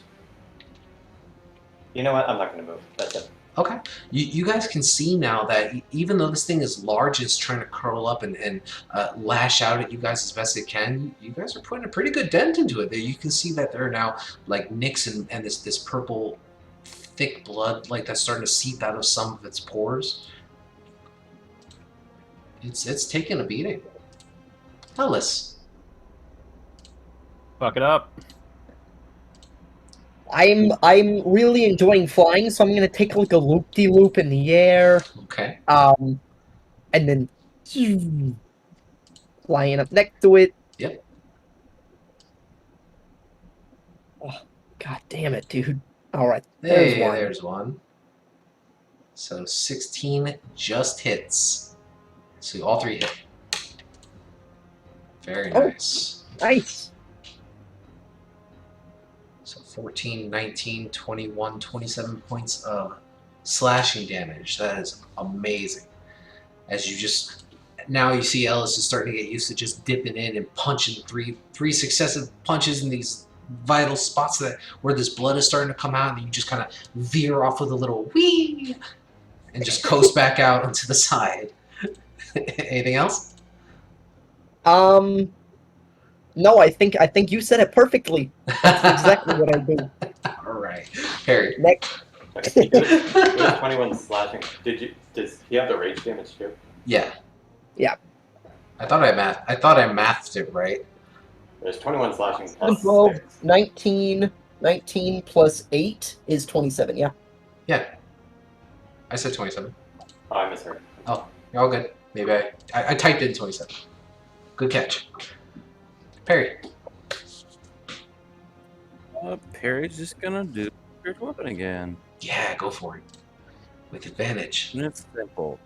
D: You know what? I'm not going to move. That's it.
A: Okay. You guys can see now that even though this thing is large, it's trying to curl up and lash out at you guys as best it can. You guys are putting a pretty good dent into it. You can see that there are now like nicks and this purple thick blood like that's starting to seep out of some of its pores. It's taking a beating. Ellis.
B: Fuck it up.
E: I'm really enjoying flying, so I'm gonna take like a loop-de-loop in the air,
A: Okay.
E: and then flying up next to it.
A: Yep.
E: Oh, God damn it, dude! All right,
A: Hey,
E: there's one.
A: there's one. So 16 just hits. So all 3 hit. Very
E: Oh.
A: nice.
E: Nice.
A: So 14, 19, 21, 27 points of slashing damage. That is amazing. As you just now you see Ellis is starting to get used to just dipping in and punching three successive punches in these vital spots that where this blood is starting to come out, and you just kind of veer off with a little wee and just coast back out onto the side. Anything else?
E: No, I think you said it perfectly. That's exactly what I do.
A: All right, Harry.
E: Next.
D: Okay, it was 21 slashing. Does he have the rage damage too?
A: Yeah.
E: Yeah.
A: I thought I mathed it right.
D: There's 21 slashing plus
E: 12,
D: 6.
E: 19 plus 8 is 27. Yeah.
A: Yeah. I said 27.
D: Oh, I misheard.
A: You're all good. Maybe I typed in 27. Good catch. Perry.
F: Perry's just gonna do spirit weapon again.
A: Yeah, go for it. With advantage.
F: And it's simple.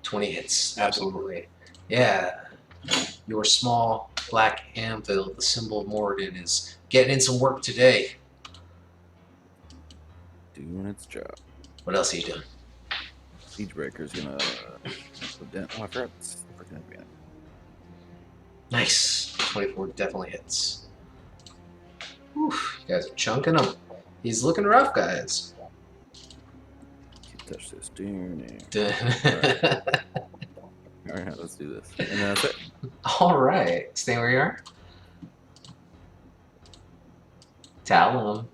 A: 20 hits. Absolutely. Yeah. Your small black anvil, the symbol of Morgan, is getting in some work today.
F: Doing its job.
A: What else are you doing?
F: Siegebreaker's gonna put down. Oh, I forgot it's freaking advantage.
A: Nice. 24 definitely hits. Whew, you guys are chunking him. He's looking rough, guys.
F: Can't touch this. Alright, let's do this. And that's it.
A: All right. Stay where you are. Tell him.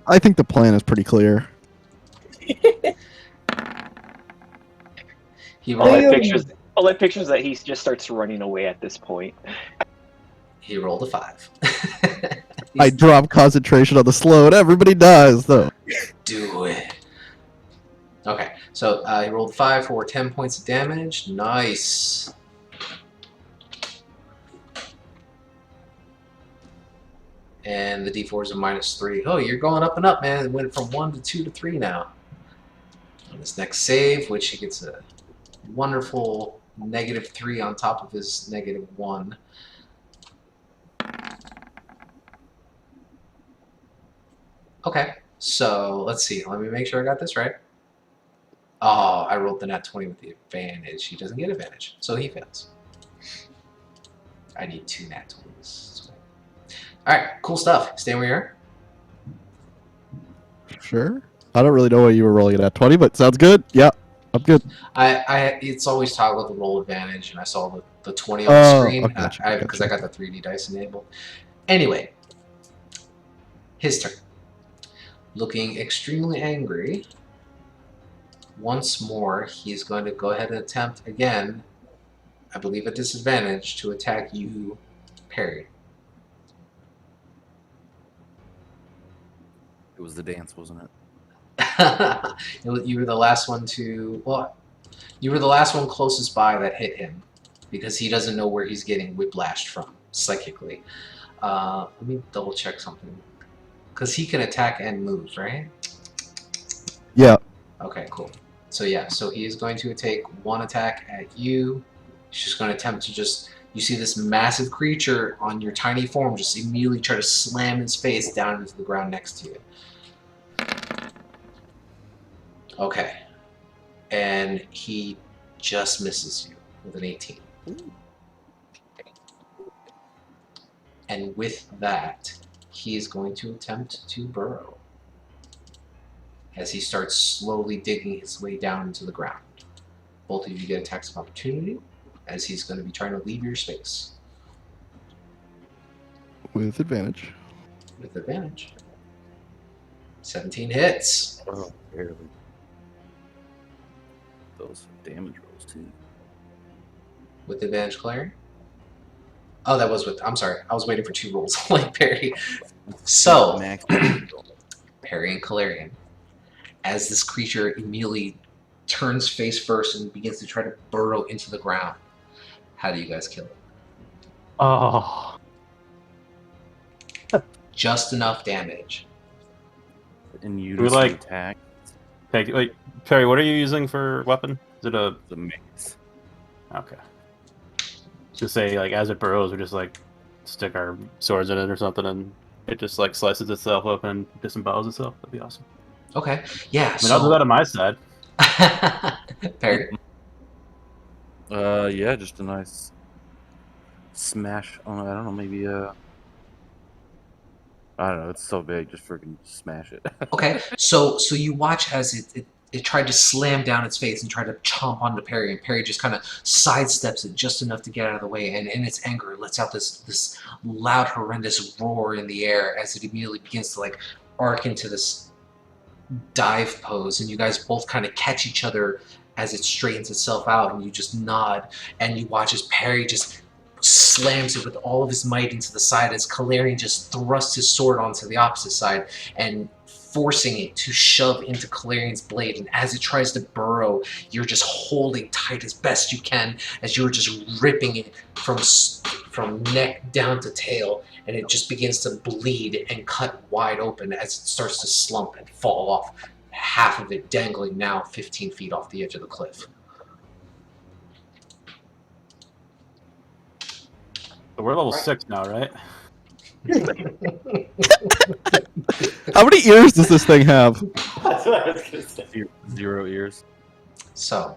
C: I think the plan is pretty clear.
A: He
G: All
A: rolled,
G: that pictures that he just starts running away at this point.
A: he rolled a 5.
C: I drop concentration on the slow, and everybody dies, though.
A: Do it. Okay, so he rolled 5 for 10 points of damage. Nice. And the d4 is a -3. Oh, you're going up and up, man. It went from 1 to 2 to 3 now. On his next save, which he gets a wonderful -3 on top of his -1. Okay, so let's see. Let me make sure I got this right. Oh, I rolled the nat 20 with the advantage. He doesn't get advantage, so he fails. I need 2 nat 20s. Alright, cool stuff. Stay where you are.
C: Sure. I don't really know what you were rolling it at 20, but sounds good. Yeah, I'm good.
A: It's always toggle the roll advantage, and I saw the 20 on the
C: Oh,
A: screen
C: okay, gotcha,
A: because I got the 3D dice enabled. Anyway, his turn. Looking extremely angry. Once more, he's going to go ahead and attempt again, I believe at disadvantage, to attack you, Perry.
F: It was the dance, wasn't it?
A: You were the last one to. Well, you were the last one closest by that hit him because he doesn't know where he's getting whiplashed from psychically. Let me double check something. Because he can attack and move, right?
C: Yeah.
A: Okay, cool. So yeah, so he is going to take one attack at you. He's just going to attempt to just. You see this massive creature on your tiny form just immediately try to slam his face down into the ground next to you. Okay. And he just misses you with an 18. And with that, he is going to attempt to burrow as he starts slowly digging his way down into the ground. Both of you get attacks of opportunity as he's going to be trying to leave your space.
C: With advantage.
A: With advantage. 17 hits.
F: Oh, barely. Those damage rolls too.
A: With advantage, Clary. Oh, that was with. I'm sorry. I was waiting for 2 rolls like Perry. So,
F: Max.
A: Perry and Calarian, as this creature immediately turns face first and begins to try to burrow into the ground. How do you guys kill it?
B: Oh.
A: Just enough damage.
F: And you
B: We're like-
F: attack.
B: Wait, Perry, what are you using for weapon? Is it a...
F: The mace.
B: Okay. Just say, like, as it burrows, we just, like, stick our swords in it or something, and it just, like, slices itself open and disembowels itself. That'd be awesome.
A: Okay. Yeah.
B: I mean, I'll do that on my side.
A: Perry.
F: Yeah, just a nice smash on. I don't know, maybe I don't know. It's so big, just freaking smash it.
A: Okay. So you watch as it tried to slam down its face and try to chomp onto Perry, and Perry just kind of sidesteps it just enough to get out of the way, and in its anger, it lets out this loud, horrendous roar in the air as it immediately begins to like arc into this dive pose, and you guys both kind of catch each other as it straightens itself out, and you just nod, and you watch as Perry just slams it with all of his might into the side as Calarian just thrusts his sword onto the opposite side and forcing it to shove into Calarian's blade. And as it tries to burrow, you're just holding tight as best you can as you're just ripping it from neck down to tail, and it just begins to bleed and cut wide open as it starts to slump and fall off, half of it dangling now 15 feet off the edge of the cliff.
B: So we're level 6 now, right?
C: How many ears does this thing have?
D: That's what I was gonna say.
F: 0 ears.
A: So,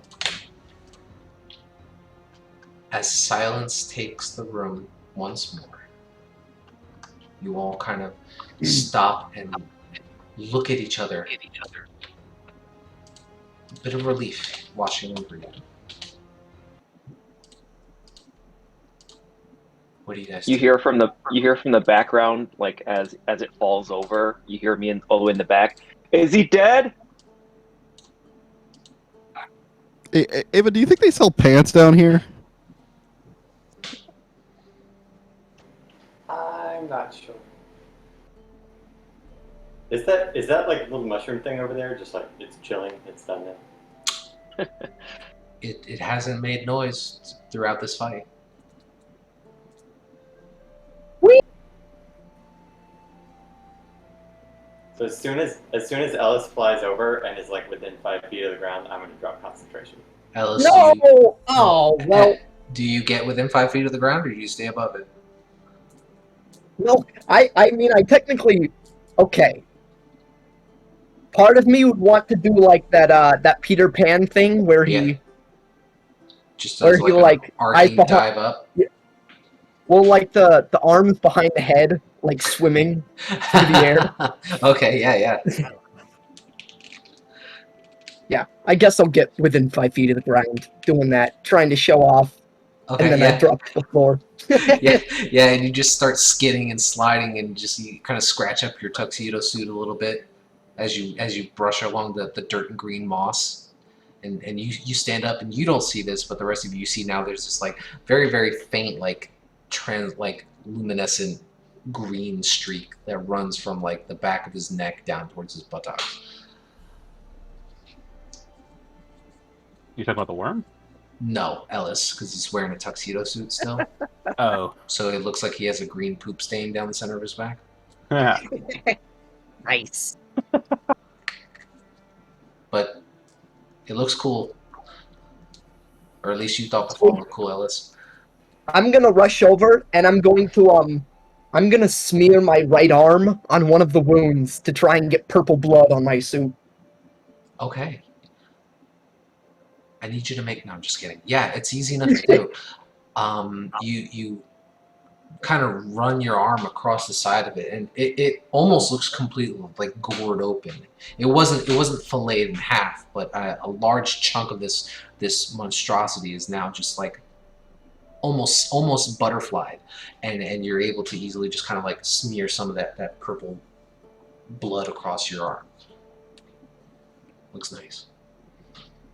A: as silence takes the room once more, you all kind of stop and look at each other. A bit of relief watching over you. What do you guys
G: You
A: do?
G: hear from the background, like as it falls over, you hear me all the way in the back. Is he dead?
C: Hey, Ava, do you think they sell pants down here?
D: I'm not sure. Is that like a little mushroom thing over there? Just like it's chilling, it's done now.
A: It hasn't made noise throughout this fight.
D: So as soon as Ellis flies over and is like within 5 feet of the ground, I'm gonna drop concentration.
A: Ellis,
E: No! Oh, well,
A: do you get within 5 feet of the ground, or do you stay above it?
E: no, I mean, I technically, okay. Part of me would want to do like that Peter Pan thing where he
A: Yeah. Just
E: Or
A: does
E: he,
A: like
E: like,
A: an arcing
E: eyes behind-
A: dive up.
E: well like the arms behind the head like swimming through the air.
A: Okay, yeah.
E: Yeah, I guess I'll get within 5 feet of the ground doing that, trying to show off,
A: Okay,
E: and then
A: yeah.
E: I drop to the floor.
A: Yeah, and you just start skidding and sliding, and just you kind of scratch up your tuxedo suit a little bit as you brush along the dirt and green moss, and you stand up, and you don't see this, but the rest of you see now. There's this like very very faint like luminescent green streak that runs from like the back of his neck down towards his buttocks.
B: You talking about the worm?
A: No, Ellis, because he's wearing a tuxedo suit still,
B: Oh.
A: so it looks like he has a green poop stain down the center of his back.
B: Yeah.
E: Nice.
A: But it looks cool. Or at least you thought the fall looked cool, Ellis.
E: I'm gonna rush over and I'm gonna smear my right arm on one of the wounds to try and get purple blood on my suit.
A: Okay. I need you to make... No, I'm just kidding. Yeah, it's easy enough to do. You kind of run your arm across the side of it, and it almost looks completely like gored open. It wasn't filleted in half, but a large chunk of this monstrosity is now just like almost butterflied, and you're able to easily just kind of like smear some of that purple blood across your arm. Looks nice.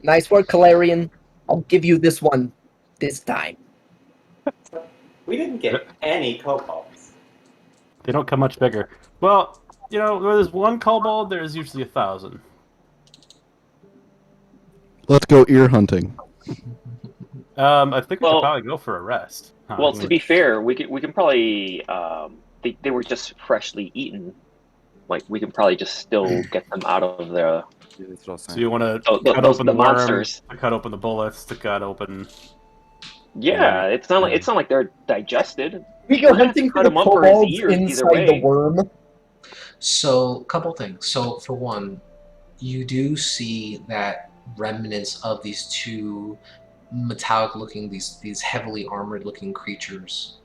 E: Nice work, Calarian. I'll give you this one this time.
D: We didn't get any kobolds.
B: They don't come much bigger. Well, where there's one kobold, there's usually 1,000.
C: Let's go ear hunting.
B: I think we
G: Well-
B: could probably go for a rest.
G: Well, to be fair, we can probably they were just freshly eaten. Like we can probably just still get them out of the
F: Yeah, that's what I was
B: So
F: saying.
B: you want to
G: Oh,
B: cut
G: those
B: open
G: the
B: the worm,
G: monsters.
B: to cut open the bullets, to cut open...
G: Yeah, it's not like they're digested.
E: We go
G: We're gonna
E: hunting
G: cut
E: for the
G: him up for his
E: kobolds
G: ears either
E: inside
G: way.
E: the worm.
A: So, couple things. So, for one, you do see that remnants of these two metallic-looking, these heavily armored-looking creatures.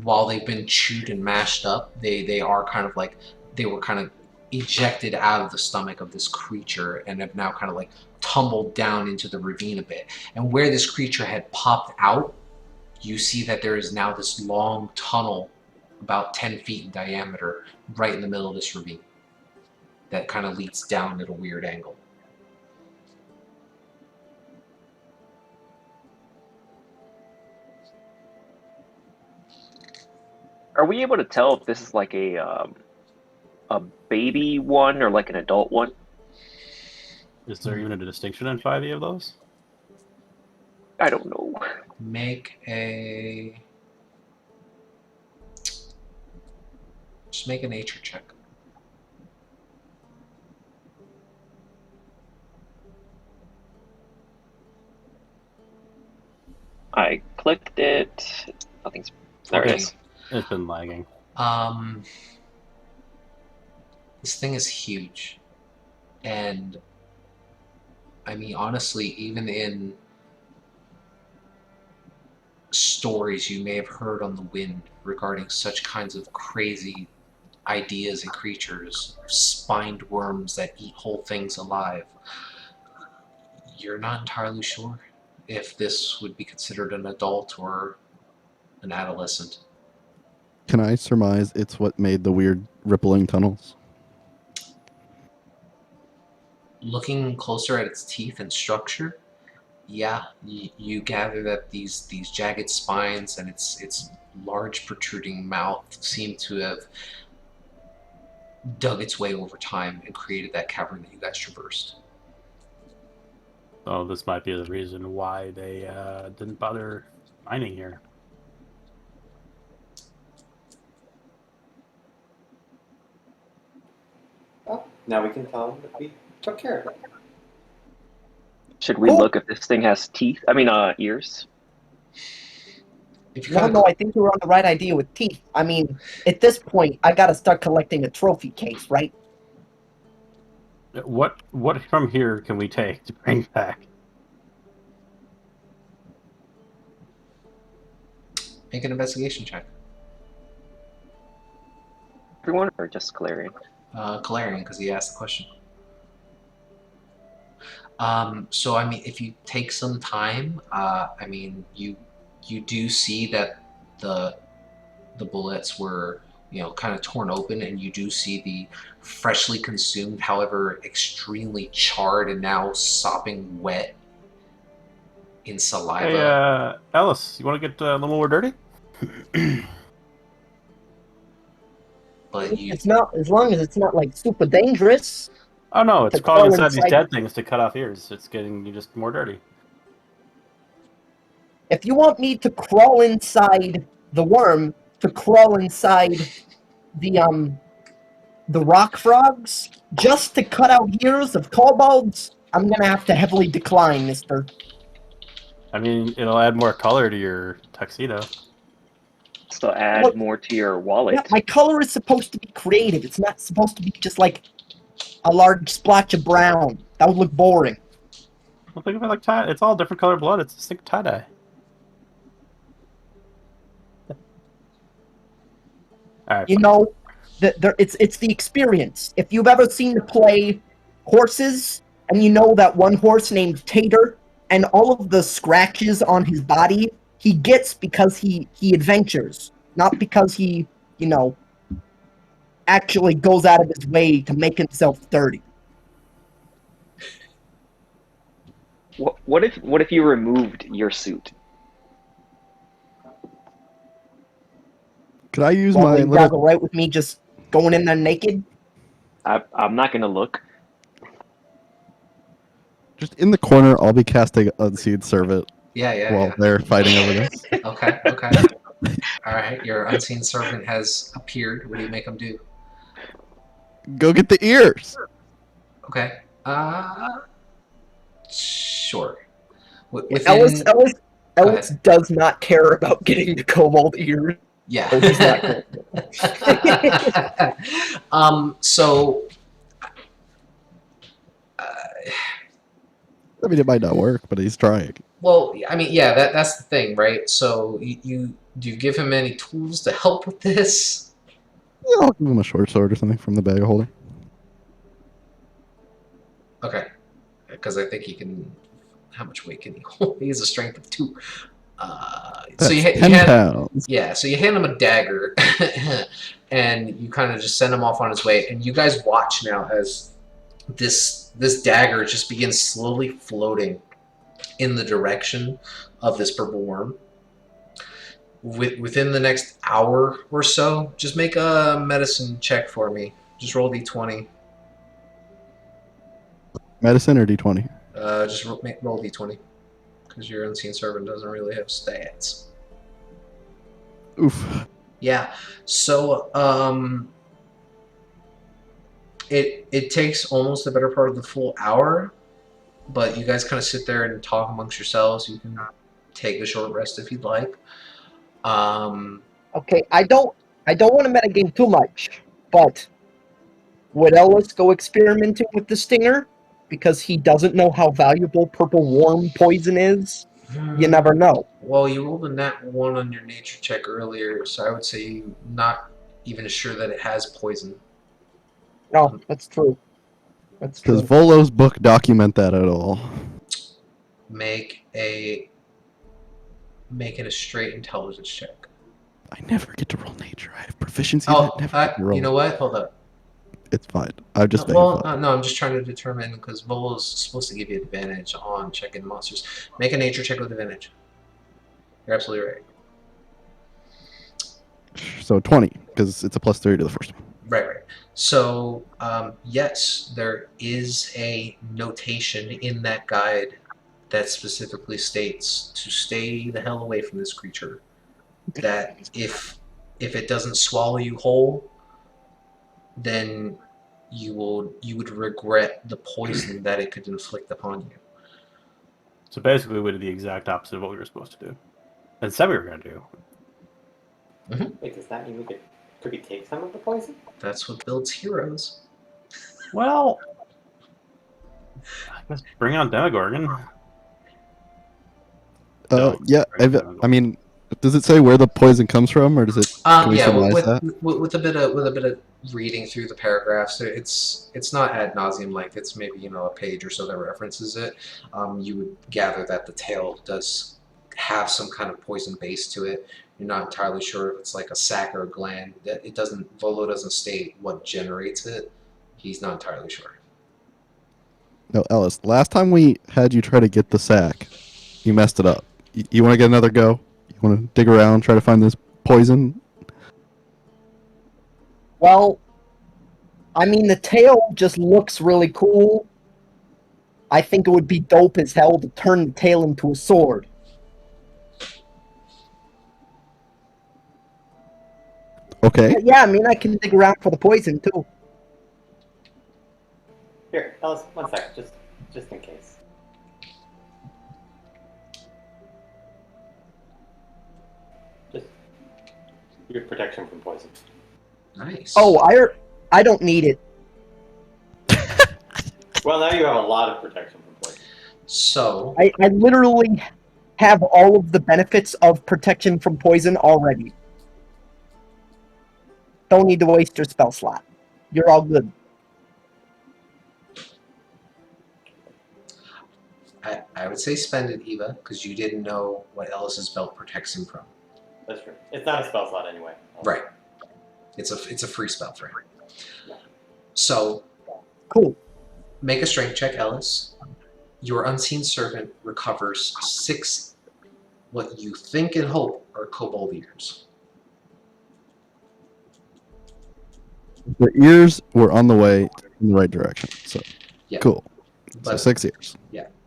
A: While they've been chewed and mashed up, they are kind of like they were kind of ejected out of the stomach of this creature and have now kind of like tumbled down into the ravine a bit. And where this creature had popped out, you see that there is now this long tunnel about 10 feet in diameter right in the middle of this ravine that kind of leads down at a weird angle.
G: Are we able to tell if this is like a baby one or like an adult one?
B: Is there even a distinction in 5e of those?
G: I don't know.
A: Make a... Just make a nature check.
G: I clicked it. Nothing's there. It
A: Okay.
G: is.
B: It's been lagging.
A: This thing is huge. And I mean, honestly, even in stories you may have heard on the wind regarding such kinds of crazy ideas and creatures, spined worms that eat whole things alive, you're not entirely sure if this would be considered an adult or an adolescent.
C: Can I surmise it's what made the weird rippling tunnels?
A: Looking closer at its teeth and structure, yeah, you gather that these jagged spines and its large protruding mouth seem to have dug its way over time and created that cavern that you guys traversed.
B: So this might be the reason why they didn't bother mining here.
D: Well, now we can tell them that we took care of it.
G: Should we
E: Oh.
G: look if this thing has teeth? I mean, ears.
A: If you
E: No, I think you were on the right idea with teeth. I mean, at this point, I gotta start collecting a trophy case, right?
B: What from here can we take to bring back?
A: Make an investigation check.
G: Everyone or just Calarian?
A: Calarian, because he asked the question. So I mean, if you take some time, I mean, you do see that the bullets were, you know, kind of torn open, and you do see the freshly consumed, however, extremely charred and now sopping wet in saliva.
B: Hey, Alice, you want to get a little more dirty?
A: But you,
E: It's not, as long as it's not like super dangerous.
B: Oh no, it's
E: To
B: crawling
E: crawl
B: inside these
E: inside-
B: dead things to cut off ears. It's getting you just more dirty.
E: If you want me to crawl inside the worm, to crawl inside the rock frogs, just to cut out ears of kobolds, I'm gonna have to heavily decline, mister.
B: I mean, it'll add more color to your tuxedo.
G: Still add
E: Look-
G: more to your wallet.
E: Yeah, my color is supposed to be creative. It's not supposed to be just like a large splotch of brown. That would look boring.
B: Well, think of it like tie. It's all different color blood. It's just like tie dye. All right.
E: You know, it's the experience. If you've ever seen the play Horses, and you know that one horse named Tater, and all of the scratches on his body, he gets because he adventures, not because he, you know, actually goes out of his way to make himself dirty.
G: What if you removed your suit?
C: Could I use
E: Well,
C: my
E: you
C: little?
E: guys all right with me just going in there naked?
G: I'm not gonna look.
C: Just in the corner, I'll be casting Unseen Servant
A: yeah,
C: while they're fighting over this.
A: Okay. All right, your unseen servant has appeared. What do you make him do?
C: Go get the ears.
A: Okay. Sure. Within,
E: Ellis does not care about getting the kobold ear.
A: yeah.
E: Oh, he's not
A: So.
C: I mean, it might not work, but he's trying.
A: Well, I mean, yeah, that's the thing, right? So you do you give him any tools to help with this?
C: Yeah, I'll give him a short sword or something from the bag holder.
A: Okay, because I think he can. How much weight can he hold? He has a strength of 2.
C: That's
A: So you
C: 10
A: hand,
C: pounds.
A: yeah, so you hand him a dagger, and you kind of just send him off on his way. And you guys watch now as this dagger just begins slowly floating in the direction of this purple worm. Within the next hour or so, just make a medicine check for me. Just roll d20.
C: Medicine or D20?
A: Just roll d20, because your unseen servant doesn't really have stats.
C: Oof.
A: Yeah. So it takes almost the better part of the full hour, but you guys kind of sit there and talk amongst yourselves. You can take a short rest if you'd like.
E: Okay, I don't want to metagame too much, but would Ellis go experimenting with the stinger because he doesn't know how valuable purple worm poison is? You never know.
A: Well, you rolled a nat 1 on your nature check earlier, so I would say you're not even sure that it has poison.
E: No, that's true. That's
C: Does
E: true.
C: Volo's book document that at all?
A: Make a straight intelligence check.
C: I never get to roll nature. I have proficiency.
A: Oh,
C: that never get to roll.
A: you know what? Hold up.
C: It's fine. I'm just making
A: Well,
C: fun.
A: no, I'm just trying to determine, because Volo's supposed to give you advantage on checking monsters. Make a nature check with advantage. You're absolutely right.
C: So 20, because it's a +3 to the first one.
A: Right. So, yes, there is a notation in that guide that specifically states to stay the hell away from this creature. That if it doesn't swallow you whole, then you would regret the poison that it could inflict upon you.
B: So basically, we did the exact opposite of what we were supposed to do, and said we were going to do.
D: Wait, does that mean could we take some of the poison?
A: That's what builds heroes.
B: Well, Let's bring on Demogorgon. No,
C: Yeah.
B: bring on Demogorgon.
C: I mean, does it say where the poison comes from, or does it? Can we
A: Yeah,
C: summarize
A: with,
C: that?
A: with a bit of reading through the paragraphs, it's not ad nauseum length. It's maybe a page or so that references it. You would gather that the tail does have some kind of poison base to it. You're not entirely sure if it's like a sac or a gland. That it doesn't. Volo doesn't state what generates it. He's not entirely sure.
C: No, Ellis. Last time we had you try to get the sack, you messed it up. You want to get another go? You want to dig around, try to find this poison?
E: Well, I mean, the tail just looks really cool. I think it would be dope as hell to turn the tail into a sword.
C: Okay.
E: But yeah, I mean, I can dig around for the poison too.
D: Here, Ellis, one sec, just in case. Just your protection from poison.
A: Nice.
E: Oh, I don't need it.
D: Well, now you have a lot of protection from poison.
A: So
E: I literally have all of the benefits of protection from poison already. Don't need to waste your spell slot. You're all good.
A: I would say spend it, Eva, because you didn't know what Ellis's belt protects him from.
D: That's true. It's not a spell slot anyway.
A: Right. It's a free spell for him. So
E: Cool.
A: make a strength check, Ellis. Your unseen servant recovers 6 what you think and hope are kobold ears.
C: The ears were on the way in the right direction. So
A: Yeah.
C: cool. So
A: But
C: 6 ears.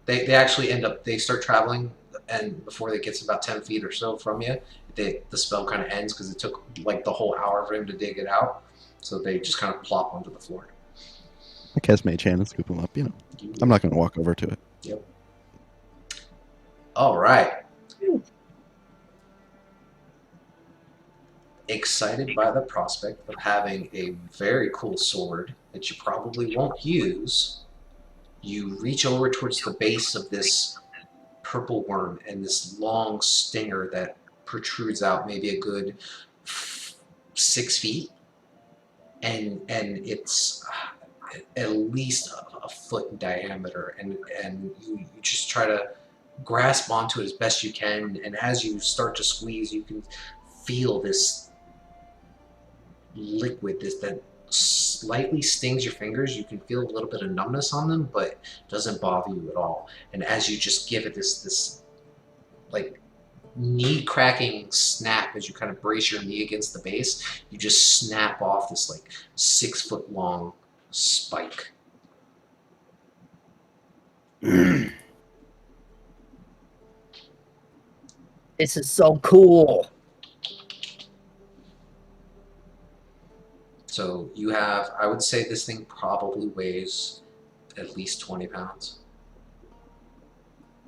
A: they actually they start traveling, and before they gets about 10 feet or so from you, the spell kind of ends because it took like the whole hour for him to dig it out. So they just kind of plop onto the floor.
C: I cast Mage Hand and scoop them up. I'm not going to walk over to it.
A: Yep. All right. Excited by the prospect of having a very cool sword that you probably won't use, you reach over towards the base of this purple worm and this long stinger that protrudes out maybe a good 6 feet, and it's at least a foot in diameter, and you just try to grasp onto it as best you can, and as you start to squeeze, you can feel this liquid that slightly stings your fingers. You can feel a little bit of numbness on them, but doesn't bother you at all. And as you just give it this like knee cracking snap, as you kind of brace your knee against the base, you just snap off this like 6 foot long spike.
E: This is so cool.
A: So you have, I would say this thing probably weighs at least 20 pounds,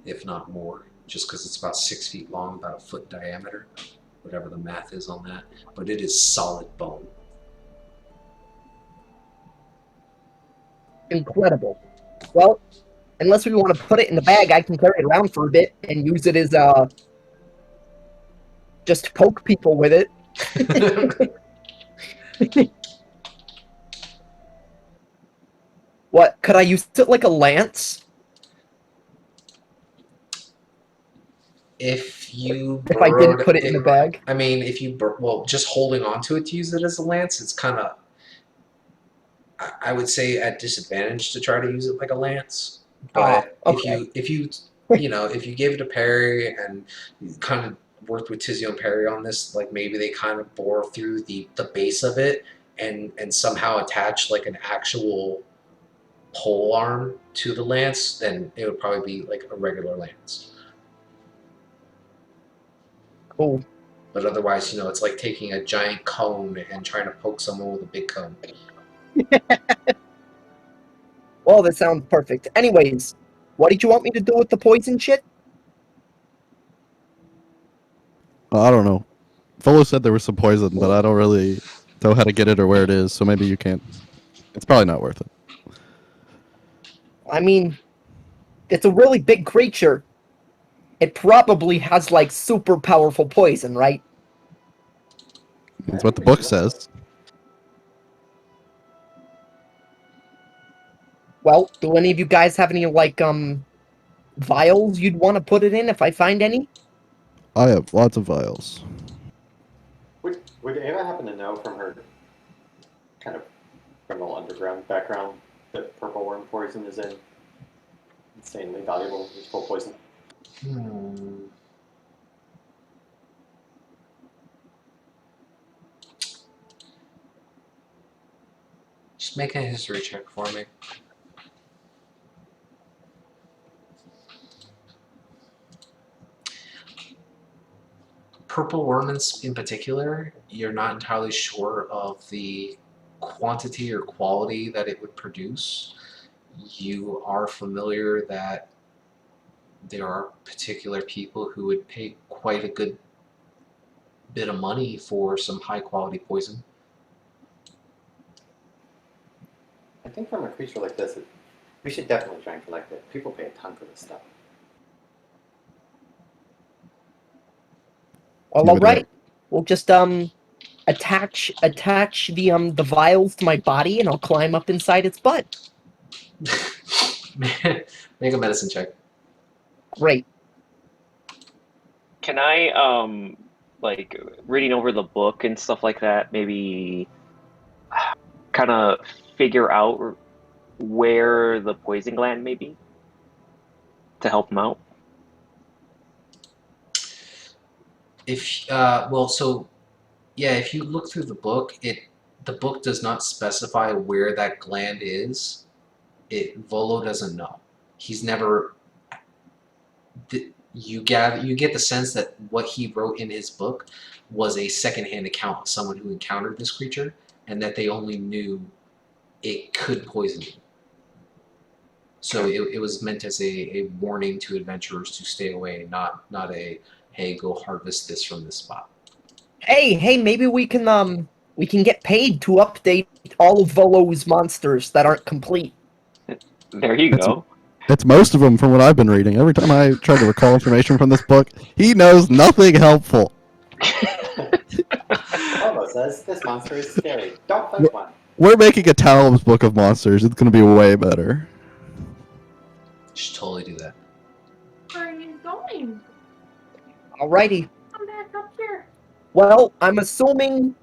A: if not more, just because it's about 6 feet long, about a foot diameter, whatever the math is on that. But it is solid bone.
E: Incredible. Well, unless we want to put it in the bag, I can carry it around for a bit and use it as just to poke people with it. What, could I use it like a lance?
A: If you
E: If I didn't
A: burrowed
E: put it in the bag?
A: I mean, if you well, just holding onto it to use it as a lance, it's kind of, I would say, at disadvantage to try to use it like a lance. But
E: okay.
A: if you if you gave it a parry and you kind of worked with Tizio and Perry on this, like maybe they kind of bore through the base of it and somehow attach like an actual pole arm to the lance, then it would probably be like a regular lance.
E: Cool.
A: But otherwise, it's like taking a giant cone and trying to poke someone with a big cone.
E: Well, that sounds perfect. Anyways, what did you want me to do with the poison shit?
C: I don't know. Volo said there was some poison, but I don't really know how to get it or where it is, so maybe you can't. It's probably not worth it.
E: I mean, it's a really big creature. It probably has like super powerful poison, right?
C: That's what the book says.
E: Well, do any of you guys have any like vials you'd want to put it in if I find any?
C: I have lots of vials.
D: Would Ava happen to know from her kind of criminal underground background that purple worm poison is insanely valuable, useful poison?
A: Hmm. Just make a history check for me. Purple worm in particular, you're not entirely sure of the quantity or quality that it would produce. You are familiar that there are particular people who would pay quite a good bit of money for some high quality poison.
D: I think from a creature like this, we should definitely try and collect it. People pay a ton for this stuff.
E: Well,
C: Yeah,
E: all
C: but
E: right. We'll just attach the vials to my body, and I'll climb up inside its butt.
A: Make a medicine check.
E: Great.
G: Can I like reading over the book and stuff like that, maybe kind of figure out where the poison gland may be to help him out?
A: If well, so yeah, if you look through the book, the book does not specify where that gland is. Volo doesn't know. He's never. You get the sense that what he wrote in his book was a secondhand account of someone who encountered this creature, and that they only knew it could poison you. So it was meant as a warning to adventurers to stay away, not a hey, go harvest this from this spot.
E: Hey, maybe we can get paid to update all of Volo's monsters that aren't complete.
G: There you
C: That's-
G: go.
C: It's most of them from what I've been reading. Every time I try to recall information from this book, he knows nothing helpful.
D: Almo says this monster is scary. Don't fight one.
C: We're making a Talum's book of monsters. It's going to be way better.
A: You should totally do that.
H: Where are you going?
E: Alrighty.
H: Come back up here.
E: Well, I'm assuming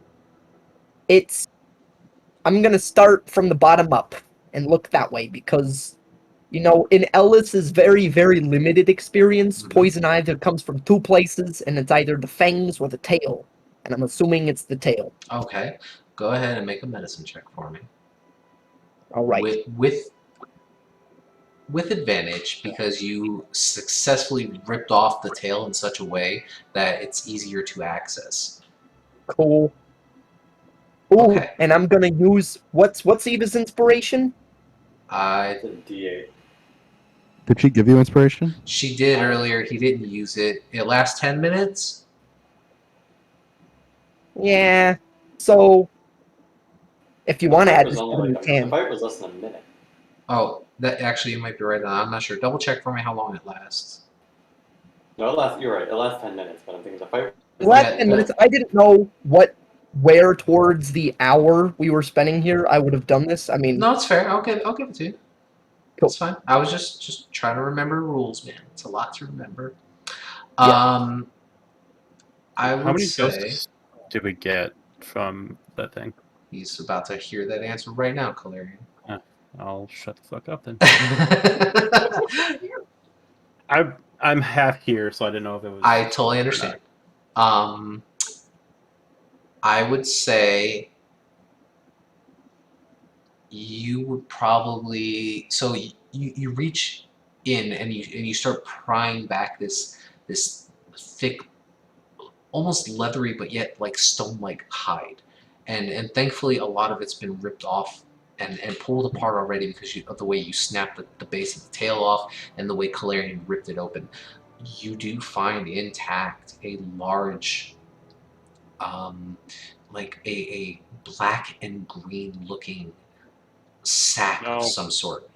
E: I'm gonna start from the bottom up and look that way because, you know, in Ellis's very, very limited experience,
A: Mhm.
E: poison either comes from two places, and it's either the fangs or the tail. And I'm assuming it's the tail.
A: Okay, go ahead and make a medicine check for me.
E: All right.
A: With advantage, because you successfully ripped off the tail in such a way that it's easier to access.
E: Cool. Ooh,
A: Okay.
E: and I'm gonna use what's Eva's inspiration?
A: I
D: It's a D8.
C: Did she give you inspiration?
A: She did earlier. He didn't use it. It lasts 10 minutes.
E: Yeah. So if you want to add this,
D: only
E: you
D: like
E: can.
D: the fight was less than a minute.
A: Oh, that actually you might be right. I'm not sure. Double check for me how long it lasts.
D: No, you're right. It lasts 10 minutes, but I'm thinking the fight.
E: Last
A: Yeah,
E: 10 minutes. I didn't know where towards the hour we were spending here I would have done this. I mean,
A: No, it's fair. I'll give it to you.
E: Cool.
A: It's fine. I was just trying to remember rules, man. It's a lot to remember.
E: Yeah.
A: I
B: How
A: would
B: many
A: say
B: ghosts did we get from that thing?
A: he's about to hear that answer right now, Calarian.
B: I'll shut the fuck up then.
A: I
B: I'm half here, so I didn't know if it was.
A: totally understand. I would say you would probably you reach in and you start prying back this thick, almost leathery but yet like stone-like hide, and thankfully a lot of it's been ripped off and pulled apart already because of the way you snapped the base of the tail off and the way Calarian ripped it open. You do find intact a large, like a black and green looking sack
B: No.
A: of some sort.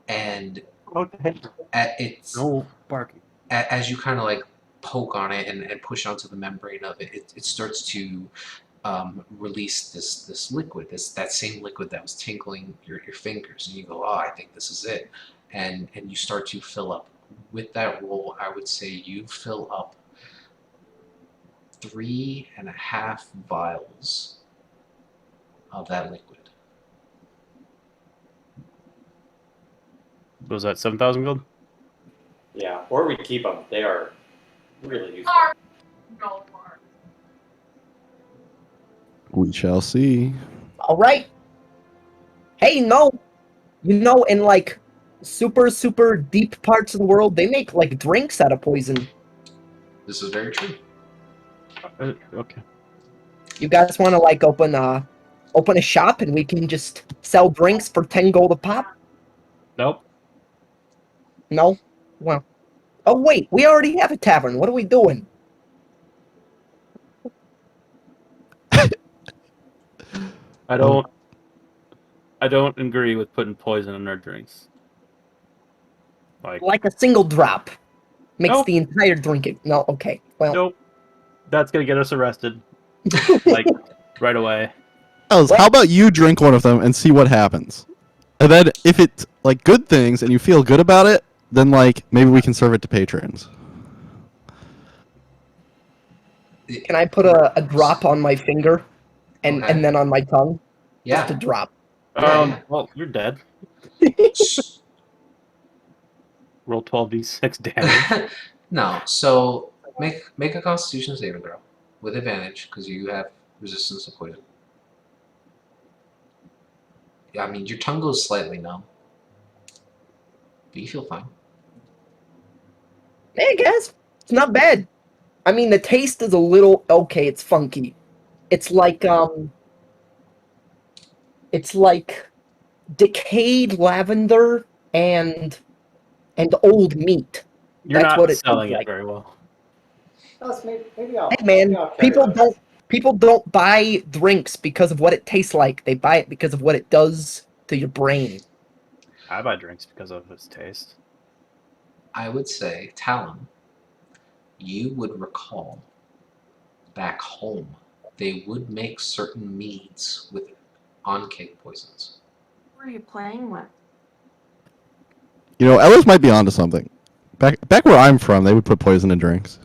A: and
B: Oh, damn.
A: it's
B: No barking.
A: as you kind of like poke on it and push onto the membrane of it, it starts to release this liquid, that same liquid that was tinkling your fingers, and you go, oh, I think this is it, and you start to fill up. With that roll, I would say you fill up 3.5 vials of that liquid.
B: Was that 7,000 gold?
D: Yeah, or we keep them. They are really useful.
H: No more.
C: We shall see.
E: All right. Hey, no, in like super deep parts of the world, they make like drinks out of poison.
A: This is very true.
B: Okay.
E: You guys want to like open a shop and we can just sell drinks for 10 gold a pop?
B: Nope.
E: No? Well. Oh wait, we already have a tavern. What are we doing?
B: I don't agree with putting poison in our drinks.
E: Like a single drop makes
B: Nope.
E: the entire drink. No, okay. Well,
B: Nope. That's gonna get us arrested. Like right away.
C: Ellis, how about you drink one of them and see what happens? And then if it's like good things and you feel good about it, then like maybe we can serve it to patrons.
E: can I put a drop on my finger and
A: Okay.
E: then on my tongue?
A: Yeah.
E: Just a drop.
A: Yeah.
B: Well, you're dead. Roll 12d6 damage.
A: No, so make a Constitution saving throw with advantage because you have resistance to poison. Yeah, I mean your tongue goes slightly numb, but you feel fine.
E: Hey guys, it's not bad. I mean, the taste is a little okay. It's funky. It's like decayed lavender and old meat.
B: You're
E: That's
B: not
E: what it
B: selling
E: tastes
B: it
E: like.
B: very well.
D: Maybe I'll.
E: Hey man,
D: maybe I'll carry
E: people
D: this.
E: don't buy drinks because of what it tastes like. They buy it because of what it does to your brain.
B: I buy drinks because of its taste.
A: I would say, Talon, you would recall back home they would make certain meads with on-cake poisons.
H: Who are you playing with?
C: You know, Ellis might be onto something. Back where I'm from, they would put poison in drinks.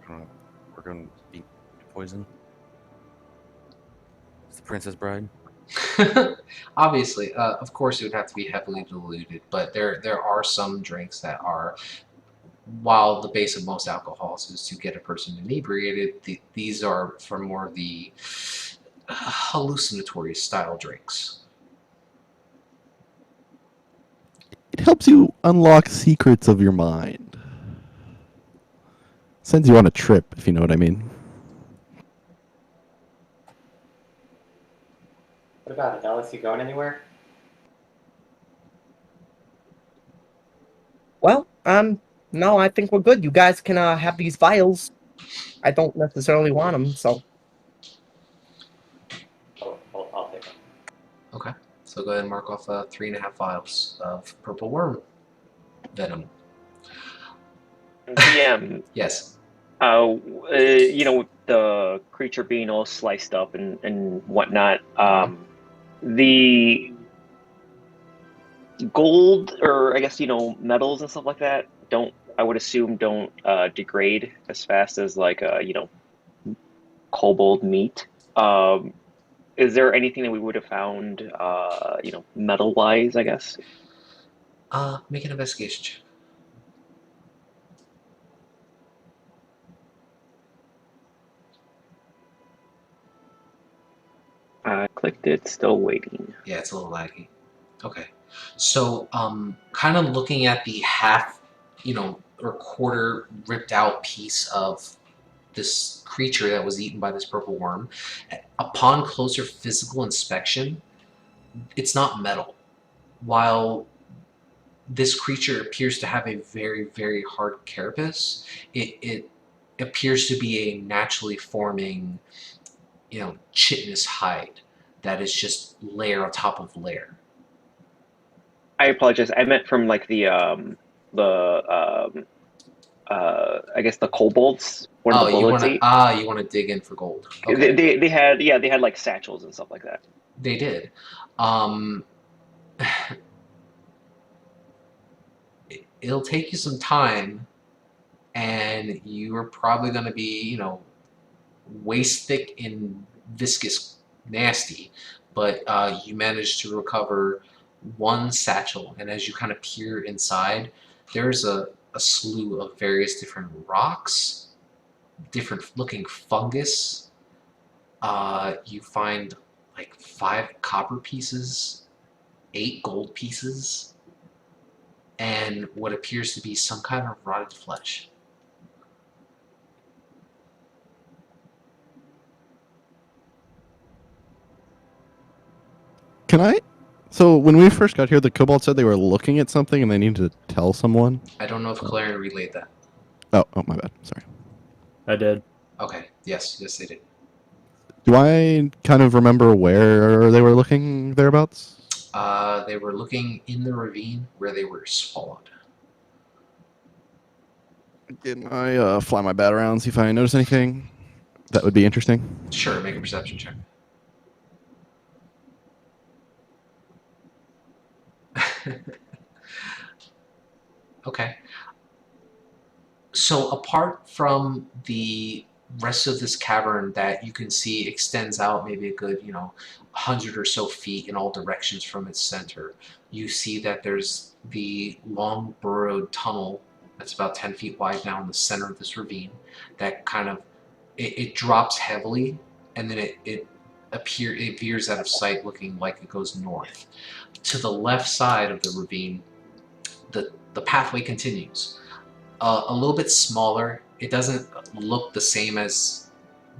F: We're gonna eat poison. It's the Princess Bride.
A: Obviously, of course, it would have to be heavily diluted, but there are some drinks that are, while the base of most alcohols is to get a person inebriated, these are for more of the hallucinatory style drinks.
C: It helps you unlock secrets of your mind. Sends you on a trip, if you know what I mean.
D: What about it, Ellis? You going anywhere?
E: Well, no, I think we're good. You guys can have these vials. I don't necessarily want them, so.
D: Oh, I'll take them.
A: Okay, so go ahead and mark off 3.5 vials of purple worm venom.
G: DM,
A: Yes.
G: with the creature being all sliced up and whatnot, the gold, or I guess, metals and stuff like that I would assume don't degrade as fast as like, kobold meat. Is there anything that we would have found, metal-wise, I guess?
A: Make an investigation check.
G: I clicked it, still waiting.
A: Yeah, it's a little laggy. Okay. So, kind of looking at the half, or quarter ripped out piece of this creature that was eaten by this purple worm, upon closer physical inspection, it's not metal. While this creature appears to have a very, very hard carapace, it appears to be a naturally forming, chitinous hide that is just layer on top of layer.
G: I apologize. I meant from like the I guess the kobolds. One of
A: Oh,
G: the
A: you
G: bullets
A: wanna
G: ate.
A: you wanna dig in for gold.
G: They,
A: Okay,
G: they had like satchels and stuff like that.
A: they did. Um, it'll take you some time, and you are probably gonna be, waist thick and viscous nasty, but you managed to recover one satchel, and as you kind of peer inside, there's a slew of various different rocks, different looking fungus. You find like 5 copper pieces, 8 gold pieces, and what appears to be some kind of rotted flesh.
C: Can I? So when we first got here, the kobold said they were looking at something and they needed to tell someone.
A: I don't know if Clarion relayed that.
C: Oh, my bad. Sorry.
B: I did.
A: Okay, yes, they did.
C: Do I kind of remember where they were looking thereabouts?
A: They were looking in the ravine where they were swallowed.
C: Can I fly my bat around, see if I notice anything that would be interesting?
A: Sure, make a perception check. Okay. So apart from the rest of this cavern that you can see extends out maybe a good, 100 or so feet in all directions from its center, you see that there's the long burrowed tunnel that's about 10 feet wide now in the center of this ravine that kind of, it drops heavily, and then it veers out of sight looking like it goes north. To the left side of the ravine, the pathway continues. A little bit smaller. It doesn't look the same as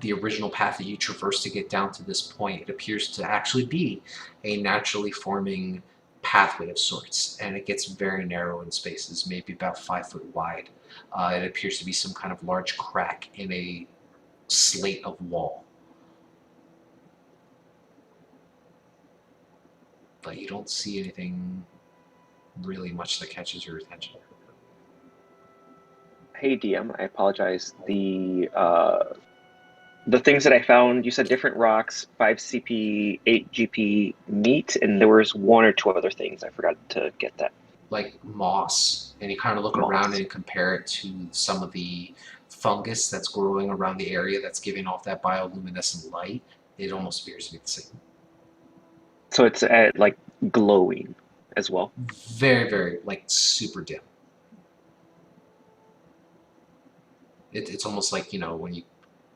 A: the original path that you traversed to get down to this point. It appears to actually be a naturally forming pathway of sorts, and it gets very narrow in spaces, maybe about 5 foot wide. It appears to be some kind of large crack in a slate of wall. But you don't see anything really much that catches your attention.
G: Hey DM, I apologize. The things that I found, you said different rocks, 5 CP, 8 GP meat, and there was 1 or 2 other things. I forgot to get that.
A: Like moss, and you kind of look
G: Moss.
A: around and compare it to some of the fungus that's growing around the area that's giving off that bioluminescent light. It almost appears to be the same.
G: So it's like glowing as well.
A: Very, very, like super dim. It's almost like, when you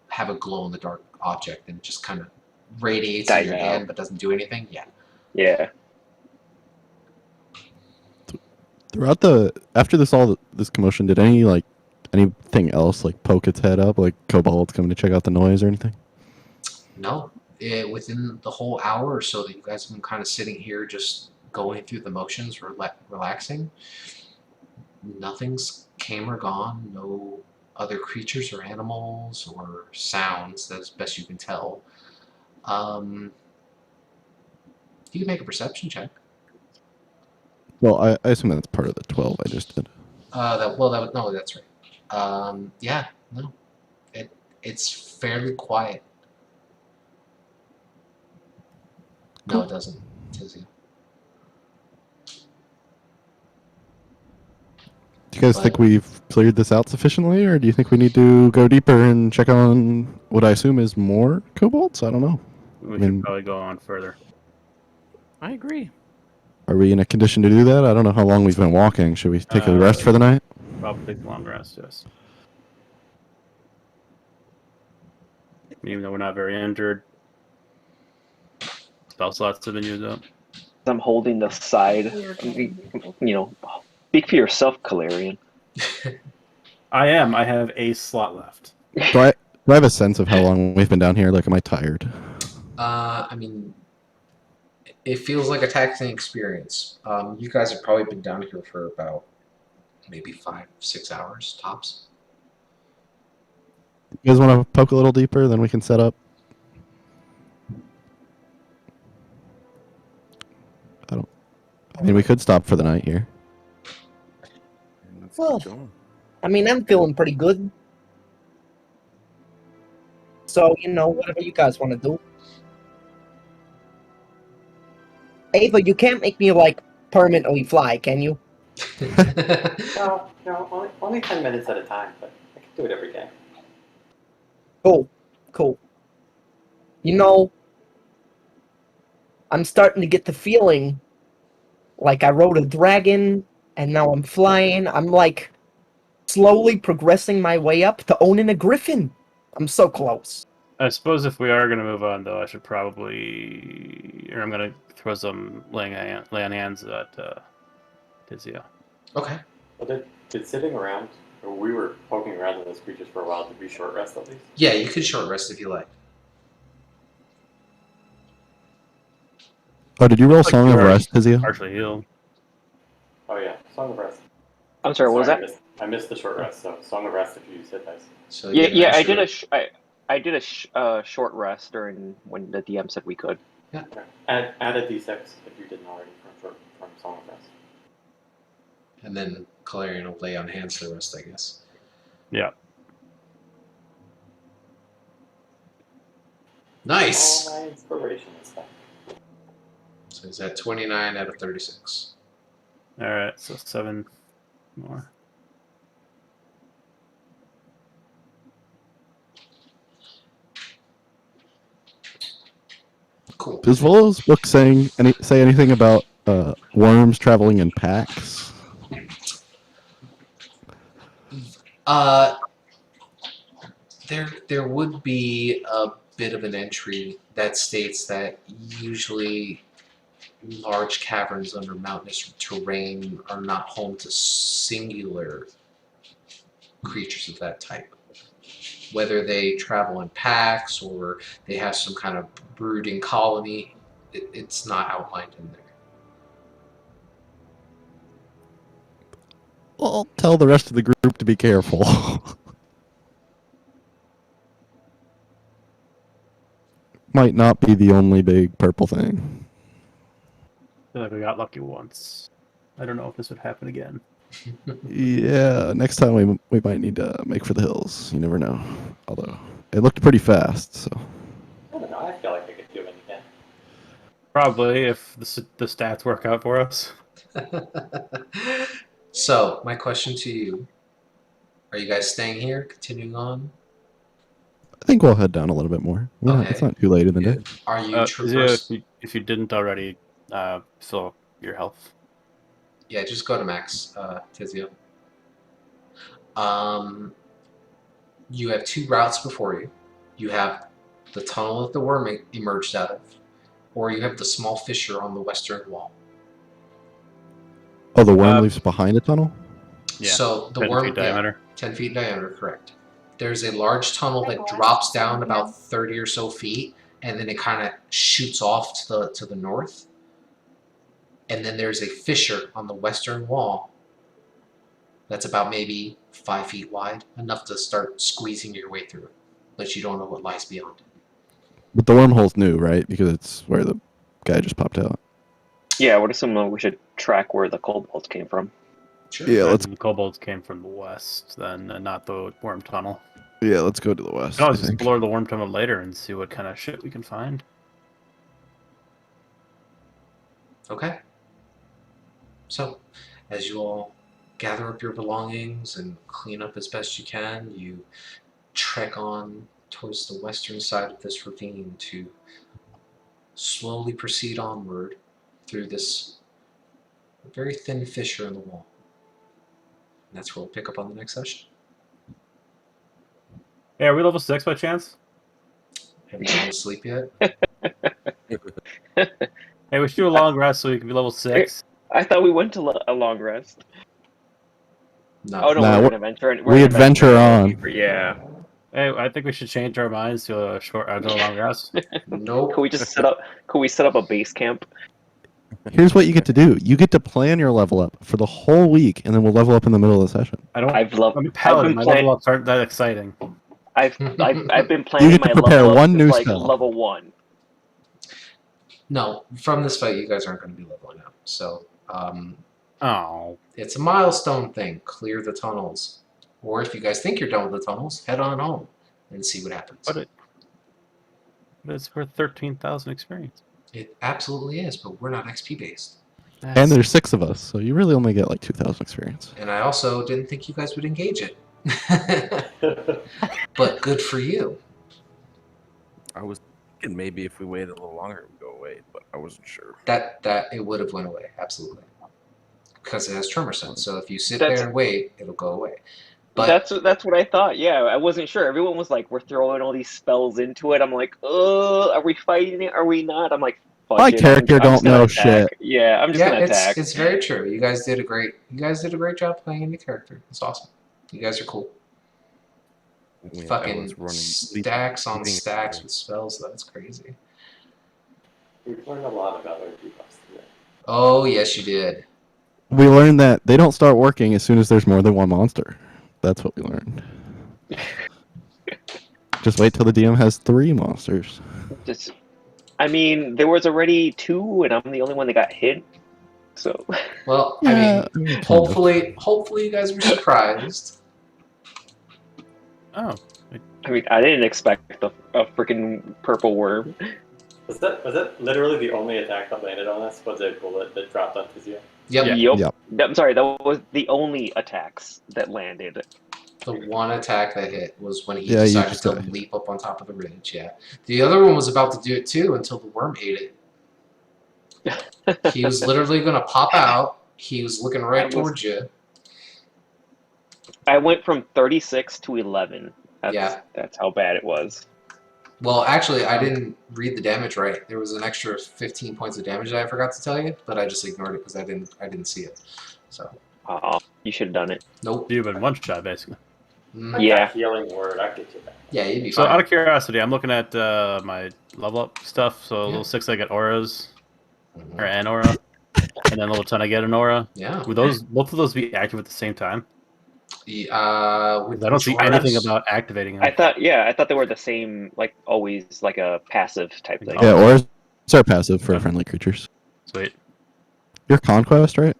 A: have a glow in the dark object and it just kind of radiates in
G: Dies
A: your
G: out.
A: hand but doesn't do anything. Yeah.
G: Yeah.
C: Throughout after this commotion, did anything else like poke its head up, like kobolds coming to check out the noise or anything?
A: No. Within the whole hour or so that you guys have been kind of sitting here just going through the motions, relaxing, nothing's came or gone. No other creatures or animals or sounds, as best you can tell. You can make a perception check.
C: Well, I assume that's part of the 12 I just did.
A: No, that's right. Yeah, no, it's fairly quiet. No, it doesn't. Tizzy.
C: Do you guys think we've cleared this out sufficiently, or do you think we need to go deeper and check on what I assume is more kobolds? I don't know.
B: We
C: mean-
B: should probably go on further.
F: I agree.
C: Are we in a condition to do that? I don't know how long we've been walking. Should we take a rest for the night?
B: Probably take a long rest, yes. Even though we're not very injured. Spell slots have been used up.
G: I'm holding the side. Speak for yourself, Calarian.
B: I am. I have a slot left.
C: Do I have a sense of how long we've been down here? Like, am I tired?
A: I mean, it feels like a taxing experience. You guys have probably been down here for about maybe 5-6 hours tops.
C: You guys want to poke a little deeper, then we can set up? I I mean, we could stop for the night here.
F: Let's
E: Well,
F: keep going.
E: I mean, I'm feeling pretty good. So, whatever you guys want to do. Ava, you can't make me, permanently fly, can you?
D: No, only 10 minutes at a time, but I can do it every day.
E: Cool. I'm starting to get the feeling like I rode a dragon, and now I'm flying. I'm, slowly progressing my way up to owning a griffin. I'm so close.
B: I suppose if we are going to move on, though, I should probably, or I'm going to throw some lay on hands at Tizia.
A: Okay.
D: Well, did sitting around, or we were poking around in those creatures for a while, did we short rest at least?
A: Yeah, you can short rest if you like.
C: Oh, did you roll
B: Like
C: Song of
B: yours.
C: Rest, Tizia?
B: Partially healed.
D: Oh yeah, Song of Rest.
G: I'm sorry, what was that?
D: I missed the short rest, so Song of Rest if you use hit dice.
A: So
G: Yeah,
A: you
G: I did
A: extra-
G: I did a short rest during when the DM said we could.
D: Okay. Add a d6 if you didn't already from Song of Rest.
A: And then Calarian will lay on hands for the rest, I guess.
B: Yeah.
A: Nice!
D: All my inspiration and stuff.
A: So he's at 29 out of 36.
B: All right, so 7 more.
A: Cool.
C: Does Volo's book say anything about worms traveling in packs?
A: There would be a bit of an entry that states that usually large caverns under mountainous terrain are not home to singular creatures of that type. Whether they travel in packs or they have some kind of brooding colony, it's not outlined in there.
C: Well, tell the rest of the group to be careful. Might not be the only big purple thing.
B: I feel like we got lucky once. I don't know if this would happen again.
C: Yeah, next time we might need to make for the hills. You never know. Although it looked pretty fast, so.
D: I don't know, I feel like I could do it again.
B: Probably if the stats work out for us.
A: So, my question to you, are you guys staying here, continuing on?
C: I think we'll head down a little bit more. It's
A: Okay.
C: not too late in the day.
A: Are you
B: Yeah,
A: traversing?
B: if you didn't already, fill up your health.
A: Yeah, just go to max, Tizia. You have two routes before you. You have the tunnel that the worm emerged out of, or you have the small fissure on the western wall.
C: Oh, the worm leaves behind a tunnel?
B: Yeah,
A: So the
B: 10
A: worm,
B: feet diameter.
A: 10 feet diameter, correct. There's a large tunnel that drops down about 30 or so feet, and then it kind of shoots off to the north. And then there's a fissure on the western wall that's about maybe 5 feet wide, enough to start squeezing your way through, but you don't know what lies beyond it.
C: But the wormhole's new, right? Because it's where the guy just popped out.
G: Yeah, I would assume we should track where the kobolds came from.
A: Sure.
C: Yeah, let's
B: The kobolds came from the west, then, and not the worm tunnel.
C: let's go to the west.
B: We can
C: I
B: always
C: think.
B: explore the worm tunnel later and see what kind of shit we can find.
A: Okay. So, as you all gather up your belongings and clean up as best you can, you trek on towards the western side of this ravine to slowly proceed onward through this very thin fissure in the wall. And that's where we'll pick up on the next session.
B: Hey, are we level 6 by chance?
A: Have you gone to sleep yet?
B: Hey, we should do a long rest so we can be level 6.
G: I thought we went to a long rest.
A: No.
G: Oh no,
C: Nah,
G: we're
C: we're-
G: an adventure.
C: we adventure on.
G: Yeah.
B: Hey, I think we should change our minds to a short, to a long rest.
A: Nope.
G: Could we just set up? Could we set up a base camp?
C: Here's what you get to do. You get to plan your level up for the whole week, and then we'll level up in the middle of the session.
B: I don't.
G: I've loved.
B: I'm a paladin. My
G: plan-
B: level ups aren't that exciting.
G: I've been planning
C: get to
G: my
C: prepare
G: level
C: one
G: up
C: new
G: to, like
C: spell.
G: level 1.
A: No, from this fight, you guys aren't going to be leveling up. So,
B: Oh,
A: It's a milestone thing. Clear the tunnels. Or if you guys think you're done with the tunnels, head on home and see what happens.
B: but it's worth 13,000 experience.
A: It absolutely is, but we're not XP based.
C: And there's 6 of us, so you really only get like 2,000 experience.
A: And I also didn't think you guys would engage it. But good for you.
F: I was thinking maybe if we waited a little longer, it would go away, but I wasn't sure.
A: That it would have went away, absolutely. Because it has tremor sense. So if you sit
G: That's-
A: there and wait, it'll go away. But
G: That's what I thought. Yeah, I wasn't sure. Everyone was like, "We're throwing all these spells into it." I'm like, are we fighting it? Are we not?" I'm like, fuck
C: My
G: it.
C: character
G: I'm just
C: don't
G: gonna
C: know
G: attack.
C: shit.
G: Yeah, I'm just
A: yeah,
G: gonna attack.
A: it's very true. You guys did a great job playing into character. It's awesome. You guys are cool.
F: Yeah, I
A: Fucking
F: was running
A: stacks on
F: leading-
A: stacks with spells. That's crazy.
D: We've learned a lot about our debuffs today.
A: Oh yes, you did.
C: We learned that they don't start working as soon as there's more than one monster. That's what we learned. Just wait till the DM has 3 monsters.
G: Just, I mean, there was already 2, and I'm the only one that got hit. So,
A: Well,
C: Yeah,
A: I mean,
C: I mean, kind of.
A: hopefully you guys were surprised.
B: Oh,
G: I mean, I didn't expect a freaking purple worm.
D: Was that literally the only attack that landed on us? Was a bullet that dropped on Tizia?
A: Yep.
B: Yeah.
G: Yup.
C: Yep.
G: I'm sorry, that was the only attacks that landed.
A: The one attack that hit was when he
C: Yeah, you
A: decided
C: just
A: to
C: died.
A: leap up on top of the ridge. Yeah. The other one was about to do it too until the worm ate it. He was literally going to pop out. He was looking right
G: was-
A: towards you.
G: I went from 36 to 11.
A: Yeah.
G: That's how bad it was.
A: Well, actually, I didn't read the damage right. There was an extra 15 points of damage that I forgot to tell you, but I just ignored it because I didn't see it. So,
G: You should have done it.
A: nope.
B: you've been one shot basically.
A: Mm,
G: Yeah.
D: That healing word, I get you back.
A: yeah, you'd be
B: So
A: fine.
B: out of curiosity, I'm looking at my level up stuff. So level 6, I get auras or an aura, and then level 10, I get an aura.
A: Yeah.
B: Would both of those be active at the same time?
A: With
B: I don't
A: which
B: see anything
A: auras?
B: about activating them.
G: I thought they were the same, like always, like a passive type thing.
C: Yeah, auras are passive for friendly creatures.
B: Sweet.
C: Your conquest, right?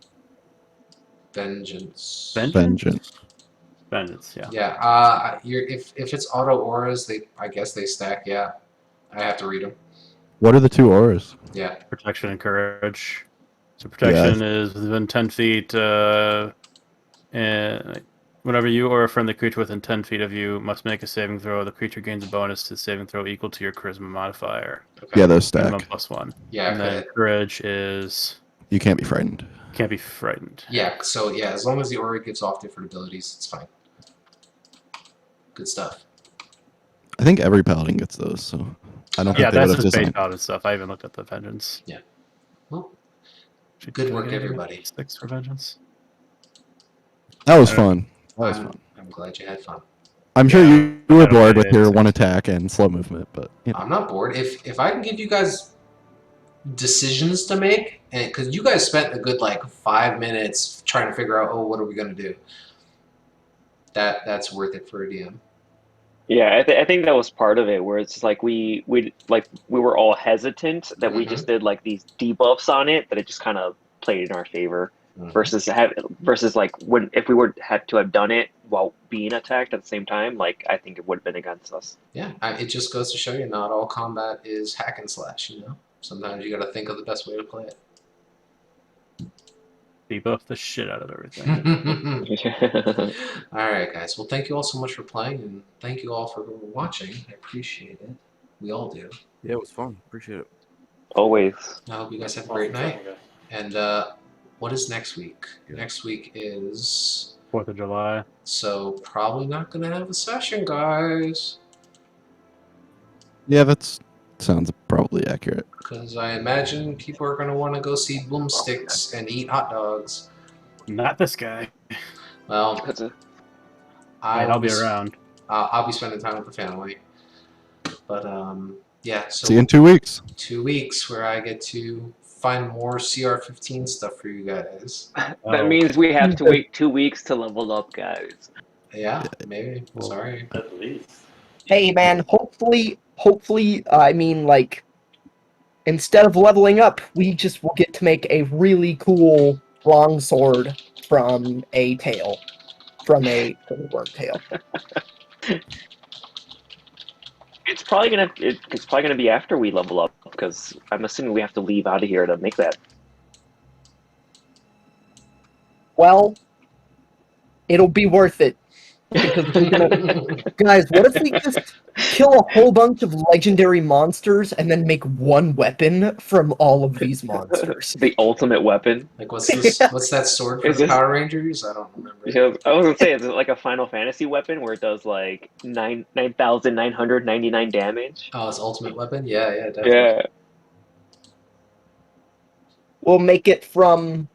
A: Vengeance.
C: Vengeance.
B: Vengeance, yeah.
A: Yeah. If it's auto auras, I guess they stack. Yeah. I have to read them.
C: What are the 2 auras?
A: Yeah.
B: Protection and courage. So protection is within 10 feet, and whenever you or a friendly creature within 10 feet of you must make a saving throw, the creature gains a bonus to the saving throw equal to your charisma modifier.
A: Okay.
C: Yeah, those stack.
B: Minimum +1.
A: Yeah.
B: And then
A: Okay.
B: courage is
C: You can't be frightened.
B: can't be frightened.
A: Yeah. So yeah, as long as the aura gives off different abilities, it's fine. Good stuff.
C: I think every paladin gets those, so I don't think
B: Yeah,
C: they
B: that's
C: would have
B: just base
C: designed.
B: paladin stuff. I even looked at the vengeance.
A: Well,
B: Should-
A: Good
B: did I
A: work,
B: get anything
A: everybody.
B: 6 for vengeance.
C: That was fun. That was
A: I'm,
C: fun.
A: I'm glad you had fun.
C: I'm sure
B: Yeah,
C: you were
B: I don't
C: bored
B: hate
C: with your
B: it.
C: 1 attack and slow movement, but you know.
A: I'm not bored. If I can give you guys decisions to make, and because you guys spent a good like 5 minutes trying to figure out, what are we gonna do? That's worth it for a DM.
G: Yeah, I think that was part of it, where it's just like we were all hesitant that we just did like these debuffs on it, that it just kind of played in our favor.
A: Mhm.
G: Versus like if we had to have done it while being attacked at the same time, like I think it would have been against us.
A: Yeah, it just goes to show you, not all combat is hack and slash. You know, sometimes you got to think of the best way to play it.
B: Debuff the shit out of everything.
A: All right, guys. Well, thank you all so much for playing, and thank you all for watching. I appreciate it. We all do.
F: Yeah, it was fun. Appreciate it.
G: Always.
A: I hope you guys have a great night. And what is next week? Next week is
B: 4th of July.
A: so probably not gonna have a session, guys,
C: Yeah, that sounds probably accurate.
A: because I imagine people are gonna want to go see Boomsticks and eat hot dogs.
B: Not this guy.
A: Well,
G: That's a-
B: I'll be around.
A: I'll be spending time with the family. But yeah. So
C: See you in 2 weeks.
A: 2 weeks where I get to find more CR15 stuff for you guys.
G: That
B: Oh.
G: means we have to wait 2 weeks to level up, guys.
A: Yeah, maybe.
B: Well,
A: Sorry.
D: At least.
E: Hey man, hopefully, I mean, like, instead of leveling up, we just will get to make a really cool longsword from a tail. From a worm tail.
G: It's probably gonna be after we level up, because I'm assuming we have to leave out of here to make that.
E: Well, it'll be worth it. Because we're gonna... Guys, what if we just kill a whole bunch of legendary monsters and then make one weapon from all of these monsters?
G: The ultimate weapon.
A: Like what's this? What's that sword for
G: Is
A: the
G: this-
A: Power Rangers? I don't remember.
G: Because I was gonna say, is it like a Final Fantasy weapon where it does like 9,999 damage?
A: Oh, it's ultimate weapon. Yeah, definitely.
G: Yeah.
E: We'll make it from...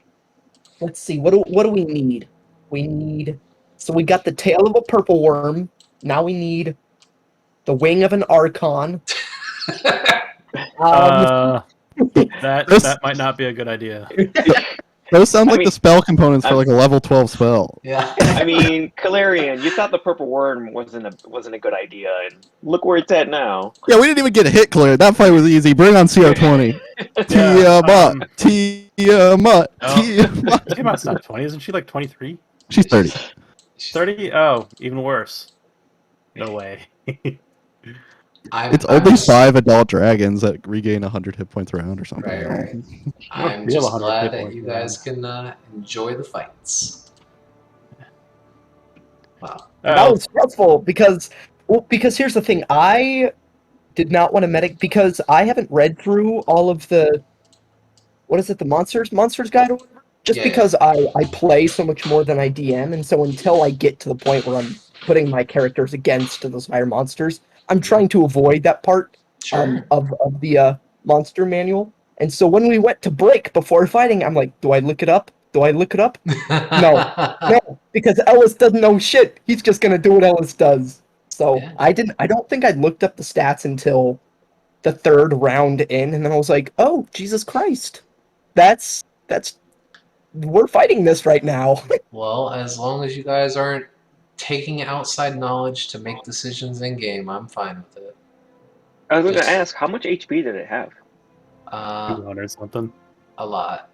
E: Let's see, what do we need? We need... So we got the tail of a purple worm. Now we need the wing of an Archon.
B: That might not be a good idea.
C: Those sound
G: I
C: like
G: mean,
C: the spell components for like a level 12 spell.
A: Yeah.
G: I mean, Calarian, you thought the purple worm wasn't a good idea, and look where it's at now.
C: Yeah, we didn't even get a hit clear. That fight was easy. Bring on CR20. Tiamat. Tiamat.
B: Oh.
C: Tiamat.
B: Tiamat's not 20, isn't she like 23?
C: She's 30.
B: 30? Oh, even worse. No way.
C: It's only 5 adult dragons that regain 100 hit points a round or something.
A: Right. I'm
B: We have
A: just
B: 100
A: glad
B: hit
A: that
B: points
A: you
B: now.
A: guys can enjoy the fights. Wow.
E: That was stressful because here's the thing. I did not want to medic because I haven't read through all of the... What is it? The Monsters Guide or whatever? Just
A: Yeah,
E: because I play so much more than I DM, and so until I get to the point where I'm putting my characters against those higher monsters, I'm trying to avoid that part
A: Sure.
E: of the monster manual. And so when we went to break before fighting, I'm like, do I look it up? Do I look it up? No, because Ellis doesn't know shit. He's just gonna do what Ellis does. So
A: Yeah.
E: I don't think I looked up the stats until the third round in, and then I was like, oh, Jesus Christ. That's we're fighting this right now.
A: Well, as long as you guys aren't taking outside knowledge to make decisions in game, I'm fine with it.
G: I was going
A: Just-
G: to ask, how much HP did it have?
B: 200 something.
A: A lot.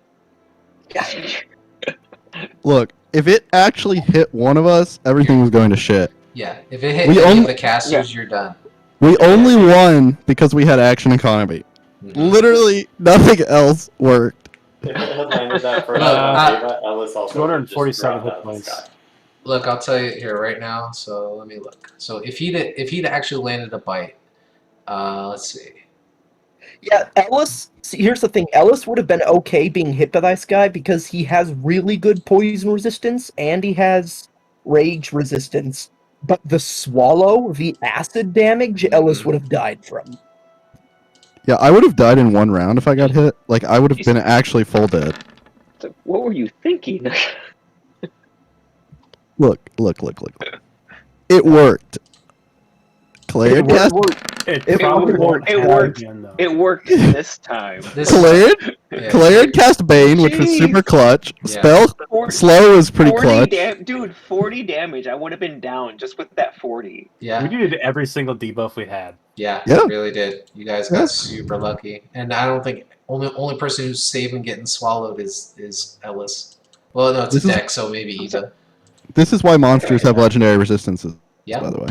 C: Look, if it actually hit one of us, everything was going to shit.
A: Yeah. If it hit
C: We
A: any
C: only-
A: of the casters, you're done.
C: We only won because we had action economy.
A: Mhm.
C: Literally nothing else worked.
D: If it had landed that first
A: Look,
D: on Ava, Ellis also
B: 247
D: just dropped
B: hit
D: out of the
B: points.
D: sky.
A: Look, I'll tell you here right now. So let me look. So if he'd actually landed a bite, let's see.
E: Yeah, Ellis. See, here's the thing. Ellis would have been okay being hit by this guy because he has really good poison resistance and he has rage resistance. But the swallow, the acid damage, Ellis would have died from.
C: Yeah, I would have died in one round if I got hit. Like, I would have been actually full dead.
G: So what were you thinking?
C: Look. It worked. Claire cast.
B: It
G: probably
B: won't
G: it
B: happen
G: worked.
B: again, though.
G: It worked this time.
A: This yeah.
C: Claire cast Bane, which was
G: Jeez.
C: super clutch.
A: Yeah.
C: Spell
G: Four-
C: slow was pretty
G: 40
C: clutch.
G: Dude, 40 damage. I would have been down just with that 40.
A: Yeah.
B: We needed every single debuff we had.
A: Yeah,
C: Yeah.
A: really did. You guys got super lucky, and I don't think only person who's safe and getting swallowed is Ellis. Well, no, it's
C: This
A: a
C: is-
A: deck, so maybe Eva.
C: This is why monsters have legendary resistances,
A: Yeah.
C: by the way.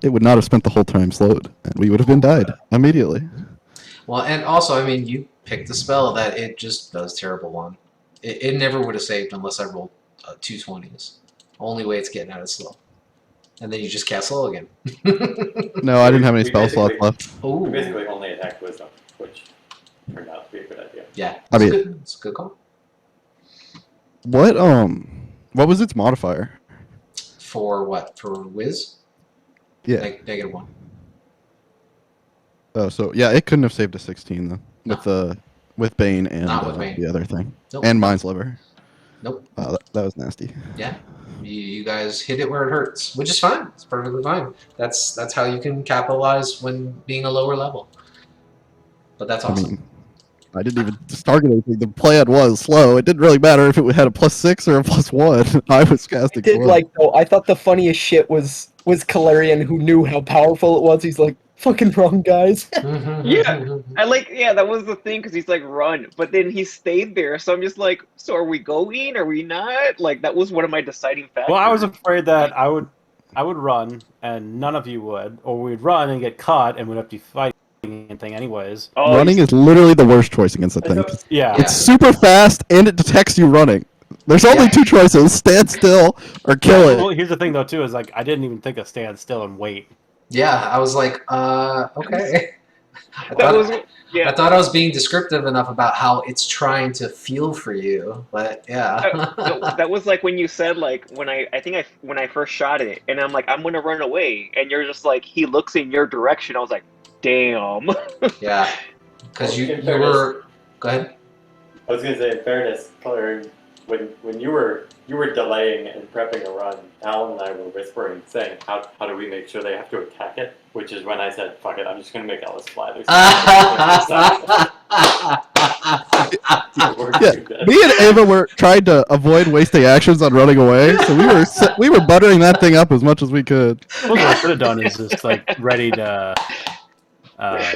C: It would not have spent the whole time slowed, and we would have been died immediately.
A: Well, and also, I mean, you picked a spell that it just does terrible on. It never would have saved unless I rolled 220s. Only way it's getting out is slow. And then you just cast slow again.
C: No, I didn't have any
D: We
C: spell slots
D: basically-
C: left.
A: Oh,
D: We basically only attacked Wisdom, which turned out to be a good idea.
A: yeah.
C: I mean-
A: It's a good call.
C: What was its modifier?
A: For what? For Wiz?
C: Yeah.
A: -1.
C: Oh, so yeah, it couldn't have saved a 16 then with Bane and
A: Not with Bane.
C: the other thing
A: Nope.
C: and Mind's Liver.
A: Nope.
C: Wow, that was nasty.
A: Yeah. You guys hit it where it hurts, which is fine. It's perfectly fine. That's how you can capitalize when being a lower level. But that's awesome.
C: I mean, I didn't even target anything. The plan was slow. It didn't really matter if it had a +6 or a +1. I was casting.
E: Did
C: slow.
E: like though? I thought the funniest shit was Calarian, who knew how powerful it was. He's like, fucking wrong, guys.
G: Yeah. That was the thing, because he's like, run, but then he stayed there, so I'm just like, so are we going? Are we not? Like, that was one of my deciding factors.
B: Well, I was afraid that I would run and none of you would, or we'd run and get caught and we'd have to be fighting anything anyways.
G: Oh,
C: Running is literally the worst choice against the thing.
B: Yeah.
C: It's super fast and it detects you running. There's only two choices: stand still or kill
B: Well,
C: it.
B: here's the thing though too, is like I didn't even think of stand still and wait.
A: Yeah, I was like, okay. I
G: that was
A: thought,
G: yeah.
A: I thought I was being descriptive enough about how it's trying to feel for you, but yeah.
G: That was like when you said, like, when I first shot it, and I'm like, I'm gonna run away, and you're just like, he looks in your direction. I was like, damn.
A: Yeah, because you
D: In fairness-
A: were. Go ahead.
D: I was gonna say, in fairness, Claire, when you were delaying and prepping a run, Alan and I were whispering, saying, how do we make sure they have to attack it? Which is when I said, fuck it, I'm just gonna make Ellis fly. There's
C: Yeah, me and Ava were trying to avoid wasting actions on running away, so we were buttering that thing up as much as we could.
B: What I could have done is just like ready to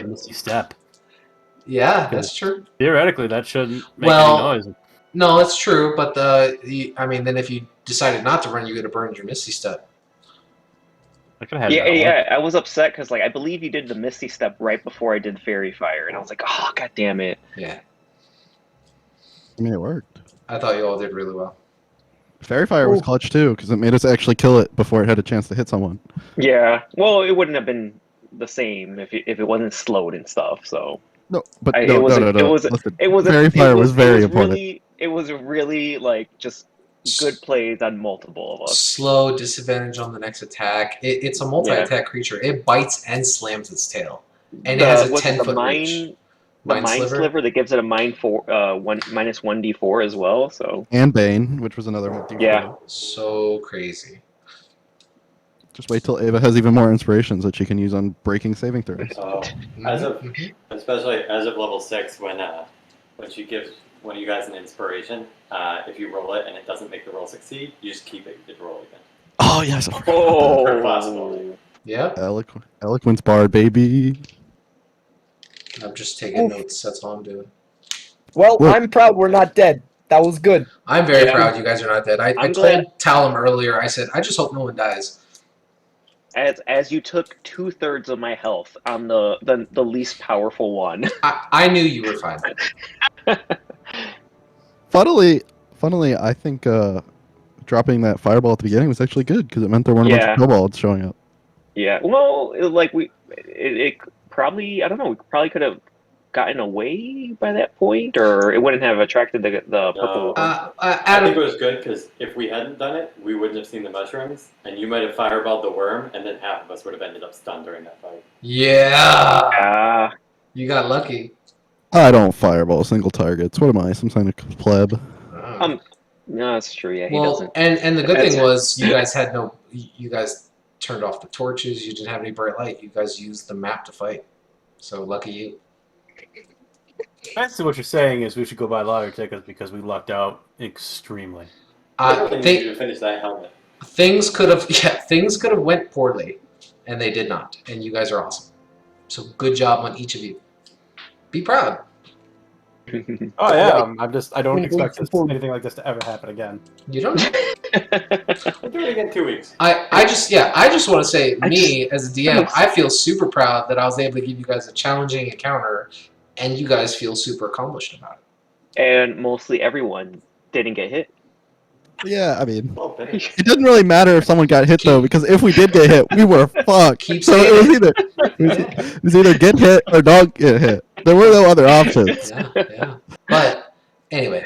B: Misty Step.
A: Yeah, that's true.
B: Theoretically, that shouldn't make
A: Well,
B: any noise.
A: No, it's true, but I mean, then if you decided not to run, you could have burned your Misty Step.
B: I could have had
G: Yeah,
B: that one.
G: yeah. I was upset because, like, I believe you did the Misty Step right before I did Fairy Fire, and I was like, oh, god damn it.
A: Yeah,
C: I mean, it worked.
A: I thought you all did really well.
C: Fairy Fire was
E: Ooh.
C: clutch too, because it made us actually kill it before it had a chance to hit someone.
G: Yeah. Well, it wouldn't have been the same if it wasn't slowed and stuff. So
C: No, but
G: I-
C: no,
G: it was
C: no,
G: a-
C: no, no.
G: it was a-
C: Listen,
G: it was.
C: Fairy Fire was very important.
G: Really, it was really like just good plays on multiple of us.
A: Slow, disadvantage on the next attack. It's a multi-attack creature. It bites and slams its tail, and it has a
G: Was it
A: 10-foot
G: the
A: reach.
G: The
A: Mind
G: mind
A: Sliver?
G: sliver that gives it a minus 1d4 as well. So
C: And Bane, which was another one.
G: Yeah.
A: So crazy.
C: Just wait till Ava has even more inspirations that she can use on breaking saving throws.
D: So, as of
A: Mhm.
D: especially as of level 6, when she gives one of you guys an inspiration, if you roll it and it doesn't make the roll succeed, you just keep it. You get to roll again.
C: Oh yes, I forgot about that.
D: For possibility.
A: Yep.
C: Eloquence Bard, baby.
A: I'm just taking
E: Oof.
A: notes. That's all I'm doing.
E: Well,
C: Look.
E: I'm proud we're not dead. That was good.
A: I'm very
G: Yeah.
A: proud you guys are not dead. I
G: I'm
A: told
G: glad.
A: Talum earlier. I said I just hope no one dies.
G: as you took 2/3 of my health on the least powerful one.
A: I knew you were fine.
C: Funnily, I think dropping that fireball at the beginning was actually good because it meant there weren't a bunch
G: Yeah.
C: of kobolds showing up.
G: Yeah. Well, like it probably, I don't know. We probably could have gotten away by that point, or it wouldn't have attracted the purple.
D: I
A: Adam,
D: think it was good because if we hadn't done it, we wouldn't have seen the mushrooms, and you might have fireballed the worm, and then half of us would have ended up stunned during that fight.
A: yeah,
G: Ah.
A: you got lucky.
C: I don't fireball single targets. What am I, some kind of pleb?
G: No, that's true. Yeah, he
A: well,
G: doesn't.
A: and the good thing
G: That's-
A: was you guys had no. You guys turned off the torches. You didn't have any bright light. You guys used the map to fight. So lucky you.
B: Basically, what you're saying is we should go buy lottery tickets because we lucked out extremely.
D: I really need
A: Think
D: you to finish that helmet.
A: things could have went poorly, and they did not. And you guys are awesome. So good job on each of you. Be proud.
B: Oh yeah, I don't
E: When
B: expect
E: we support-
B: anything like this to ever happen again.
A: You don't.
D: We'll do it again in 2 weeks.
A: I just want to say, me as a DM, I feel super proud that I was able to give you guys a challenging encounter, and you guys feel super accomplished about it.
G: And mostly everyone didn't get hit.
C: Yeah, I mean,
D: Well, finish.
C: it didn't really matter if someone got hit though, because if we did get hit, we were fucked.
A: Keep
C: So
A: saying
C: it was either get hit or don't get hit. There were no other options.
A: Yeah. But anyway,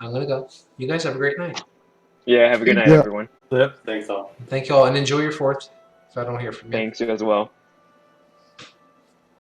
A: I'm gonna go. You guys have a great night.
G: Yeah, have a good night,
C: Yeah.
G: everyone.
B: Yep.
D: Thanks all.
A: Thank you all, and enjoy your 4th. If I don't hear from you.
G: Thanks, you as well.